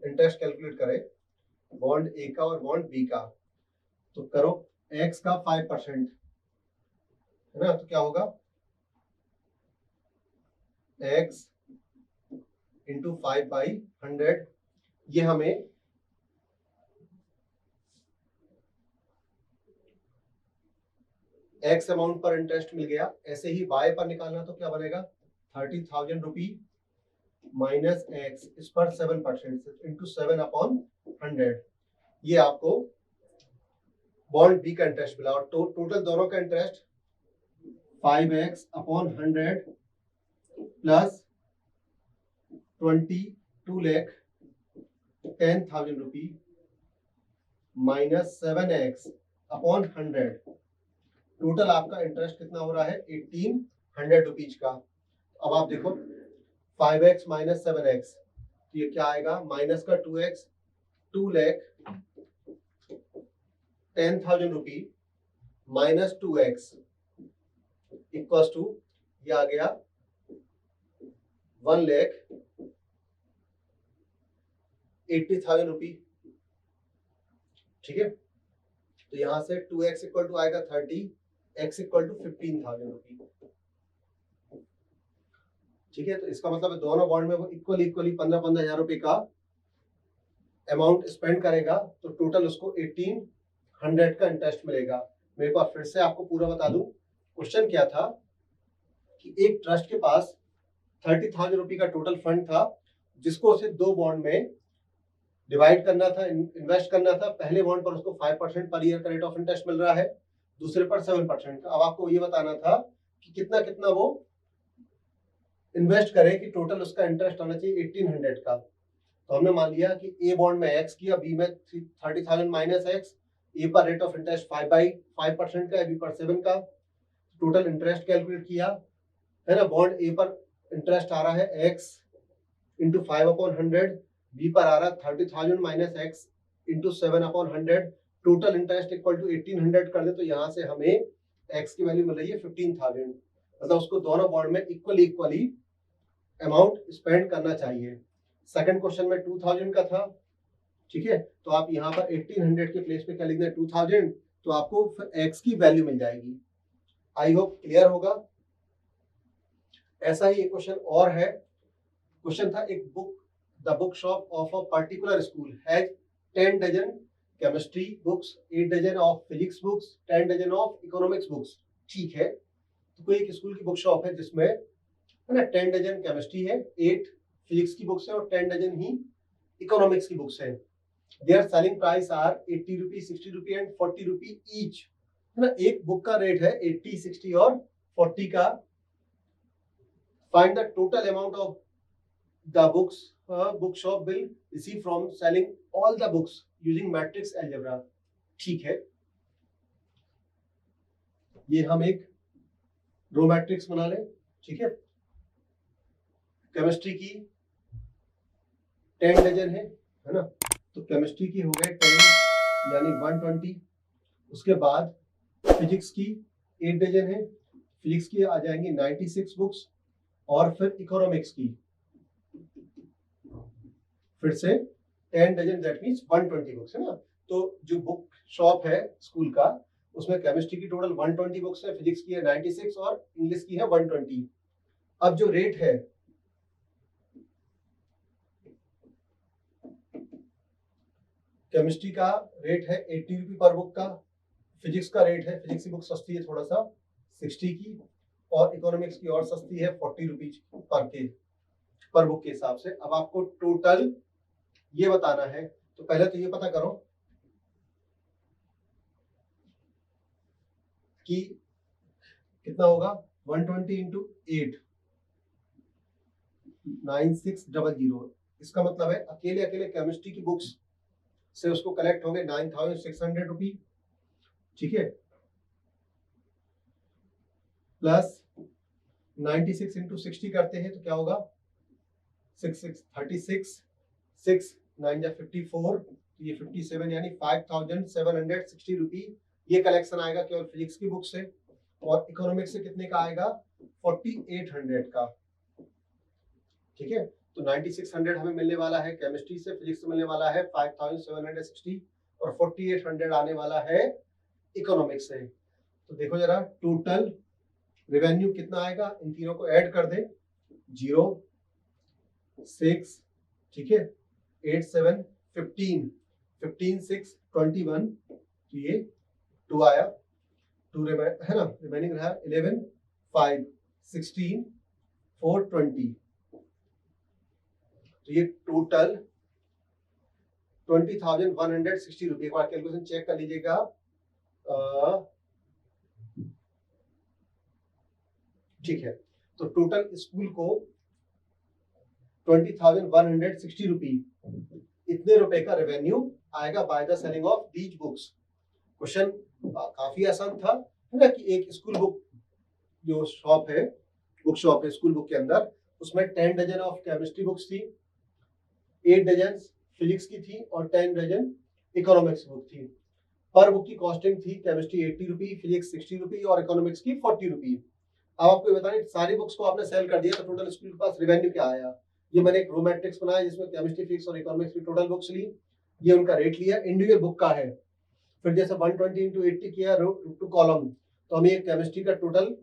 इंटरेस्ट कैलकुलेट करें बॉन्ड ए का और बॉन्ड बी का। तो करो x का 5%, है ना। तो क्या होगा, x इंटू 5/100। ये हमें x अमाउंट पर इंटरेस्ट मिल गया। ऐसे ही y पर निकालना तो क्या बनेगा, 30,000 रुपी माइनस x, इस पर 7% इंटू 7/100। ये आपको बॉन्ड बी का इंटरेस्ट मिला। और टोटल दोनों का इंटरेस्ट 5x/100 प्लस 22,10,000 रुपी माइनस 7x/100। टोटल आपका इंटरेस्ट कितना हो रहा है, 1800 रुपीज का। अब आप देखो 5x माइनस 7x, तो ये क्या आएगा, माइनस का 2x, 2,10,000 rupee minus 2x equals to, ये आ गया 1,80,000 रुपी, ठीक है। तो यहां से 2x इक्वल टू आएगा 30, x इक्वल टू 15,000 रुपी, ठीक है। तो इसका मतलब है दोनों बॉन्ड में वो इक्वली 15,000 रुपए का अमाउंट स्पेंड करेगा, तो टोटल उसको 1800 का इंटरेस्ट मिलेगा। मेरे को फिर से आपको पूरा बता दूं, क्वेश्चन क्या था कि एक ट्रस्ट के पास 30,000 रुपए का टोटल फंड था, जिसको उसे दो बॉन्ड में डिवाइड करना था, इन्वेस्ट करना था। पहले बॉन्ड पर उसको 5% पर ईयर का रेट ऑफ इंटरेस्ट मिल रहा है, दूसरे पर 7% का। अब आपको ये बताना था कि कितना कितना वो इन्वेस्ट करे कि टोटल उसका इंटरेस्ट आना चाहिए 1800 का। तो हमने मान लिया कि ए बॉन्ड में x किया, बी में 30,000 माइनस x, ए पर रेट ऑफ इंटरेस्ट 5/5% का है, बी पर 7 का। टोटल इंटरेस्ट कैलकुलेट किया, है ना। बॉन्ड ए पर इंटरेस्ट आ रहा है x इंटू 5/100, बी पर आ रहा है 30,000 minus x into 7/100। Total interest equal to 1800 कर दे तो यहाँ से हमें x की वैल्यू मिल रही है 15,000। मतलब उसको दोनों बॉन्ड में इक्वली अमाउंट स्पेंड करना चाहिए। सेकंड क्वेश्चन में 2000 का था, ठीक है। तो आप यहाँ पर 1800 के प्लेस पे क्या लिख दें, 2000, तो आपको x की वैल्यू मिल जाएगी। आई होप क्लियर होगा। ऐसा ही एक क्वेश्चन और है। क्वेश्चन था, एक book, the book shop of a particular school has 10 dozen chemistry books, 8 dozen of physics books, 10 dozen of economics books, ठीक है। तो कोई एक स्कूल की बुक शॉप है जिसमें, है ना, 10 डजन केमिस्ट्री है, 8 फिजिक्स की बुक्स है और 10 डजन ही इकोनॉमिक्स की बुक्स है। Their selling price are 80 rupee, 60 rupee and 40 rupee each, है ना। एक बुक का रेट है 80, 60 और 40 का। Find the total amount of the books book shop will receive from selling all the books using matrix algebra, ठीक है। ये हम एक रो मैट्रिक्स बना लें, ठीक है। केमिस्ट्री की 10 डजन है ना। तो केमिस्ट्री की हो गए 10 यानी 120, उसके बाद फिजिक्स की 8 डजन है, फिजिक्स की आ जाएंगी 96 बुक्स, और फिर इकोनॉमिक्स की फिर से 10 डजन, दैट मीन्स 120 बुक्स है ना। तो जो बुक शॉप है स्कूल का, उसमें केमिस्ट्री की टोटल 120 बुक्स है, फिजिक्स की है 96 और इंग्लिश की है 120। अब जो रेट है केमिस्ट्री का रेट है 80 रुपी पर बुक का, फिजिक्स का रेट है, फिजिक्स की बुक सस्ती है थोड़ा सा 60 की, और इकोनॉमिक्स की और सस्ती है 40 रुपीज पर बुक के हिसाब से। अब आपको टोटल ये बताना है, तो पहले तो ये पता करो कि कितना होगा। 120 इंटू 8 9600। इसका मतलब है अकेले अकेले केमिस्ट्री की बुक्स से उसको कलेक्ट होंगे 9600 रुपी, ठीक है, प्लस 96 इंटू 60 करते हैं तो क्या होगा 36, 6 9 जा 54, ये 57 यानी 5760 रुपी ये कलेक्शन आएगा केवल फिजिक्स की बुक से। और इकोनॉमिक्स से कितने का आएगा 4800 का, ठीक है। तो 9600 हमें मिलने वाला है केमिस्ट्री से, फिजिक्स से मिलने वाला है 5760, और 4800 आने वाला है इकोनॉमिक्स से। तो देखो जरा टोटल रेवेन्यू कितना आएगा, इन तीनों को ऐड कर दे, 0 6, ठीक है, 8 7 15 15 6 21, तो ये 2 आया, 2 है ना, रिमेनिंग रहा 11 5 16 4 20। तो ये टोटल 20,160 रुपये। एक बार कैलकुलेशन चेक कर लीजिएगा, ठीक है। तो टोटल स्कूल को 20,160 रुपी इतने रुपए का रेवेन्यू आएगा by the selling of these books. Question काफी आसान था, है ना, कि एक स्कूल बुक जो शॉप है, बुक शॉप है स्कूल बुक के अंदर, उसमें 10 डजन ऑफ केमिस्ट्री बुक्स थी, 8 डजन फिजिक्स की थी, और 10 डजन इकोनॉमिक्स बुक थी। पर बुक की कॉस्टिंग थी केमिस्ट्री 80 रुपी, फिजिक्स 60 रुपी और इकोनॉमिक्स की 40 रुपी। अब आपको बताएं सारी बुक्स को आपने सेल कर दिया तो टोटल स्कूल के पास रेवेन्यू क्या आया। ये मैंने एक रो मैट्रिक्स बनाया जिसमें केमिस्ट्री, फिजिक्स और इकोनॉमिक्स की टोटल बुक्स ली, ये उनका रेट लिया, इंडिविजुअल बुक का है। फिर जैसे 120 इंटू 80 किया टू कॉलम, तो हमें एक केमिस्ट्री का टोटल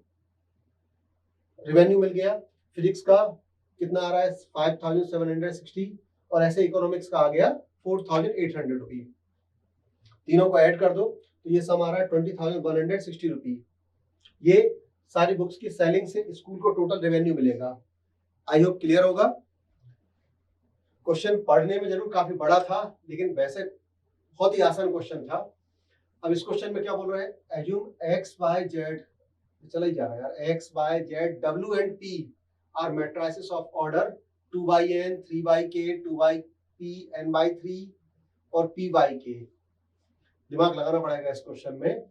रेवेन्यू मिल गया, फिजिक्स का कितना आ रहा है 5760, और ऐसे इकोनॉमिक्स का आ गया 4800 रुपी। तीनों को ऐड कर दो तो ये सम आ रहा है 20,160 रुपी। ये सारी बुक्स की सेलिंग से स्कूल को टोटल रेवेन्यू मिलेगा। आई होप क्लियर होगा। क्वेश्चन पढ़ने में जरूर काफी बड़ा था, लेकिन वैसे बहुत ही आसान क्वेश्चन था। अब इस क्वेश्चन में क्या बोल रहे हैं, एज्यूम एक्स वाई जेड, चला ही जा रहा है यार, एक्स वाई जेड डब्ल्यू and p r matrices of order 2/n 3/k 2/p n/3 और p/k। दिमाग लगाना पड़ेगा इस क्वेश्चन में,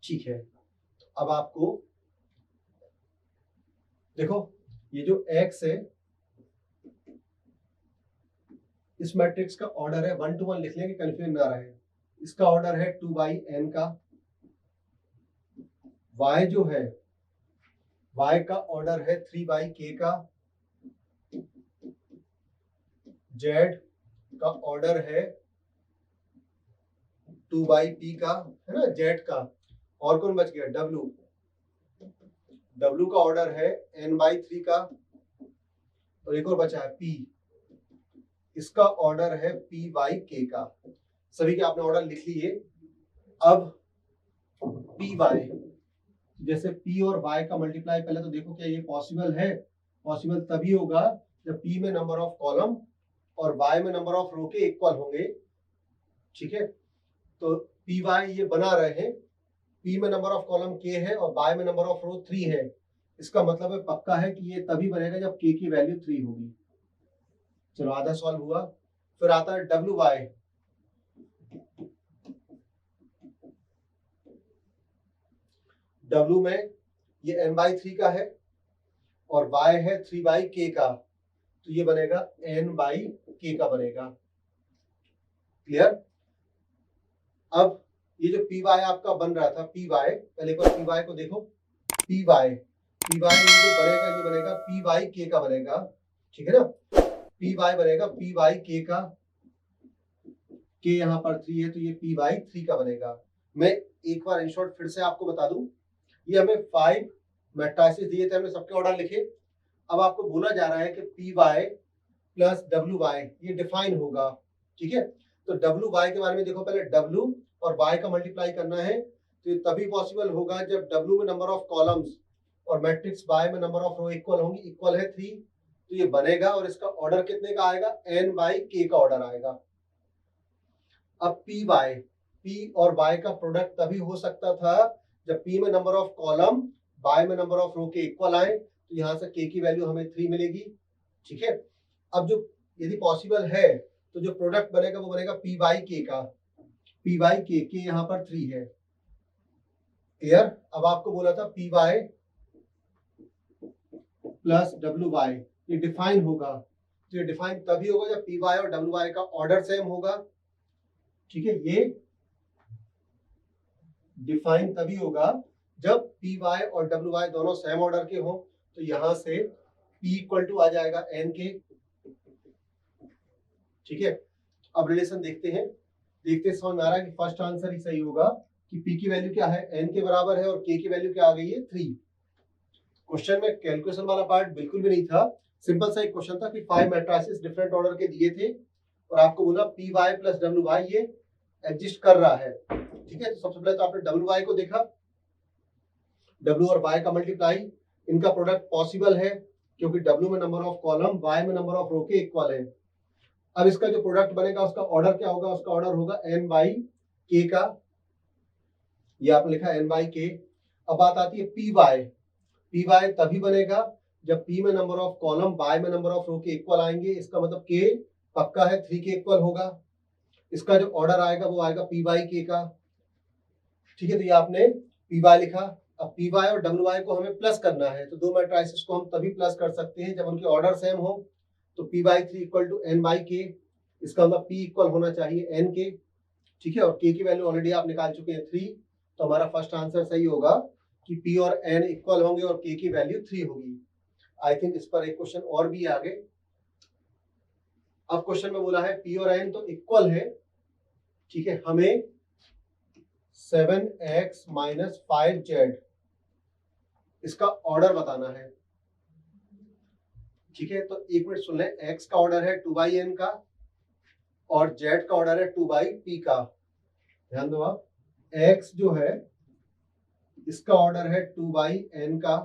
ठीक है। अब आपको देखो ये जो x है इस मैट्रिक्स का ऑर्डर है 1 to 1 लिख लेंगे, कंफ्यूजन ना रहे। इसका ऑर्डर है 2/n का, y जो है y का ऑर्डर है 3/k का, z का ऑर्डर है 2/p का, है ना, z का। और कौन बच गया, w का ऑर्डर है n/3 का, और एक और बचा है p, इसका ऑर्डर है p/k का। सभी के आपने ऑर्डर लिख लिए। अब p/y, जैसे p और y का मल्टीप्लाई, पहले तो देखो क्या ये पॉसिबल है, पॉसिबल तभी होगा जब p में नंबर ऑफ कॉलम और y में नंबर ऑफ रो के इक्वल होंगे, ठीक है। तो p/y ये बना रहे हैं, p में नंबर ऑफ कॉलम k है और y में नंबर ऑफ रो 3 है। इसका मतलब है पक्का है कि ये तभी बनेगा जब k की वैल्यू 3 होगी। चलो आधा सॉल्व हुआ। फिर आता है WY, W में ये n/3 का है और y है 3/k का, तो ये बनेगा n/k का बनेगा। क्लियर। अब ये जो पी वाई आपका बन रहा था, पी वाई, पहले एक बार पी वाई को देखो, पी वाई जो बनेगा, ये बनेगा पी वाई के का बनेगा, ठीक है ना, पी वाई बनेगा पी वाई के का, के यहाँ पर 3 है तो ये पी वाई 3 का बनेगा। मैं एक बार इन शॉर्ट फिर से आपको बता दूं, ये हमें 5 मैट्रिसेस दिए थे, हमने सबके ऑर्डर लिखे। अब आपको बोला जा रहा है कि पी वाई प्लस डब्ल्यू वाई ये डिफाइन होगा, ठीक है। तो डब्ल्यू वाई के बारे में देखो, पहले डब्ल्यू और वाई का मल्टीप्लाई करना है, तो ये तभी पॉसिबल होगा जब डब्ल्यू में नंबर ऑफ कॉलम्स और मैट्रिक्स वाई में नंबर ऑफ रो इक्वल होंगी, इक्वल है 3, तो ये बनेगा और इसका ऑर्डर कितने का आएगा, n बाई के का ऑर्डर आएगा। अब पी वाई, पी और वाई का प्रोडक्ट तभी हो सकता था जब पी में नंबर ऑफ कॉलम, वाई में नंबर ऑफ रो के इक्वल आए, तो यहाँ से के की वैल्यू हमें 3 मिलेगी, ठीक है। अब जो यदि पॉसिबल है तो जो प्रोडक्ट बनेगा वो बनेगा पी वाई के का, पी वाई के यहाँ पर 3 है, क्लियर। अब आपको बोला था पी वाई प्लस डब्ल्यू वाई ये डिफाइन होगा, तो ये डिफाइन तभी होगा जब पी वाई और डब्ल्यू वाई का ऑर्डर सेम होगा, ठीक है। ये डिफाइन तभी होगा जब पी वाई और डब्ल्यू वाई दोनों सेम ऑर्डर के हो, तो यहां से P इक्वल टू आ जाएगा n के, ठीक है। अब रिलेशन देखते हैं, देखते समझ में आ रहा है कि फर्स्ट आंसर ही सही होगा कि P की वैल्यू क्या है, n के बराबर है और K की वैल्यू क्या आ गई है 3। क्वेश्चन में कैलकुलेशन वाला पार्ट बिल्कुल भी नहीं था, सिंपल सा एक क्वेश्चन था कि 5 मैट्रिसेस डिफरेंट ऑर्डर के दिए थे और आपको बोला पी वाई प्लस डब्ल्यू वाई ये एग्जिस्ट कर रहा है, ठीक है। तो सबसे पहले तो आपने डब्ल्यू वाई को देखा, डब्ल्यू और वाई का मल्टीप्लाई, इनका प्रोडक्ट पॉसिबल है क्योंकि डब्ल्यू में नंबर ऑफ कॉलम, वाई में नंबर ऑफ रो के इक्वल है। अब इसका जो प्रोडक्ट बनेगा उसका ऑर्डर क्या होगा, उसका ऑर्डर होगा n बाई के का, ये आपने लिखा n बाई के। अब बात आती है पी वाई, पी वाई तभी बनेगा जब P में नंबर ऑफ कॉलम, Y में नंबर ऑफ रो के इक्वल आएंगे, इसका मतलब K पक्का है 3 के इक्वल होगा। इसका जो ऑर्डर आएगा वो आएगा P बाई के का, ठीक है। तो ये आपने P वाई लिखा। अब P वाई और W वाई को हमें प्लस करना है, तो दो मैट्रिसेस को हम तभी प्लस कर सकते हैं जब उनके ऑर्डर सेम हो। तो P by 3 equal to n by k, इसका मतलब P इक्वल होना चाहिए n के, ठीक है। और K की वैल्यू ऑलरेडी आप निकाल चुके हैं 3, तो हमारा फर्स्ट आंसर सही होगा कि P और n इक्वल होंगे और K की वैल्यू 3 होगी। आई थिंक इस पर एक क्वेश्चन और भी आगे। अब क्वेश्चन में बोला है P और n तो इक्वल है, ठीक है, हमें 7x माइनस 5z इसका ऑर्डर बताना है, ठीक है। तो एक मिनट सुन लें, x का ऑर्डर है 2/n का और z का ऑर्डर है 2/p का। ध्यान दो आप, x जो है इसका ऑर्डर है 2/n का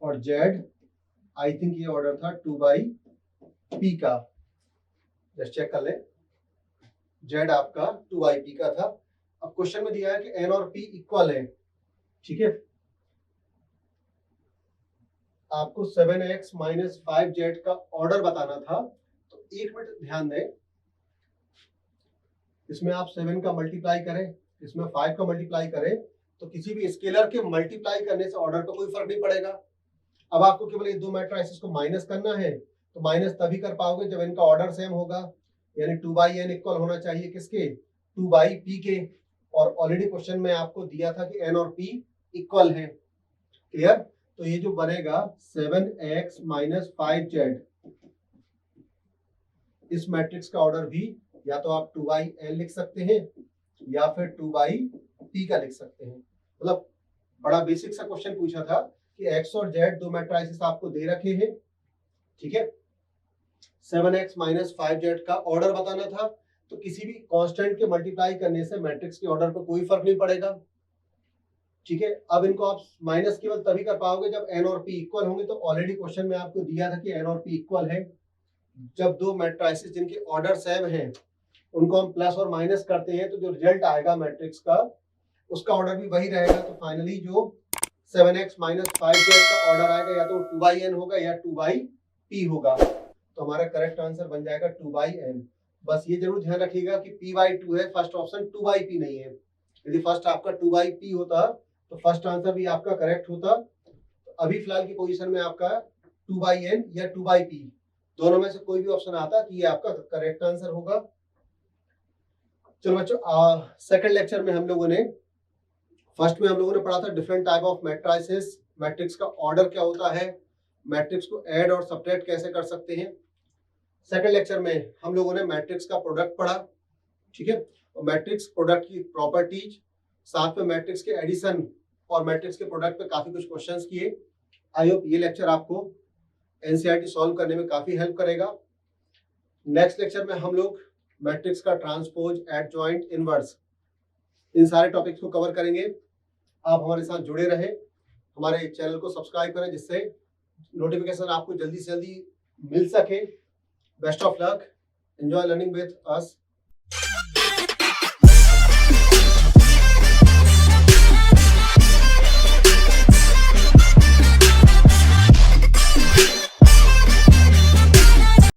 और z आई थिंक ये ऑर्डर था 2/p का, जस्ट चेक कर लें, z आपका 2/p का था। अब क्वेश्चन में दिया है कि n और p इक्वल है, ठीक है। आपको 7x माइनस 5z का ऑर्डर बताना था, तो एक मिनट ध्यान दें, इसमें आप 7 का मल्टीप्लाई करें, इसमें 5 का मल्टीप्लाई करें, तो किसी भी स्केलर के मल्टीप्लाई करने से ऑर्डर का कोई फर्क नहीं पड़ेगा। अब आपको केवल ये दो मैट्रिसेस को माइनस करना है, तो माइनस तभी कर पाओगे जब इनका ऑर्डर सेम होगा, यानी 2/n इक्वल होना चाहिए किसके, 2/p के। और ऑलरेडी क्वेश्चन में आपको दिया था कि n और p इक्वल है, क्लियर। तो ये जो बनेगा 7x माइनस 5z, इस मैट्रिक्स का ऑर्डर भी या तो आप 2/n लिख सकते हैं या फिर 2/p का लिख सकते हैं। मतलब बड़ा बेसिक सा क्वेश्चन पूछा था कि x और z दो मैट्रिसेस आपको दे रखे हैं, ठीक है। 7x माइनस 5z का ऑर्डर बताना था, तो किसी भी कांस्टेंट के मल्टीप्लाई करने से मैट्रिक्स के ऑर्डर पर कोई फर्क नहीं पड़ेगा, ठीक है। अब इनको आप माइनस केवल तभी कर पाओगे जब n और p इक्वल होंगे। तो ऑलरेडी क्वेश्चन में आपको दिया था कि n और p इक्वल है जब दो मैट्रिसेस जिनके ऑर्डर सेम हैं उनको हम प्लस और माइनस करते हैं, तो जो रिजल्ट आएगा मैट्रिक्स का उसका ऑर्डर भी वही रहेगा। तो फाइनली जो 7x माइनस 5z का ऑर्डर आएगा या तो 2/n होगा या 2/p होगा, तो हमारा करेक्ट आंसर बन जाएगा 2/n। बस ये जरूर ध्यान रखिएगा कि p/2 है, फर्स्ट ऑप्शन 2/p नहीं है। यदि फर्स्ट आपका 2/p होता तो फर्स्ट आंसर भी आपका करेक्ट होता। तो अभी फिलहाल की पोजीशन में आपका 2/n या 2/p दोनों में से कोई भी ऑप्शन आता तो ये आपका करेक्ट आंसर होगा। चलो बच्चों, सेकंड लेक्चर में हम लोगों ने, फर्स्ट में हम लोगों ने पढ़ा था different type of matrices, matrix का ऑर्डर क्या होता है, मैट्रिक्स को ऐड और सब्ट्रैक्ट कैसे कर सकते हैं। सेकंड लेक्चर में हम लोगों ने मैट्रिक्स का प्रोडक्ट पढ़ा, ठीक है, और मैट्रिक्स प्रोडक्ट की प्रॉपर्टीज, साथ में मैट्रिक्स के एडिशन और मैट्रिक्स के प्रोडक्ट पे काफी कुछ क्वेश्चंस किए। आई होप ये लेक्चर आपको एनसीईआरटी सॉल्व करने में काफी हेल्प करेगा। नेक्स्ट लेक्चर में हम लोग मैट्रिक्स का ट्रांसपोज, एडजॉइंट, इनवर्स, इन सारे टॉपिक्स को कवर करेंगे। आप हमारे साथ जुड़े रहे, हमारे चैनल को सब्सक्राइब करें जिससे नोटिफिकेशन आपको जल्दी से जल्दी मिल सके। Best of luck, enjoy learning with us.